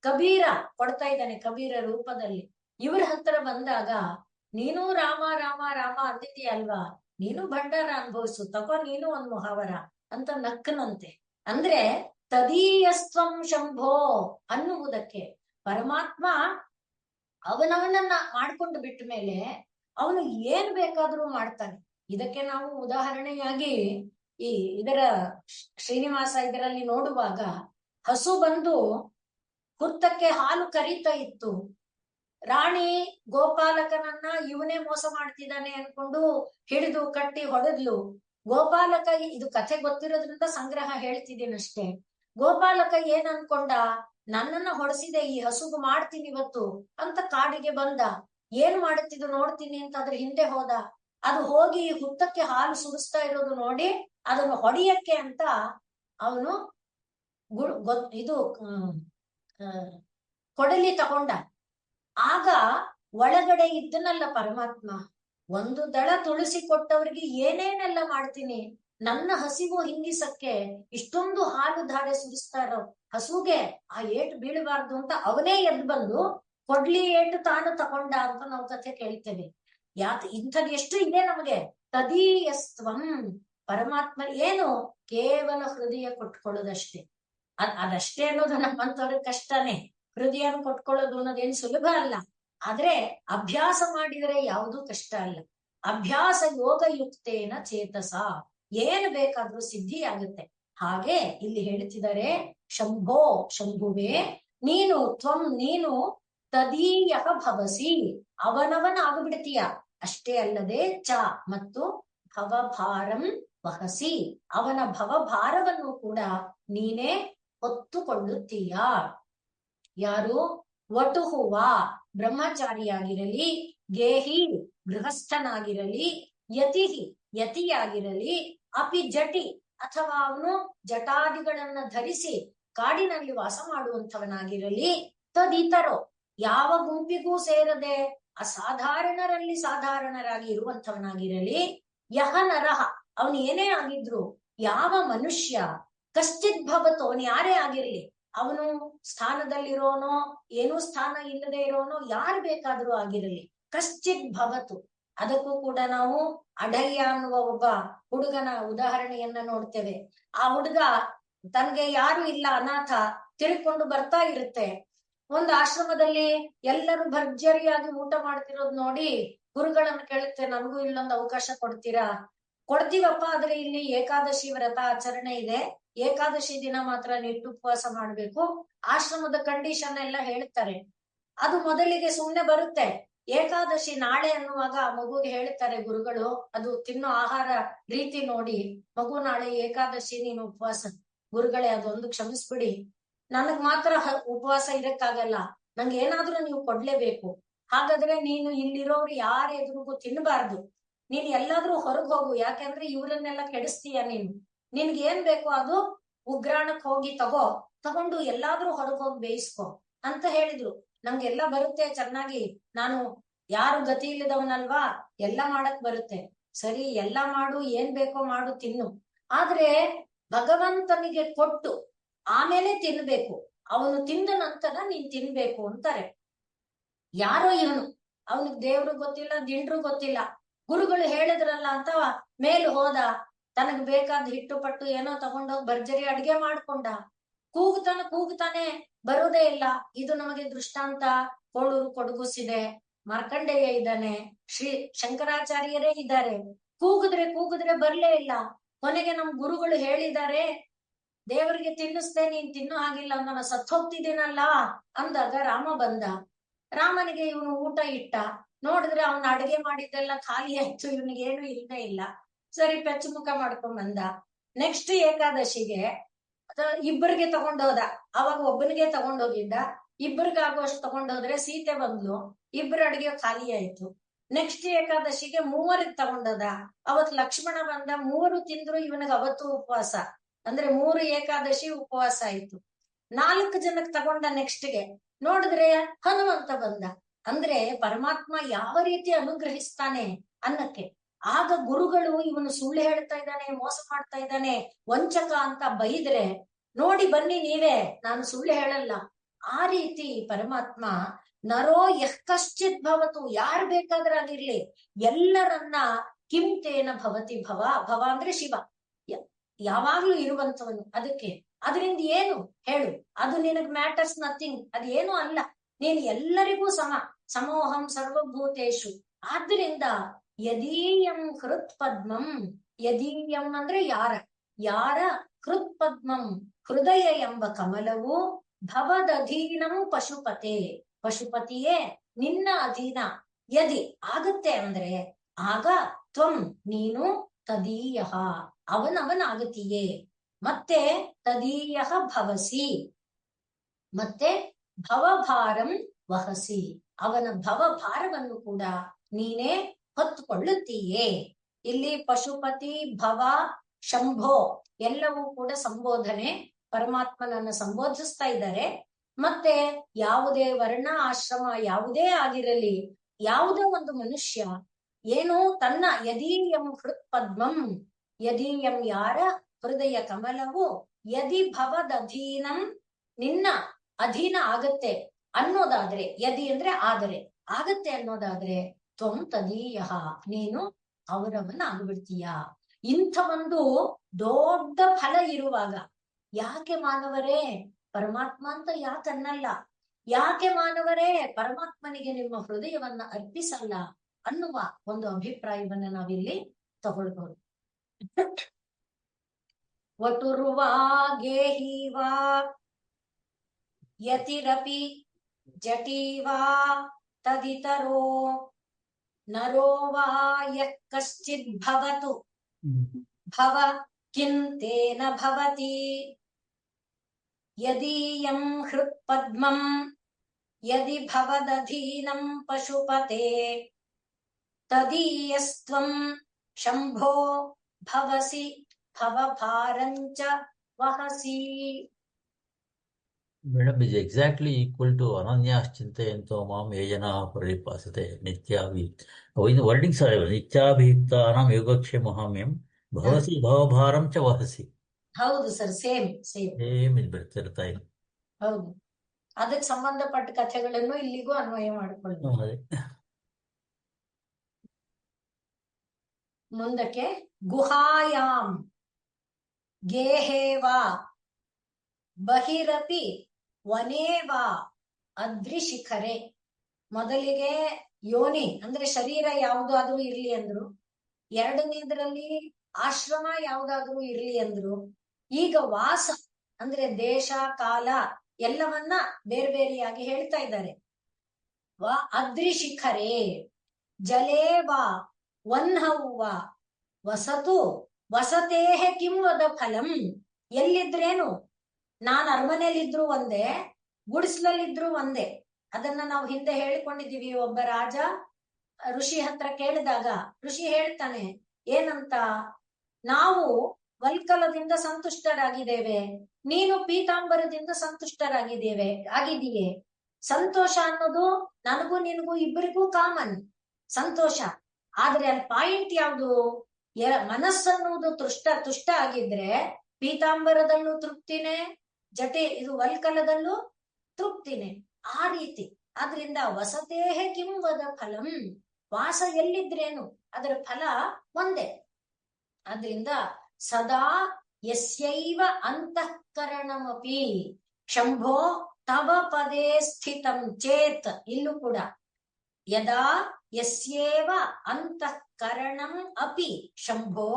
ಕಬೀರ ಕೊಡ್ತಾ ಇದ್ದಾನೆ, ಕಬೀರ ರೂಪದಲ್ಲಿ. ಇವ್ರ ಹತ್ರ ಬಂದಾಗ, ನೀನು ರಾಮ ರಾಮ ರಾಮ ಅಂದಿದ್ದೀಯ ಅಲ್ವಾ, ನೀನು ಭಂಡಾರ ಅನುಭವಿಸು, ತಗೋ ನೀನು ಒಂದ್ ಮುಹಾವರ ಅಂತ ನಕ್ಕನಂತೆ. ಅಂದ್ರೆ ತದೀಯಸ್ತ್ವಂ ಶಂಭೋ ಅನ್ನುವುದಕ್ಕೆ ಪರಮಾತ್ಮ ಅವನವನನ್ನ ಮಾಡ್ಕೊಂಡು ಬಿಟ್ಟ ಮೇಲೆ ಅವನು ಏನ್ ಬೇಕಾದ್ರೂ ಮಾಡ್ತಾನೆ. ಇದಕ್ಕೆ ನಾವು ಉದಾಹರಣೆಯಾಗಿ ಇದರ ಶ್ರೀನಿವಾಸ ಇದರಲ್ಲಿ ನೋಡುವಾಗ, ಹಸು ಬಂದು ಹುತ್ತಕ್ಕೆ ಹಾಲು ಕರೀತಾ ಇತ್ತು. ರಾಣಿ ಗೋಪಾಲಕನನ್ನ ಇವನೇ ಮೋಸ ಮಾಡ್ತಿದ್ದಾನೆ ಅನ್ಕೊಂಡು ಹಿಡಿದು ಕಟ್ಟಿ ಹೊಡೆದ್ಲು. ಗೋಪಾಲಕ, ಇದು ಕಥೆ ಗೊತ್ತಿರೋದ್ರಿಂದ ಸಂಗ್ರಹ ಹೇಳ್ತಿದ್ದೀನಷ್ಟೇ. ಗೋಪಾಲಕ ಏನ್ ಅನ್ಕೊಂಡ, ನನ್ನನ್ನ ಹೊಡೆಸಿದೆ, ಈ ಹಸುಗು ಮಾಡ್ತೀನಿ ಇವತ್ತು ಅಂತ ಕಾಡಿಗೆ ಬಂದ. ಏನ್ ಮಾಡುತ್ತಿದ್ದು ನೋಡ್ತೀನಿ ಅಂತ ಅದ್ರ ಹಿಂದೆ ಹೋದ. ಅದು ಹೋಗಿ ಹುತ್ತಕ್ಕೆ ಹಾಲು ಸುರಿಸ್ತಾ ಇರೋದು ನೋಡಿ ಅದನ್ನು ಹೊಡಿಯಕ್ಕೆ ಅಂತ ಅವನು ಇದು ಕೊಡಲಿ ತಗೊಂಡ. ಆಗ ಒಳಗಡೆ ಇದ್ದನಲ್ಲ ಪರಮಾತ್ಮ, ಒಂದು ದಳ ತುಳಸಿ ಕೊಟ್ಟವ್ರಿಗೆ ಏನೇನೆಲ್ಲ ಮಾಡ್ತೀನಿ, ನನ್ನ ಹಸಿವು ಹಿಂಗಿಸಕ್ಕೆ ಇಷ್ಟೊಂದು ಹಾಲು ಧಾರೆ ಸುರಿಸ್ತಾರೋ, ಹಸುಗೆ ಆ ಏಟು ಬೀಳಬಾರ್ದು ಅಂತ ಅವನೇ ಎದ್ದು ಬಂದು ಕೊಡ್ಲಿ ಏಟು ತಾನು ತಕೊಂಡ ಅಂತ ನಾವು ಕಥೆ ಕೇಳ್ತೇವೆ. ಇಂಥದ್ದು ಎಷ್ಟು ಇದೆ ನಮಗೆ. ತದೀಯಸ್ತ್ವಂ, ಪರಮಾತ್ಮ ಏನು, ಕೇವಲ ಹೃದಯ ಕೊಟ್ಕೊಳ್ಳೋದಷ್ಟೇ. ಅದಷ್ಟೇ ಅನ್ನೋದು ನಮ್ಮಂತವ್ರಿಗೆ ಕಷ್ಟನೇ. ಹೃದಯ ಕೊಟ್ಕೊಳ್ಳೋದು ಅನ್ನೋದೇನು ಸುಲಭ ಅಲ್ಲ. ಆದ್ರೆ ಅಭ್ಯಾಸ ಮಾಡಿದರೆ ಯಾವುದೂ ಕಷ್ಟ ಅಲ್ಲ. ಅಭ್ಯಾಸ ಯೋಗ ಯುಕ್ತೇನ ಚೇತಸ, ಏನು ಬೇಕಾದ್ರೂ ಸಿದ್ಧಿಯಾಗುತ್ತೆ. ಹಾಗೆ ಇಲ್ಲಿ ಹೇಳ್ತಿದ್ದಾರೆ, ಶಂಭೋ ಶಂಭುವೆ ನೀನು ತ್ವಂ ನೀನು ತದೀಯ ಭವಸಿ ಅವನವನ ಆಗ್ಬಿಡ್ತೀಯ. ಅಷ್ಟೇ ಅಲ್ಲದೆ ಚ ಮತ್ತು ಭವಭಾರಂ ವಹಸಿ ಅವನ ಭವಭಾರವನ್ನು ಕೂಡ ನೀನೇ ಹೊತ್ತುಕೊಳ್ಳುತ್ತೀಯ. ಯಾರು? ವಟುಹುವ ಬ್ರಹ್ಮಚಾರಿಯಾಗಿರಲಿ, ಗೇಹಿ ಗೃಹಸ್ಥನಾಗಿರಲಿ, ಯತಿಹಿ ಯತಿಯಾಗಿರಲಿ, ಅಪಿ ಜಟಿ ಅಥವಾ ಅವನು ಜಟಾದಿಗಳನ್ನ ಧರಿಸಿ ಕಾಡಿನಲ್ಲಿ ವಾಸ ಮಾಡುವಂಥವನಾಗಿರಲಿ, ತದಿತರೋ ಯಾವ ಗುಂಪಿಗೂ ಸೇರದೆ ಅಸಾಧಾರಣರಲ್ಲಿ ಸಾಧಾರಣರಾಗಿ ಇರುವಂಥವನಾಗಿರಲಿ, ಯಹ ನರಹ ಅವನು ಏನೇ ಆಗಿದ್ರು, ಯಾವ ಮನುಷ್ಯ, ಕಶ್ಚಿತ್ ಭವತು ಅವನು ಯಾರೇ ಆಗಿರ್ಲಿ, ಅವನು ಸ್ಥಾನದಲ್ಲಿರೋನೋ ಏನೂ ಸ್ಥಾನ ಇಲ್ಲದೆ ಇರೋನೋ ಯಾರು ಬೇಕಾದ್ರೂ ಆಗಿರಲಿ, ಕಶ್ಚಿತ್ ಭವತು. ಅದಕ್ಕೂ ಕೂಡ ನಾವು ಅಢಯ್ಯ ಅನ್ನುವ ಒಬ್ಬ ಹುಡುಗನ ಉದಾಹರಣೆಯನ್ನ ನೋಡ್ತೇವೆ. ಆ ಹುಡುಗ ತನ್ಗೆ ಯಾರು ಇಲ್ಲ, ಅನಾಥ, ತಿರುಕೊಂಡು ಬರ್ತಾ ಇರುತ್ತೆ. ಒಂದು ಆಶ್ರಮದಲ್ಲಿ ಎಲ್ಲರೂ ಭರ್ಜರಿಯಾಗಿ ಊಟ ಮಾಡ್ತಿರೋದ್ ನೋಡಿ ಗುರುಗಳನ್ನ ಕೇಳುತ್ತೆ, ನಮಗೂ ಇಲ್ಲೊಂದು ಅವಕಾಶ ಕೊಡ್ತೀರಾ? ಕೊಡ್ತೀವಪ್ಪ, ಆದ್ರೆ ಇಲ್ಲಿ ಏಕಾದಶಿ ವ್ರತ ಆಚರಣೆ ಇದೆ, ಏಕಾದಶಿ ದಿನ ಮಾತ್ರ ನಿಟ್ಟು ಉಪವಾಸ ಮಾಡ್ಬೇಕು, ಆಶ್ರಮದ ಕಂಡೀಷನ್ ಎಲ್ಲ ಹೇಳ್ತಾರೆ. ಅದು ಮೊದಲಿಗೆ ಸುಮ್ನೆ ಬರುತ್ತೆ. ಏಕಾದಶಿ ನಾಳೆ ಅನ್ನುವಾಗ ಮಗುಗೆ ಹೇಳ್ತಾರೆ ಗುರುಗಳು, ಅದು ತಿನ್ನೋ ಆಹಾರ ರೀತಿ ನೋಡಿ, ಮಗು ನಾಳೆ ಏಕಾದಶಿ ನೀನು ಉಪವಾಸ. ಗುರುಗಳೇ ಅದೊಂದು ಕ್ಷಮಿಸ್ಬಿಡಿ, ನನಗ್ ಮಾತ್ರ ಉಪವಾಸ ಇರಕ್ಕಾಗಲ್ಲ, ನಂಗೆ ಏನಾದ್ರೂ ನೀವು ಕೊಡ್ಲೇಬೇಕು. ಹಾಗಾದ್ರೆ ನೀನು ಇಲ್ಲಿರೋರು ಯಾರ ಎದುರಿಗೂ ತಿನ್ನಬಾರ್ದು, ನೀನ್ ಎಲ್ಲಾದ್ರೂ ಹೊರಗ್ ಹೋಗು, ಯಾಕೆಂದ್ರೆ ಇವರನ್ನೆಲ್ಲ ಕೆಡಿಸ್ತೀಯ ನೀನು, ನಿನ್ಗೆ ಏನ್ ಬೇಕು ಅದು ಉಗ್ರಾಣಕ್ ಹೋಗಿ ತಗೊಂಡು ಎಲ್ಲಾದ್ರೂ ಹೊರಗ್ ಹೋಗಿ ಬೇಯಿಸ್ಕೊ ಅಂತ ಹೇಳಿದ್ರು. ನಂಗೆಲ್ಲ ಬರುತ್ತೆ ಚೆನ್ನಾಗಿ, ನಾನು ಯಾರು ಗತಿ ಇಲ್ಲದವನಲ್ವಾ, ಎಲ್ಲ ಮಾಡಕ್ ಬರುತ್ತೆ. ಸರಿ, ಎಲ್ಲ ಮಾಡು, ಏನ್ ಬೇಕೋ ಮಾಡು, ತಿನ್ನು, ಆದ್ರೆ ಭಗವಂತನಿಗೆ ಕೊಟ್ಟು ಆಮೇಲೆ ತಿನ್ಬೇಕು, ಅವನು ತಿಂದ ನಂತರ ನೀನ್ ತಿನ್ಬೇಕು ಅಂತಾರೆ. ಯಾರೋ ಇವನು, ಅವನಿಗೆ ದೇವ್ರು ಗೊತ್ತಿಲ್ಲ, ದಿಂಡ್ರು ಗೊತ್ತಿಲ್ಲ, ಗುರುಗಳು ಹೇಳಿದ್ರಲ್ಲ ಅಂತ ಮೇಲು ಹೋದ, ತನಗ್ ಬೇಕಾದ ಹಿಟ್ಟು ಪಟ್ಟು ಏನೋ ತಗೊಂಡೋಗಿ ಭರ್ಜರಿ ಅಡ್ಗೆ ಮಾಡ್ಕೊಂಡ. ಕೂಗ್ತಾನೆ ಬರೋದೇ ಇಲ್ಲ. ಇದು ನಮಗೆ ದೃಷ್ಟಾಂತ ಕೋಳೂರು ಕೊಡಗುಸಿದೆ, ಮಾರ್ಕಂಡೇಯ ಇದ್ದಾನೆ, ಶ್ರೀ ಶಂಕರಾಚಾರ್ಯರೇ ಇದ್ದಾರೆ. ಕೂಗಿದ್ರೆ ಬರ್ಲೇ ಇಲ್ಲ. ಕೊನೆಗೆ ನಮ್ ಗುರುಗಳು ಹೇಳಿದ್ದಾರೆ, ದೇವರಿಗೆ ತಿನ್ನಿಸ್ದೆ, ನೀನ್ ತಿನ್ನೋ ಹಾಗಿಲ್ಲ, ನಾನು ಸತ್ತೋಗ್ತಿದ್ದೀನಲ್ಲ ಅಂದಾಗ ರಾಮ ಬಂದ. ರಾಮನಿಗೆ ಇವನು ಊಟ ಇಟ್ಟ, ನೋಡಿದ್ರೆ ಅವನ ಅಡಿಗೆ ಮಾಡಿದ್ದೆಲ್ಲ ಖಾಲಿ ಆಯ್ತು, ಇವನಿಗೆ ಏನು ಇಲ್ಲದೆ ಇಲ್ಲ. ಸರಿ, ಪೆಚ್ಚು ಮುಖ ಮಾಡ್ಕೊಂಡ್ ಬಂದ. ನೆಕ್ಸ್ಟ್ ಏಕಾದಶಿಗೆ ಇಬ್ಬರಿಗೆ ತಗೊಂಡೋದ, ಅವಾಗ ಒಬ್ಬನಿಗೆ ತಗೊಂಡೋಗಿದ್ದ, ಇಬ್ಬರಿಗಾಗುವಷ್ಟು ತಗೊಂಡೋದ್ರೆ ಸೀತೆ ಬಂದ್ಲು, ಇಬ್ಬರ ಅಡಿಗೆ ಖಾಲಿ ಆಯ್ತು. ನೆಕ್ಸ್ಟ್ ಏಕಾದಶಿಗೆ ಮೂವರಿಗೆ ತಗೊಂಡೋದ, ಅವತ್ ಲಕ್ಷ್ಮಣ ಬಂದ, ಮೂವರು ತಿಂದ್ರು, ಇವನಿಗೆ ಅವತ್ತು ಉಪವಾಸ, ಅಂದ್ರೆ 3 ಏಕಾದಶಿ ಉಪವಾಸ ಆಯ್ತು. 4 ಜನಕ್ಕೆ ತಗೊಂಡ, ನೆಕ್ಸ್ಟ್ಗೆ ನೋಡಿದ್ರೆ ಹನುಮಂತ ಬಂದ. ಅಂದ್ರೆ ಪರಮಾತ್ಮ ಯಾವ ರೀತಿ ಅನುಗ್ರಹಿಸ್ತಾನೆ ಅನ್ನಕ್ಕೆ. ಆಗ ಗುರುಗಳು ಇವನು ಸುಳ್ಳು ಹೇಳ್ತಾ ಇದ್ದಾನೆ, ಮೋಸ ಮಾಡ್ತಾ ಇದ್ದಾನೆ, ವಂಚಕ ಅಂತ ಬೈದ್ರೆ, ನೋಡಿ ಬನ್ನಿ ನೀವೇ, ನಾನು ಸುಳ್ಳು ಹೇಳಲ್ಲ. ಆ ರೀತಿ ಪರಮಾತ್ಮ ನರೋ ಕಶ್ಚಿತ್ ಭವತು, ಯಾರು ಬೇಕಾದ್ರಾಗಿರ್ಲಿ ಎಲ್ಲರನ್ನ ಕಿಂತೇನ ಭವತಿ ಭವ ಅಂದ್ರೆ ಶಿವ, ಯಾವಾಗ್ಲೂ ಇರುವಂತವನು. ಅದರಿಂದ ಏನು ಹೇಳು, ಅದು ನಿನಗ್ ಮ್ಯಾಟರ್ಸ್ ನಥಿಂಗ್, ಅದೇನು ಅಲ್ಲ, ನೀನ್ ಎಲ್ಲರಿಗೂ ಸಮೋಹಂ ಸರ್ವಭೂತೇಶು. ಆದ್ರಿಂದ ಯದೀಯಂ ಹೃತ್ಪದ್ಮಂ, ಯದೀಯಂ ಅಂದ್ರೆ ಯಾರ ಹೃತ್ಪದ್ಮಂ ಹೃದಯ ಎಂಬ ಕಮಲವು, ಭವದಧೀನಂ ಪಶುಪತಿಯೇ ನಿನ್ನ ಅಧೀನ ಯದಿ ಆಗತ್ತೆ ಅಂದ್ರೆ, ಆಗ ತ್ವಂ ನೀನು ತದೀಯ ಅವನವನಾಗತೀಯೇ, ಮತ್ತೆ ತದೀಯ ಭವಸಿ, ಮತ್ತೆ ಭವಭಾರಂ ವಹಸಿ ಅವನ ಭವಭಾರವನ್ನು ಕೂಡ ನೀನೇ ಹೊತ್ತುಕೊಳ್ಳುತ್ತೀಯೇ. ಇಲ್ಲಿ ಪಶುಪತಿ, ಭವ, ಶಂಭೋ ಎಲ್ಲವೂ ಕೂಡ ಸಂಬೋಧನೆ, ಪರಮಾತ್ಮನನ್ನ ಸಂಬೋಧಿಸ್ತಾ ಇದ್ದಾರೆ. ಮತ್ತೆ ಯಾವುದೇ ವರ್ಣ ಆಶ್ರಮ ಯಾವುದೇ ಆಗಿರಲಿ, ಯಾವುದೇ ಒಂದು ಮನುಷ್ಯ ಏನು ತನ್ನ ಯದೀಯಂ ಹೃತ್ಪದ್ಮಂ, ಯದೀಯಂ ಯಾರ ಹೃದಯ ಕಮಲವು, ಯದಿ ಭವದಧೀನಂ ನಿನ್ನ ಅಧೀನ ಆಗತ್ತೆ ಅನ್ನೋದಾದ್ರೆ, ಯದಿ ಅಂದ್ರೆ ಆದರೆ, ಆಗತ್ತೆ ಅನ್ನೋದಾದ್ರೆ, ತ್ವಂ ತದೀಯ ನೀನು ಅವರವನ್ನ ಆಗ್ಬಿಡ್ತೀಯ. ಇಂಥ ಒಂದು ದೊಡ್ಡ ಫಲ ಇರುವಾಗ ಯಾಕೆ ಮಾನವರೇ ಪರಮಾತ್ಮ ಅಂತ ಯಾಕನ್ನಲ್ಲ, ಯಾಕೆ ಮಾನವರೇ ಪರಮಾತ್ಮನಿಗೆ ನಿಮ್ಮ ಹೃದಯವನ್ನ ಅರ್ಪಿಸಲ್ಲ ಅನ್ನುವ ಒಂದು ಅಭಿಪ್ರಾಯವನ್ನ ನಾವಿಲ್ಲಿ ತಗೊಳ್ಬಹುದು. ವಟುರ್ವಾ ಗೇಹಿ ವಾ ಯತಿರಪಿ ಜಟಿ ವಾ ತದಿತರೋ ನರೋ ವಾ ಯಃ ಕಶ್ಚಿದ್ ಭವತು ಭವ ಕಿಂತೇನ ಭವತಿ ಯದೀಯಂ ಹೃತ್ಪದ್ಮಂ ಯದಿ ಭವದಧೀನಂ ಪಶುಪತೆ ತದೀಯಸ್ತ್ವಂ ಶಂಭೋ ಭವಸಿ ಭವಭಾರಂಚ ವಹಸಿ. Madam, is exactly equal to ಅನನ್ಯಾಸ್ ಚಿಂತೆಯಂತೋ ಮಾಂ ಯೇ ಜನಾಃ ಪರಿಪಾಸತೆ ನಿತ್ಯಾಭಿ. ಇನ್ನು ವರ್ಡಿಂಗ್ಸ್ ನಿತ್ಯಾಭಿಯುಕ್ತಾನಾಂ ಯೋಗಕ್ಷೇಮಹಾಮ್ಯಂ ಭವಸಿ ಭವಭಾರಂ ಚ ವಹಸಿ. ಹೌದು ಸರ್, ಸೇಮ್ ಇದು ಬರ್ತಿರ್ತಾ ಇದೆ. ಹೌದು, ಅದಕ್ಕೆ ಸಂಬಂಧಪಟ್ಟ ಕಥೆಗಳನ್ನು ಇಲ್ಲಿಗೂ ಅನ್ವಯ ಮಾಡಿಕೊಳ್ಳಿ. ಮುಂದಕ್ಕೆ ಗುಹಾಯಾಮ್ ಗೇಹೇವಾ ಬಹಿರಪಿ ವನೇವಾ ಅದ್ರಿಶಿಖರೆ. ಮೊದಲಿಗೆ ಯೋನಿ ಅಂದ್ರೆ ಶರೀರ ಯಾವುದಾದ್ರೂ ಇರ್ಲಿ ಅಂದ್ರು, ಎರಡನೇದ್ರಲ್ಲಿ ಆಶ್ರಮ ಯಾವುದಾದ್ರೂ ಇರ್ಲಿ ಅಂದ್ರು, ಈಗ ವಾಸ ಅಂದ್ರೆ ದೇಶ ಕಾಲ ಎಲ್ಲವನ್ನ ಬೇರೆ ಬೇರೆಯಾಗಿ ಹೇಳ್ತಾ ಇದ್ದಾರೆ. ವಾ ಅದ್ರಿಶಿಖರೆ ಜಲೇ ವಾ ವನ್ಹವ್ವ ವಸತು ವಸತೇಹ ಕಿಂ ವದ ಫಲಂ. ಎಲ್ಲಿದ್ರೇನು, ನಾನ್ ಅರಮನೆಯಲ್ಲಿದ್ರು ಒಂದೇ, ಗುಡಿಸ್ಲಲ್ಲಿದ್ರು ಒಂದೇ. ಅದನ್ನ ನಾವು ಹಿಂದೆ ಹೇಳಿಕೊಂಡಿದೀವಿ. ಒಬ್ಬ ರಾಜ ಋಷಿ ಹತ್ರ ಕೇಳಿದಾಗ ಋಷಿ ಹೇಳ್ತಾನೆ ಏನಂತ, ನಾವು ವಲ್ಕಲದಿಂದ ಸಂತುಷ್ಟರಾಗಿದ್ದೇವೆ, ನೀನು ಪೀತಾಂಬರದಿಂದ ಆಗಿದೆಯೇ. ಸಂತೋಷ ಅನ್ನೋದು ನನಗೂ ನಿನಗೂ ಇಬ್ಬರಿಗೂ ಕಾಮನ್ ಸಂತೋಷ. ಆದ್ರೆ ಅಲ್ಲಿ ಪಾಯಿಂಟ್ ಯಾವುದು, ಮನಸ್ಸನ್ನುವುದು ತುಷ್ಟ ಆಗಿದ್ರೆ ಪೀತಾಂಬರದಲ್ಲೂ ತೃಪ್ತಿನೇ, ಇದು ವಲ್ಕಲದಲ್ಲೂ ತೃಪ್ತಿನೇ. ಆ ರೀತಿ ಆದ್ರಿಂದ ವಸತೇಹ ಕಿಂ ವದ ಫಲಂ, ವಾಸ ಎಲ್ಲಿದ್ರೇನು ಅದರ ಫಲ ಒಂದೇ. ಆದ್ರಿಂದ ಸದಾ ಯಸ್ಯೈವ ಅಂತಃಕರಣಮಪಿ ಶಂಭೋ ತವ ಪದೇ ಸ್ಥಿತಂ ಚೇತ್. ಇಲ್ಲೂ ಕೂಡ ಯದಾ ಯಸ್ಯೇವ ಅಂತಃಕರಣಂ ಅಪಿ ಶಂಭೋ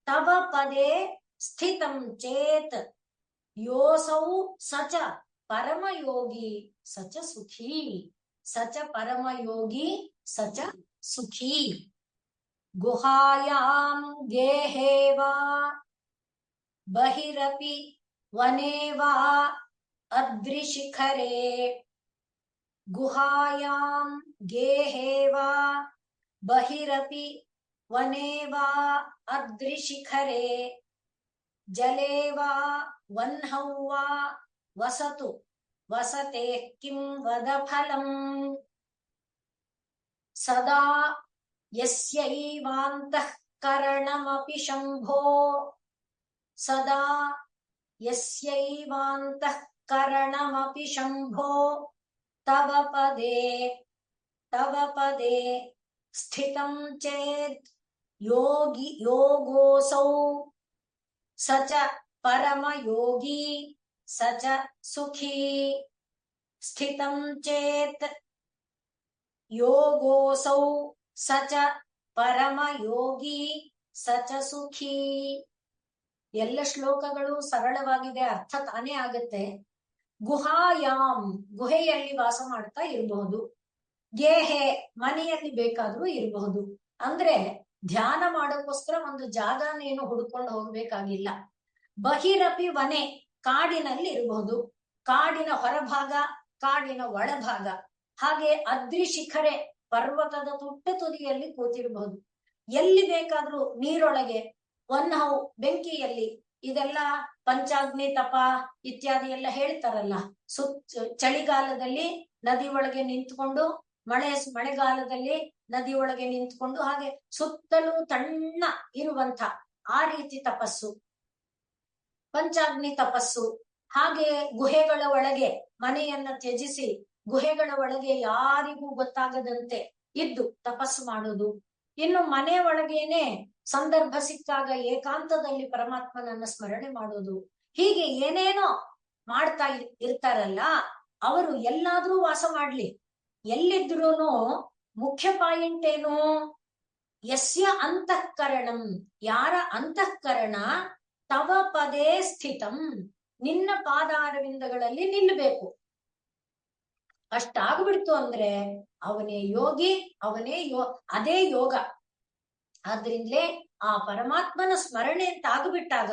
ತವ ಪದೇ ಸ್ಥಿತಂ ಚೇತ್ ಯೋಸೌ ಸಚ ಪರಮಯೋಗಿ ಸಚ ಸುಖಿ. ಸಚ ಪರಮಯೋಗಿ ಸಚ ಸುಖಿ. ಗುಹಾಯಾಂ ಗೇಹೇವಾ ಬಹಿರಪಿ ವನೇವಾ ಅದ್ರಿಶಿಖರೆ. ಗುಹಾಯಾಂ ಗೇಹೇವಾ ಬಹಿರಪಿ ವನೇವಾ ಅದ್ರಿಶಿಖರೆ ಜಲೇ ವಾ ವನ್ಹೌವಾ ವಸತು ವಸತೆ ಕಿಂ ವದ ಫಲಂ. ಸದಾ ಯಸ್ಯೈವಾಂತಃಕರಣಮಪಿ ಶಂಭೋ ಸದಾ ಯಸ್ಯೈವಾಂತಃಕರಣಮಪಿ ಶಂಭೋ ತವ ಪದೇ ಸ್ಥಿತಂ ಚೇತ್ ಯೋಗೋಸೌ ಸಚ ಪರಮಯೋಗಿ ಸಚ ಸುಖಿ. ಸ್ಥಿತಂ ಚೇತ್ ಯೋಗೋಸೌ ಸಚ ಪರಮಯೋಗಿ ಸಚ ಸುಖಿ. ಎಲ್ಲ ಶ್ಲೋಕಗಳು ಸರಳವಾಗಿದೆ, ಅರ್ಥ ತಾನೇ ಆಗತ್ತೆ. ಗುಹಾಯಾಮ್ ಗುಹೆಯಲ್ಲಿ ವಾಸ ಮಾಡ್ತಾ ಇರಬಹುದು, ಗೇಹೆ ಮನೆಯಲ್ಲಿ ಬೇಕಾದ್ರೂ ಇರಬಹುದು. ಅಂದ್ರೆ ಧ್ಯಾನ ಮಾಡೋಕ್ಕೋಸ್ಕರ ಒಂದು ಜಾಗನೇನು ಹುಡ್ಕೊಂಡು ಹೋಗ್ಬೇಕಾಗಿಲ್ಲ. ಬಹಿರಪಿ ವನೆ ಕಾಡಿನಲ್ಲಿ ಇರಬಹುದು, ಕಾಡಿನ ಹೊರಭಾಗ, ಕಾಡಿನ ಒಳಭಾಗ. ಹಾಗೆ ಅದ್ರಿಶಿಖರೆ ಪರ್ವತದ ತುದಿಯಲ್ಲಿ ಕೂತಿರಬಹುದು. ಎಲ್ಲಿ ಬೇಕಾದ್ರೂ ನೀರೊಳಗೆ, ವನ್ಹೌ ಬೆಂಕಿಯಲ್ಲಿ, ಇದೆಲ್ಲ ಪಂಚಾಗ್ನಿ ತಪ ಇತ್ಯಾದಿ ಎಲ್ಲ ಹೇಳ್ತಾರಲ್ಲ. ಚಳಿಗಾಲದಲ್ಲಿ ನದಿ ಒಳಗೆ ನಿಂತ್ಕೊಂಡು, ಮಳೆಗಾಲದಲ್ಲಿ ನದಿ ಒಳಗೆ ನಿಂತ್ಕೊಂಡು, ಹಾಗೆ ಸುತ್ತಲೂ ತಣ್ಣ ಇರುವಂತ ಆ ರೀತಿ ತಪಸ್ಸು, ಪಂಚಾಗ್ನಿ ತಪಸ್ಸು. ಹಾಗೆ ಗುಹೆಗಳ ಒಳಗೆ ಮನೆಯನ್ನ ತ್ಯಜಿಸಿ ಗುಹೆಗಳ ಒಳಗೆ ಯಾರಿಗೂ ಗೊತ್ತಾಗದಂತೆ ಇದ್ದು ತಪಸ್ಸು ಮಾಡೋದು. ಇನ್ನು ಮನೆ ಒಳಗೇನೆ ಸಂದರ್ಭ ಸಿಕ್ಕಾಗ ಏಕಾಂತದಲ್ಲಿ ಪರಮಾತ್ಮನನ್ನ ಸ್ಮರಣೆ ಮಾಡೋದು. ಹೀಗೆ ಏನೇನೋ ಮಾಡ್ತಾ ಇರ್ತಾರಲ್ಲ, ಅವರು ಎಲ್ಲಾದ್ರೂ ವಾಸ ಮಾಡ್ಲಿ, ಎಲ್ಲಿದ್ರೂನು ಮುಖ್ಯ ಪಾಯಿಂಟ್ ಏನು, ಯಸ್ಯ ಅಂತಃಕರಣಂ, ಯಾರ ಅಂತಃಕರಣ ತವ ಪದೇ ಸ್ಥಿತಂ, ನಿನ್ನ ಪಾದಾರವಿಂದಗಳಲ್ಲಿ ನಿಲ್ಲಬೇಕು. ಅಷ್ಟಾಗ್ಬಿಡ್ತು ಅಂದ್ರೆ ಅವನೇ ಯೋಗಿ, ಅದೇ ಯೋಗ. ಆದ್ರಿಂದಲೇ ಆ ಪರಮಾತ್ಮನ ಸ್ಮರಣೆ ಅಂತ ಆಗ್ಬಿಟ್ಟಾಗ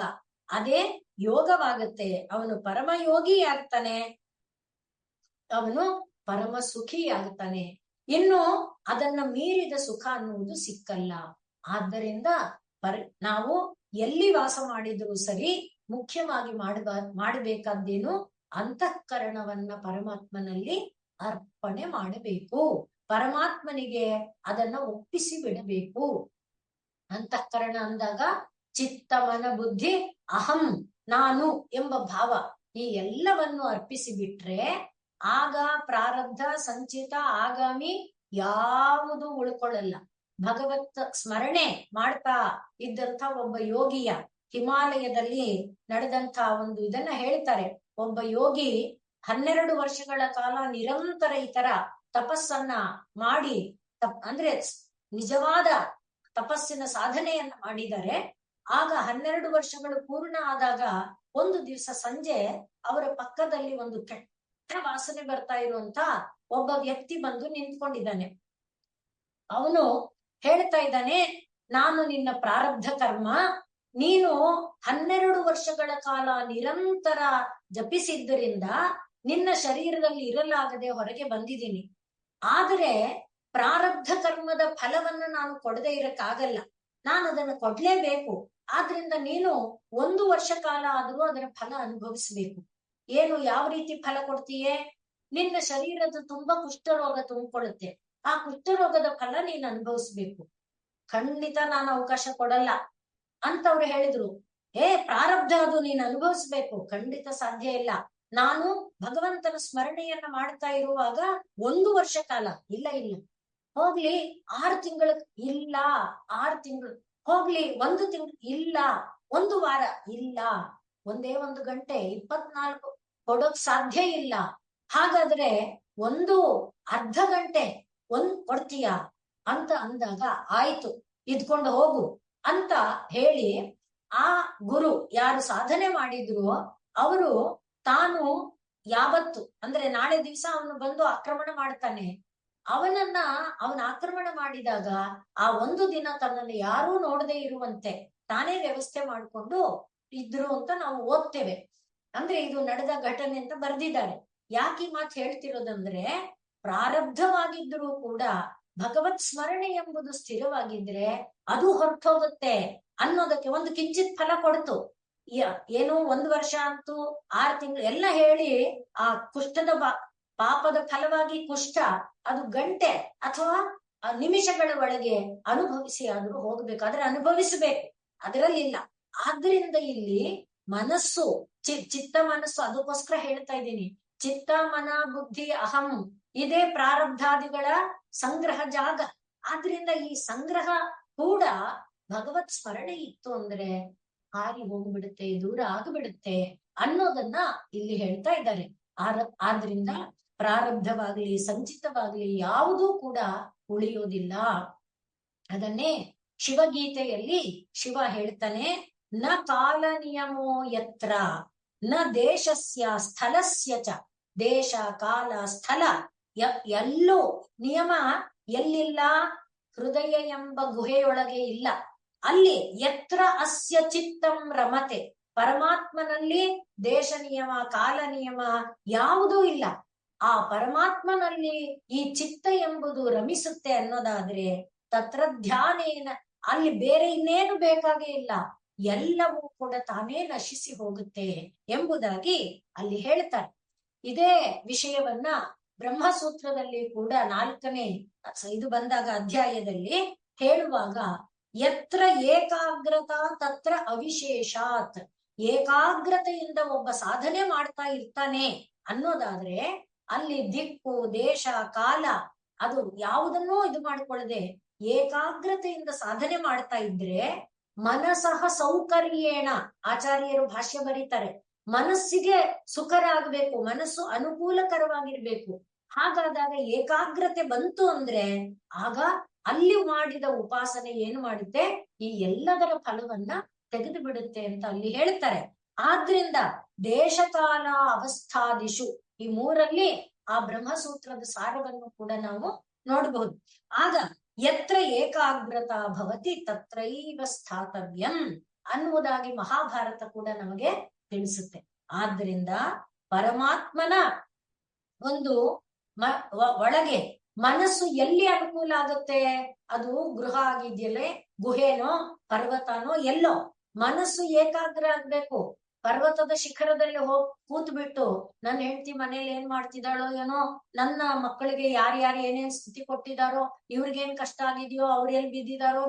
ಅದೇ ಯೋಗವಾಗತ್ತೆ. ಅವನು ಪರಮ ಯೋಗಿ ಆಗ್ತಾನೆ, ಅವನು ಪರಮ ಸುಖಿ ಆಗ್ತಾನೆ. ಇನ್ನು ಅದನ್ನ ಮೀರಿದ ಸುಖ ಅನ್ನುವುದು ಸಿಕ್ಕಲ್ಲ. ಆದ್ದರಿಂದ ನಾವು ಎಲ್ಲಿ ವಾಸ ಮಾಡಿದ್ರು ಸರಿ, ಮುಖ್ಯವಾಗಿ ಮಾಡಬೇಕಾದ್ದೇನು, ಅಂತಃಕರಣವನ್ನ ಪರಮಾತ್ಮನಲ್ಲಿ ಅರ್ಪಣೆ ಮಾಡಬೇಕು. ಪರಮಾತ್ಮನಿಗೆ ಅದನ್ನ ಒಪ್ಪಿಸಿ ಬಿಡಬೇಕು. ಅಂತಃಕರಣ ಅಂದಾಗ ಚಿತ್ತ, ಮನ, ಬುದ್ಧಿ, ಅಹಂ, ನಾನು ಎಂಬ ಭಾವ, ಈ ಎಲ್ಲವನ್ನು ಅರ್ಪಿಸಿ ಬಿಟ್ರೆ ಆಗ ಪ್ರಾರಬ್ಧ, ಸಂಚಿತ, ಆಗಾಮಿ ಯಾವುದು ಉಳ್ಕೊಳ್ಳಲ್ಲ. ಭಗವತ್ ಸ್ಮರಣೆ ಮಾಡ್ತಾ ಇದ್ದಂಥ ಒಬ್ಬ ಯೋಗಿಯ, ಹಿಮಾಲಯದಲ್ಲಿ ನಡೆದಂತ ಒಂದು ಇದನ್ನ ಹೇಳ್ತಾರೆ. ಒಬ್ಬ ಯೋಗಿ 12 ವರ್ಷಗಳ ಕಾಲ ನಿರಂತರ ಈ ತರ ತಪಸ್ಸನ್ನ ಮಾಡಿ, ಅಂದ್ರೆ ನಿಜವಾದ ತಪಸ್ಸಿನ ಸಾಧನೆಯನ್ನ ಮಾಡಿದ್ದಾರೆ. ಆಗ 12 ವರ್ಷಗಳು ಪೂರ್ಣ ಆದಾಗ ಒಂದು ದಿವಸ ಸಂಜೆ ಅವರ ಪಕ್ಕದಲ್ಲಿ ಒಂದು ಕೆಟ್ಟ ವಾಸನೆ ಬರ್ತಾ ಇರುವಂತ ಒಬ್ಬ ವ್ಯಕ್ತಿ ಬಂದು ನಿಂತ್ಕೊಂಡಿದ್ದಾನೆ. ಅವನು ಹೇಳ್ತಾ ಇದ್ದಾನೆ, ನಾನು ನಿನ್ನ ಪ್ರಾರಬ್ಧ ಕರ್ಮ, ನೀನು 12 ವರ್ಷಗಳ ಕಾಲ ನಿರಂತರ ಜಪಿಸಿದ್ದರಿಂದ ನಿನ್ನ ಶರೀರದಲ್ಲಿ ಇರಲಾಗದೆ ಹೊರಗೆ ಬಂದಿದ್ದೀನಿ. ಆದರೆ ಪ್ರಾರಬ್ಧ ಕರ್ಮದ ಫಲವನ್ನ ನಾನು ಕೊಡದೆ ಇರಕ್ಕಾಗಲ್ಲ, ನಾನು ಅದನ್ನು ಕೊಡ್ಲೇಬೇಕು. ಆದ್ರಿಂದ ನೀನು 1 ವರ್ಷ ಕಾಲ ಆದ್ರೂ ಅದರ ಫಲ ಅನುಭವಿಸ್ಬೇಕು. ಏನು, ಯಾವ ರೀತಿ ಫಲ ಕೊಡ್ತೀಯೇ? ನಿನ್ನ ಶರೀರದ ತುಂಬಾ ಕುಷ್ಠರೋಗ ತುಂಬಿಕೊಳ್ಳುತ್ತೆ, ಆ ಕುಷ್ಠರೋಗದ ಫಲ ನೀನು ಅನುಭವಿಸ್ಬೇಕು. ಖಂಡಿತ ನಾನು ಅವಕಾಶ ಕೊಡಲ್ಲ ಅಂತ ಅವ್ರು ಹೇಳಿದ್ರು. ಪ್ರಾರಬ್ಧ ಅದು ನೀನು ಅನುಭವಿಸ್ಬೇಕು, ಖಂಡಿತ ಸಾಧ್ಯ ಇಲ್ಲ. ನಾನು ಭಗವಂತನ ಸ್ಮರಣೆಯನ್ನ ಮಾಡ್ತಾ ಇರುವಾಗ 1 ವರ್ಷ ಕಾಲ ಇಲ್ಲ, ಹೋಗ್ಲಿ 6 ತಿಂಗಳ ಇಲ್ಲ, 6 ತಿಂಗಳು ಹೋಗ್ಲಿ, 1 ತಿಂಗಳು ಇಲ್ಲ, 1 ವಾರ ಇಲ್ಲ, ಒಂದೇ 1 ಗಂಟೆ 24 ಕೊಡೋಕ್ ಸಾಧ್ಯ ಇಲ್ಲ. ಹಾಗಾದ್ರೆ ಒಂದು ಅರ್ಧ ಗಂಟೆ ಕೊಡ್ತೀಯ ಅಂತ ಅಂದಾಗ, ಆಯ್ತು ಇದ್ಕೊಂಡು ಹೋಗು ಅಂತ ಹೇಳಿ, ಆ ಗುರು ಯಾರು ಸಾಧನೆ ಮಾಡಿದ್ರು ಅವರು ತಾನು ಯಾವತ್ತು ಅಂದ್ರೆ ನಾಳೆ ದಿವಸ ಅವನು ಬಂದು ಆಕ್ರಮಣ ಮಾಡ್ತಾನೆ, ಅವನ ಆಕ್ರಮಣ ಮಾಡಿದಾಗ ಆ 1 ದಿನ ತನ್ನನ್ನು ಯಾರೂ ನೋಡದೆ ಇರುವಂತೆ ತಾನೇ ವ್ಯವಸ್ಥೆ ಮಾಡಿಕೊಂಡು ಇದ್ರು ಅಂತ ನಾವು ಓದ್ತೇವೆ. ಅಂದ್ರೆ ಇದು ನಡೆದ ಘಟನೆ ಅಂತ ಬರ್ದಿದ್ದಾರೆ. ಯಾಕೆ ಈ ಮಾತು ಹೇಳ್ತಿರೋದಂದ್ರೆ, ಪ್ರಾರಬ್ಧವಾಗಿದ್ರೂ ಕೂಡ ಭಗವತ್ ಸ್ಮರಣೆ ಎಂಬುದು ಸ್ಥಿರವಾಗಿದ್ರೆ ಅದು ಹೊರಟೋಗುತ್ತೆ ಅನ್ನೋದಕ್ಕೆ ಒಂದು ಕಿಂಚಿತ್ ಫಲ ಕೊಡ್ತು. ಏನು 1 ವರ್ಷ ಅಂತೂ 6 ತಿಂಗಳು ಎಲ್ಲ ಹೇಳಿ, ಆ ಕುಷ್ಠದ ಪಾಪದ ಫಲವಾಗಿ ಕುಷ್ಠ ಅದು ಗಂಟೆ ಅಥವಾ ನಿಮಿಷಗಳ ಒಳಗೆ ಅನುಭವಿಸಿ ಆದ್ರೂ ಹೋಗ್ಬೇಕಾದ್ರೆ ಅನುಭವಿಸಬೇಕು, ಅದರಲ್ಲಿಲ್ಲ. ಆದ್ರಿಂದ ಇಲ್ಲಿ ಮನಸ್ಸು, ಚಿತ್ತ ಮನಸ್ಸು, ಅದಕ್ಕೋಸ್ಕರ ಹೇಳ್ತಾ ಇದ್ದೀನಿ, ಚಿತ್ತ, ಮನ, ಬುದ್ಧಿ, ಅಹಂ ಇದೇ ಪ್ರಾರಬ್ಧಾದಿಗಳ ಸಂಗ್ರಹ ಜಾಗ. ಆದ್ರಿಂದ ಈ ಸಂಗ್ರಹ ಕೂಡ ಭಗವತ್ ಸ್ಮರಣೆ ಇತ್ತು ಅಂದ್ರೆ ಹಾರಿ ಹೋಗ್ಬಿಡುತ್ತೆ, ದೂರ ಆಗ್ಬಿಡುತ್ತೆ ಅನ್ನೋದನ್ನ ಇಲ್ಲಿ ಹೇಳ್ತಾ ಇದ್ದಾರೆ. ಆದ್ರಿಂದ ಪ್ರಾರಬ್ಧವಾಗ್ಲಿ ಸಂಚಿತವಾಗ್ಲಿ ಯಾವುದೂ ಕೂಡ ಉಳಿಯೋದಿಲ್ಲ. ಅದನ್ನೇ ಶಿವಗೀತೆಯಲ್ಲಿ ಶಿವ ಹೇಳ್ತಾನೆ, ನ ಕಾಲ ನಿಯಮೋ ಯತ್ರ ನ ದೇಶಸ್ಯ ಸ್ಥಳಸ್ಯ ಚ. ದೇಶ, ಕಾಲ, ಸ್ಥಳ ಎಲ್ಲೂ ನಿಯಮ ಎಲ್ಲಿಲ್ಲ, ಹೃದಯ ಎಂಬ ಗುಹೆಯೊಳಗೆ ಇಲ್ಲ. ಅಲ್ಲಿ ಯತ್ರ ಅಸ್ಯ ಚಿತ್ತಂ ರಮತೆ, ಪರಮಾತ್ಮನಲ್ಲಿ ದೇಶ ನಿಯಮ, ಕಾಲ ನಿಯಮ ಯಾವುದೂ ಇಲ್ಲ. ಆ ಪರಮಾತ್ಮನಲ್ಲಿ ಈ ಚಿತ್ತ ಎಂಬುದು ರಮಿಸುತ್ತೆ ಅನ್ನೋದಾದ್ರೆ ತತ್ರ ಧ್ಯಾನೇನ, ಅಲ್ಲಿ ಬೇರೆ ಇನ್ನೇನು ಬೇಕಾಗೇ ಇಲ್ಲ, ಎಲ್ಲವೂ ಕೂಡ ತಾನೇ ನಶಿಸಿ ಹೋಗುತ್ತೆ ಎಂಬುದಾಗಿ ಅಲ್ಲಿ ಹೇಳ್ತಾರೆ. ಇದೇ ವಿಷಯವನ್ನ ಬ್ರಹ್ಮಸೂತ್ರದಲ್ಲಿ ಕೂಡ 4ನೇ ಇದು ಬಂದಾಗ ಅಧ್ಯಾಯದಲ್ಲಿ ಹೇಳುವಾಗ, ಯತ್ರ ಏಕಾಗ್ರತಾ ತತ್ರ ಅವಿಶೇಷಾತ್, ಏಕಾಗ್ರತೆಯಿಂದ ಒಬ್ಬ ಸಾಧನೆ ಮಾಡ್ತಾ ಇರ್ತಾನೆ ಅನ್ನೋದಾದ್ರೆ ಅಲ್ಲಿ ದಿಕ್ಕು, ದೇಶ, ಕಾಲ ಅದು ಯಾವುದನ್ನೂ ಇದು ಮಾಡಿಕೊಳ್ಳದೆ ಏಕಾಗ್ರತೆಯಿಂದ ಸಾಧನೆ ಮಾಡ್ತಾ ಇದ್ರೆ, ಮನಸಃ ಸೌಕರ್ಯೇಣ, ಆಚಾರ್ಯರು ಭಾಷ್ಯ ಬರೀತಾರೆ, ಮನಸ್ಸಿಗೆ ಸುಖರಾಗಬೇಕು, ಮನಸ್ಸು ಅನುಕೂಲಕರವಾಗಿರ್ಬೇಕು. ಹಾಗಾದಾಗ ಏಕಾಗ್ರತೆ ಬಂತು ಅಂದ್ರೆ ಆಗ ಅಲ್ಲಿ ಮಾಡಿದ ಉಪಾಸನೆ ಏನು ಮಾಡುತ್ತೆ, ಈ ಎಲ್ಲದರ ಫಲವನ್ನ ತೆಗೆದು ಬಿಡುತ್ತೆ ಅಂತ ಅಲ್ಲಿ ಹೇಳ್ತಾರೆ. ಆದ್ರಿಂದ ದೇಶಕಾಲ ಅವಸ್ಥಾದಿಶು ಈ ಮೂರಲ್ಲಿ ಆ ಬ್ರಹ್ಮಸೂತ್ರದ ಸಾರವನ್ನು ಕೂಡ ನಾವು ನೋಡಬಹುದು. ಆಗ ಯತ್ರ ಏಕಾಗ್ರತ ಭವತಿ ತತ್ರೈವ ಸ್ಥಾತವ್ಯಂ ಅನ್ನುವುದಾಗಿ ಮಹಾಭಾರತ ಕೂಡ ನಮಗೆ ತಿಳಿಸುತ್ತೆ. ಆದ್ರಿಂದ ಪರಮಾತ್ಮನ ಒಂದು ಒಳಗೆ ಮನಸ್ಸು ಎಲ್ಲಿ ಅನುಕೂಲ ಆಗುತ್ತೆ, ಅದು ಗೃಹ ಆಗಿದ್ಯಲ್ಲೇ, ಗುಹೆನೋ ಪರ್ವತನೋ ಎಲ್ಲೋ, ಮನಸ್ಸು ಏಕಾಗ್ರ ಆಗ್ಬೇಕು. ಪರ್ವತದ ಶಿಖರದಲ್ಲಿ ಹೋಗಿ ಕೂತ್ ಬಿಟ್ಟು ನನ್ನ ಹೆಂಡತಿ ಮನೇಲಿ ಏನ್ ಮಾಡ್ತಿದ್ದಾಳೋ ಏನೋ, ನನ್ನ ಮಕ್ಕಳಿಗೆ ಯಾರ್ಯಾರು ಏನೇನ್ ಸ್ಥಿತಿ ಕೊಟ್ಟಿದಾರೋ, ಇವ್ರಿಗೇನ್ ಕಷ್ಟ ಆಗಿದೆಯೋ, ಅವ್ರ ಎಲ್ಲಿ ಬಿದ್ದಿದಾರೋ,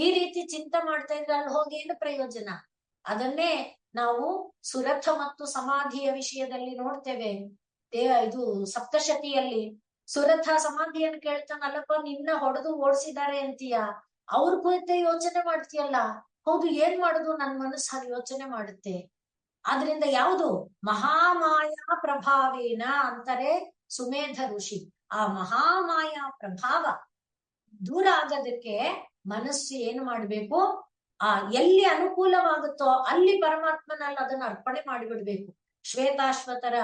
ಈ ರೀತಿ ಚಿಂತೆ ಮಾಡ್ತಾ ಇದ್ರೆ ಅಲ್ಲಿ ಹೋಗಿ ಏನು ಪ್ರಯೋಜನ? ಅದನ್ನೇ ನಾವು ಸುರಥ ಮತ್ತು ಸಮಾಧಿಯ ವಿಷಯದಲ್ಲಿ ನೋಡ್ತೇವೆ. ಇದು ಸಪ್ತಶತಿಯಲ್ಲಿ ಸುರಥ ಸಮಾಧಿಯನ್ನು ಕೇಳ್ತಾನಲ್ಲಪ್ಪ, ನಿನ್ನ ಹೊಡೆದು ಓಡಿಸಿದ್ದಾರೆ ಅಂತೀಯ, ಅವ್ರ ಕುರಿತೆ ಯೋಚನೆ ಮಾಡ್ತೀಯಲ್ಲ, ಹೌದು ಏನ್ ಮಾಡುದು, ನನ್ ಮನಸ್ಸು ಹಾಗೆ ಯೋಚನೆ ಮಾಡುತ್ತೆ. ಆದ್ರಿಂದ ಯಾವುದು ಮಹಾಮಾಯಾ ಪ್ರಭಾವೇನ ಅಂತಾರೆ ಸುಮೇಧ ಋಷಿ. ಆ ಮಹಾಮಾಯಾ ಪ್ರಭಾವ ದೂರ ಆಗೋದಕ್ಕೆ ಮನಸ್ಸು ಏನು ಮಾಡ್ಬೇಕು, ಆ ಎಲ್ಲಿ ಅನುಕೂಲವಾಗುತ್ತೋ ಅಲ್ಲಿ ಪರಮಾತ್ಮನಲ್ಲಿ ಅದನ್ನ ಅರ್ಪಣೆ ಮಾಡಿಬಿಡ್ಬೇಕು. ಶ್ವೇತಾಶ್ವತರ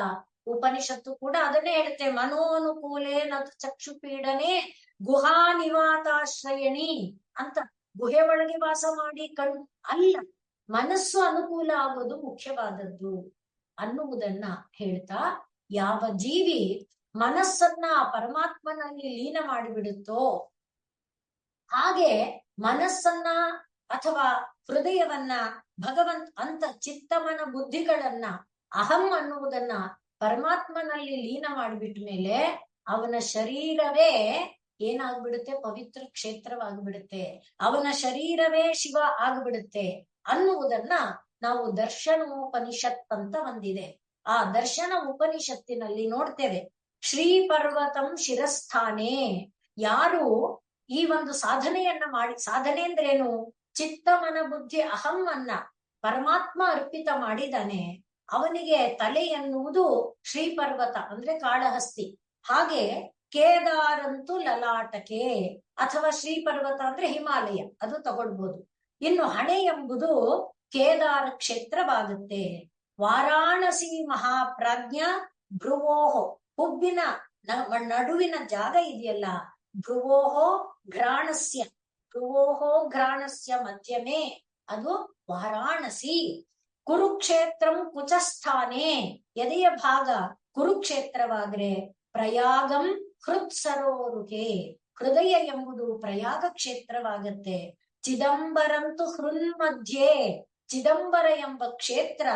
ಉಪನಿಷತ್ತು ಕೂಡ ಅದನ್ನೇ ಹೇಳುತ್ತೆ, ಮನೋನುಕೂಲೇ ನದು ಚಕ್ಷು ಪೀಡನೆ ಗುಹಾ ನಿವಾತಾಶ್ರಯಣಿ ಅಂತ. ಗುಹೆ ಒಳಗೆ ವಾಸ ಮಾಡಿ ಅಲ್ಲ, ಮನಸ್ಸು ಅನುಕೂಲ ಆಗೋದು ಮುಖ್ಯವಾದದ್ದು ಅನ್ನುವುದನ್ನ ಹೇಳ್ತಾ, ಯಾವ ಜೀವಿ ಮನಸ್ಸನ್ನ ಪರಮಾತ್ಮನಲ್ಲಿ ಲೀನ ಮಾಡಿಬಿಡುತ್ತೋ, ಹಾಗೆ ಮನಸ್ಸನ್ನ ಅಥವಾ ಹೃದಯವನ್ನ ಅಂತ ಚಿತ್ತಮನ ಬುದ್ಧಿಗಳನ್ನ ಅಹಂ ಅನ್ನುವುದನ್ನ ಪರಮಾತ್ಮನಲ್ಲಿ ಲೀನ ಮಾಡಿಬಿಟ್ಟ ಮೇಲೆ ಅವನ ಶರೀರವೇ ಏನಾಗ್ಬಿಡುತ್ತೆ, ಪವಿತ್ರ ಕ್ಷೇತ್ರವಾಗ್ಬಿಡುತ್ತೆ, ಅವನ ಶರೀರವೇ ಶಿವ ಆಗ್ಬಿಡುತ್ತೆ ಅನ್ನುವುದನ್ನ ನಾವು ದರ್ಶನೋಪನಿಷತ್ ಅಂತ ಒಂದಿದೆ. ಆ ದರ್ಶನ ಉಪನಿಷತ್ತಿನಲ್ಲಿ ನೋಡ್ತೇವೆ. ಶ್ರೀ ಪರ್ವತಂ ಶಿರಸ್ಥಾನೆ, ಯಾರು ಈ ಒಂದು ಸಾಧನೆಯನ್ನ ಮಾಡಿ, ಸಾಧನೆ ಅಂದ್ರೇನು, ಚಿತ್ತ ಮನ ಬುದ್ಧಿ ಅಹಂ ಅನ್ನ ಪರಮಾತ್ಮ ಅರ್ಪಿತ ಮಾಡಿದಾನೆ, ಅವನಿಗೆ ತಲೆ ಎನ್ನುವುದು ಶ್ರೀ ಪರ್ವತ ಅಂದ್ರೆ ಕಾಳಹಸ್ತಿ. ಹಾಗೆ ಕೇದಾರಂತು ಲಲಾಟಕೆ ಅಥವಾ ಶ್ರೀ ಪರ್ವತ ಅಂದ್ರೆ ಹಿಮಾಲಯ, ಅದು ತಗೊಳ್ಬಹುದು. ಇನ್ನು ಹಣೆ ಎಂಬುದು ಕೇದಾರ ಕ್ಷೇತ್ರವಾಗುತ್ತೆ. ವಾರಾಣಸಿ ಮಹಾಪ್ರಾಜ್ಞ ಭ್ರುವೋಹೋ, ಹುಬ್ಬಿನ ನಡುವಿನ ಜಾಗ ಇದೆಯಲ್ಲ, ಭ್ರುವೋಹೋ ಘ್ರಾಣಸ್ಯ ಮಧ್ಯಮೇ ಅದು ವಾರಾಣಸಿ. ಕುರುಕ್ಷೇತ್ರಂ ಕುಚಸ್ಥಾನೆ, ಎದೆಯ ಭಾಗ ಕುರುಕ್ಷೇತ್ರವಾದ್ರೆ ಪ್ರಯಾಗಂ ಹೃತ್ ಸರೋರುಕೆ, ಹೃದಯ ಎಂಬುದು ಪ್ರಯಾಗ ಕ್ಷೇತ್ರವಾಗತ್ತೆ. ಚಿದಂಬರಂತು ಹೃನ್ಮಧ್ಯೆ, ಚಿದಂಬರ ಎಂಬ ಕ್ಷೇತ್ರ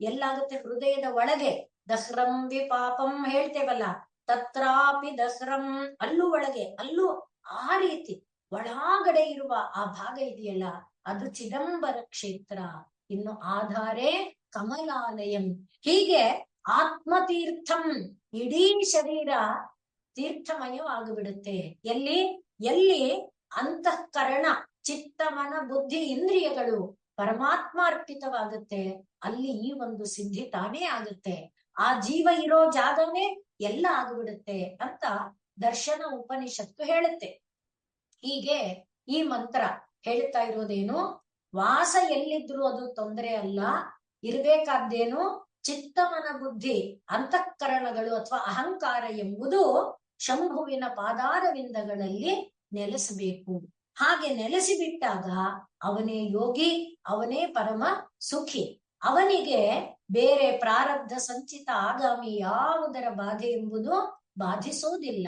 ಎಲ್ಲಾಗುತ್ತೆ, ಹೃದಯದ ಒಳಗೆ. ದಸ್ರಂ ವಿಪಾಪಂ ಹೇಳ್ತೇವಲ್ಲ, ತತ್ರಾಪಿ ದಸ್ರಂ, ಅಲ್ಲೂ ಒಳಗೆ, ಅಲ್ಲೂ ಆ ರೀತಿ ಒಳಗಡೆ ಇರುವ ಆ ಭಾಗ ಇದೆಯಲ್ಲ, ಅದು ಚಿದಂಬರ ಕ್ಷೇತ್ರ. ಇನ್ನು ಆಧಾರೆ ಕಮಲಾಲಯಂ. ಹೀಗೆ ಆತ್ಮತೀರ್ಥಂ, ಇಡೀ ಶರೀರ ತೀರ್ಥಮಯವಾಗಿಬಿಡುತ್ತೆ. ಎಲ್ಲಿ ಅಂತಃಕರಣ, ಚಿತ್ತ ಮನ ಬುದ್ಧಿ ಇಂದ್ರಿಯಗಳು ಪರಮಾತ್ಮ ಅರ್ಪಿತವಾಗುತ್ತೆ, ಅಲ್ಲಿ ಈ ಒಂದು ಸಿದ್ಧಿ ತಾನೇ ಆಗುತ್ತೆ. ಆ ಜೀವ ಇರೋ ಜಾಗನೇ ಎಲ್ಲ ಆಗಿಬಿಡುತ್ತೆ ಅಂತ ದರ್ಶನ ಉಪನಿಷತ್ತು ಹೇಳುತ್ತೆ. ಹೀಗೆ ಈ ಮಂತ್ರ ಹೇಳ್ತಾ ಇರೋದೇನು, ವಾಸ ಎಲ್ಲಿದ್ರು ಅದು ತೊಂದರೆ ಅಲ್ಲ, ಇರ್ಬೇಕಾದ್ದೇನು ಚಿತ್ತಮನ ಬುದ್ಧಿ ಅಂತಃಕರಣಗಳು ಅಥವಾ ಅಹಂಕಾರ ಎಂಬುದು ಶಂಭುವಿನ ಪಾದಾರವಿಂದಗಳಲ್ಲಿ ನೆಲೆಸಬೇಕು. ಹಾಗೆ ನೆಲೆಸಿಬಿಟ್ಟಾಗ ಅವನೇ ಯೋಗಿ, ಅವನೇ ಪರಮ ಸುಖಿ. ಅವನಿಗೆ ಬೇರೆ ಪ್ರಾರಬ್ಧ ಸಂಚಿತ ಆಗಾಮಿ ಯಾವುದರ ಬಾಧೆ ಎಂಬುದು ಬಾಧಿಸೋದಿಲ್ಲ.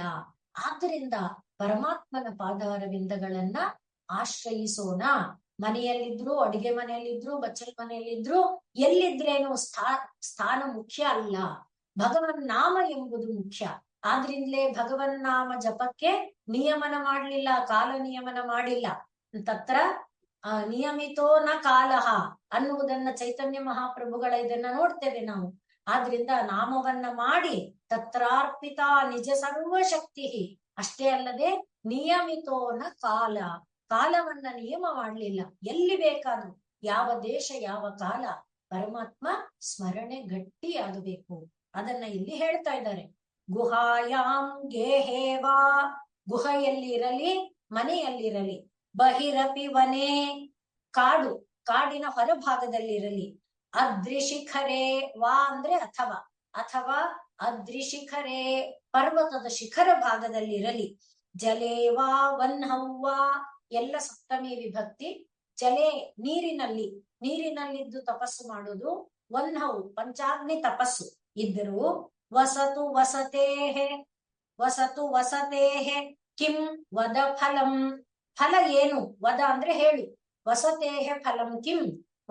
ಆದ್ದರಿಂದ ಪರಮಾತ್ಮನ ಪಾದಾರವಿಂದಗಳನ್ನ ಆಶ್ರಯಿಸೋಣ. ಮನೆಯಲ್ಲಿದ್ರು, ಅಡಿಗೆ ಮನೆಯಲ್ಲಿದ್ರು, ಬಚ್ಚಲ ಮನೆಯಲ್ಲಿದ್ರು, ಎಲ್ಲಿದ್ರೇನು ಸ್ಥಾನ ಮುಖ್ಯ ಅಲ್ಲ, ಭಗವನ್ ನಾಮ ಎಂಬುದು ಮುಖ್ಯ. ಆದ್ರಿಂದಲೇ ಭಗವನ್ ನಾಮ ಜಪಕ್ಕೆ ನಿಯಮನ ಮಾಡ್ಲಿಲ್ಲ, ಕಾಲ ನಿಯಮನ ಮಾಡಿಲ್ಲ. ತತ್ರ ನಿಯಮಿತೋ ನ ಕಾಲಹ ಅನ್ನುವುದನ್ನ ಚೈತನ್ಯ ಮಹಾಪ್ರಭುಗಳ ಇದನ್ನ ನೋಡ್ತೇವೆ ನಾವು. ಆದ್ರಿಂದ ನಾಮವನ್ನ ಮಾಡಿ ತತ್ರಾರ್ಪಿತ ನಿಜ ಸರ್ವಶಕ್ತಿ, ಅಷ್ಟೇ ಅಲ್ಲದೆ ನಿಯಮಿತೋನ ಕಾಲ, ಕಾಲವನ್ನ ನಿಯಮ ಮಾಡ್ಲಿಲ್ಲ. ಎಲ್ಲಿ ಬೇಕಾದ್ರೂ, ಯಾವ ದೇಶ ಯಾವ ಕಾಲ, ಪರಮಾತ್ಮ ಸ್ಮರಣೆ ಗಟ್ಟಿಯಾಗಬೇಕು. ಅದನ್ನ ಇಲ್ಲಿ ಹೇಳ್ತಾ ಇದ್ದಾರೆ. ಗುಹಾಯಾಂ ಗೇಹೇವಾ, ಗುಹೆಯಲ್ಲಿರಲಿ, ಮನೆಯಲ್ಲಿರಲಿ. ಬಹಿರಪಿ ವನೇ, ಕಾಡು, ಕಾಡಿನ ಹೊರಭಾಗದಲ್ಲಿರಲಿ. ಅದ್ರಿಶಿಖರೇ, ವಾ ಅಂದ್ರೆ ಅಥವಾ, ಅಥವಾ ಅದ್ರಿಶಿಖರೇ ಪರ್ವತದ ಶಿಖರ ಭಾಗದಲ್ಲಿರಲಿ. ಜಲೇ ವಾ ವನ್ಹವ್ವ, ಎಲ್ಲ ಸಪ್ತಮಿ ವಿಭಕ್ತಿ. ಜಲೆ ನೀರಿನಲ್ಲಿ, ನೀರಿನಲ್ಲಿದ್ದು ತಪಸ್ಸು ಮಾಡುವುದು. ವನ್ಹೌ ಪಂಚಾಗ್ನಿ ತಪಸ್ಸು ಇದ್ದರು. ವಸತು ವಸತೇಹೆ, ವಸತು ವಸತೇಹೆ ಕಿಂ ವದ ಫಲಂ, ಫಲ ಏನು, ವದ ಅಂದ್ರೆ ಹೇಳು. ವಸತೇಹೆ ಫಲಂ ಕಿಂ,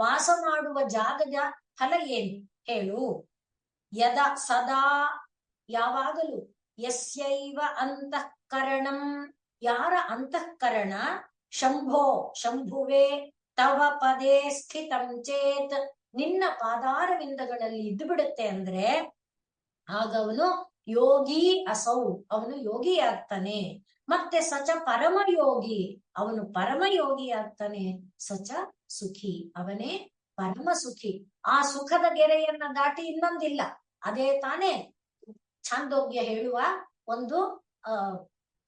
ವಾಸ ಮಾಡುವ ಜಾಗದ ಫಲ ಏನು ಹೇಳು. ಯದ ಸದಾ ಯಾವಾಗಲೂ, ಯಸ್ಯೈವ ಅಂತಃಕರಣಂ ಯಾರ ಅಂತಃಕರಣ, ಶಂಭೋ ಶಂಭುವೆ, ತವ ಪದೇ ಸ್ಥಿತಂ ಚೇತ್ ನಿನ್ನ ಪಾದಾರವಿಂದಗಳಲ್ಲಿ ಇದ್ದು ಬಿಡುತ್ತೆ ಅಂದ್ರೆ ಆಗ ಅವನು ಯೋಗಿ ಅಸೌ, ಅವನು ಯೋಗಿ ಆಗ್ತಾನೆ. ಮತ್ತೆ ಸಚ ಪರಮ ಯೋಗಿ, ಅವನು ಪರಮ ಯೋಗಿ ಆಗ್ತಾನೆ. ಸಚ ಸುಖಿ, ಅವನೇ ಪರಮ ಸುಖಿ. ಆ ಸುಖದ ಗೆರೆಯನ್ನ ದಾಟಿ ಇನ್ನೊಂದಿಲ್ಲ. ಅದೇ ತಾನೇ ಛಾಂದೋಗ್ಯ ಹೇಳುವ ಒಂದು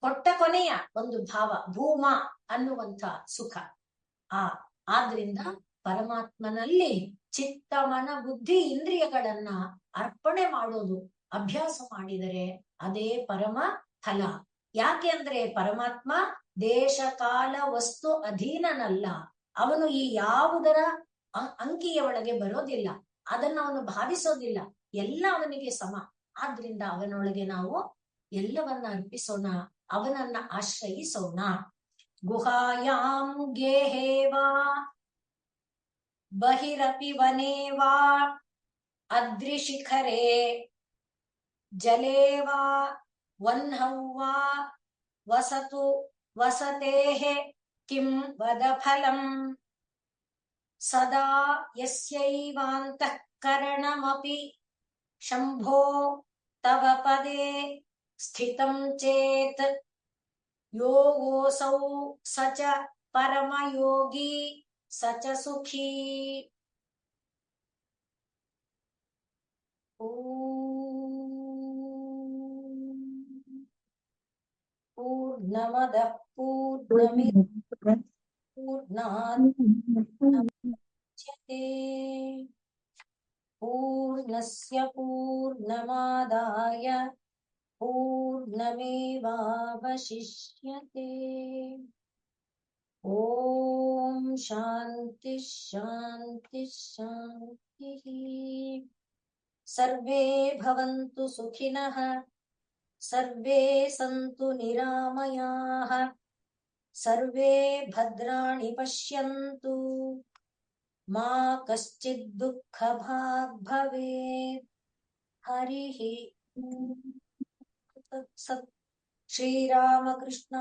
ಕೊಟ್ಟ ಕೊನೆಯ ಒಂದು ಭಾವ, ಭೂಮ ಅನ್ನುವಂಥ ಸುಖ. ಆದ್ರಿಂದ ಪರಮಾತ್ಮನಲ್ಲಿ ಚಿತ್ತ ಮನ ಬುದ್ಧಿ ಇಂದ್ರಿಯಗಳನ್ನ ಅರ್ಪಣೆ ಮಾಡೋದು ಅಭ್ಯಾಸ ಮಾಡಿದರೆ ಅದೇ ಪರಮ ಫಲ. ಯಾಕೆ ಅಂದ್ರೆ ಪರಮಾತ್ಮ ದೇಶ ಕಾಲ ವಸ್ತು ಅಧೀನನಲ್ಲ. ಅವನು ಈ ಯಾವುದರ ಅಂಕಿಯ ಒಳಗೆ ಬರೋದಿಲ್ಲ, ಅದನ್ನ ಅವನು ಭಾವಿಸೋದಿಲ್ಲ. ಎಲ್ಲ ಅವನಿಗೆ ಸಮ. ಆದ್ರಿಂದ ಅವನೊಳಗೆ ನಾವು ಎಲ್ಲವನ್ನ ಅರ್ಪಿಸೋಣ, ಅವನನ್ನ ಆಶ್ರಯಿಸೋಣ. ಗುಹಾಯಾಂ ಗೇಹೇವಾ ಬಹಿರಪಿ ವನೇವಾ ಅದ್ರಿಶಿಖರೇ ಜಲೇವಾ ವನ್ಹೌವಾ ವಸತು ವಸತೇಹೆ ಕಿಂ ವದ ಫಲಂ. ಸದಾ ಯಸ್ಯೈವಾಂತಃಕರಣಮಪಿ ಶಂಭೋ ತವ ಪದೇ ಸ್ಥಿತಂ ಚೇತ್ ಯೋಗೋಸೌ ಸಚ ಪರಮಯೋಗಿ ಸಚ ಸುಖೀ. ಪೂರ್ಣಮದಃ ಪೂರ್ಣಮಿದಂ ಪೂರ್ಣಾತ್ ಮುಚ್ಯತೆ ಪೂರ್ಣಸ್ಯ ಪೂರ್ಣಮಾದಾಯ ಪೂರ್ಣಮೇವಾವಶಿಷ್ಯತೆ. ಓಂ ಶಾಂತಿ ಶಾಂತಿ ಶಾಂತಿ. ಸರ್ವೇ ಭವಂತು ಸುಖಿನಃ, ಸರ್ವೇ ಸಂತು ನಿರಾಮಯಾಃ, ಸರ್ವೇ ಭದ್ರಾಣಿ ಪಶ್ಯಂತು, ಮಾ ಕಶ್ಚಿತ್ ದುಃಖಭಾಗ್ ಭವೇತ್. ಹರಿಃ ತತ್ಸತ್. ಶ್ರೀರಾಮಕೃಷ್ಣ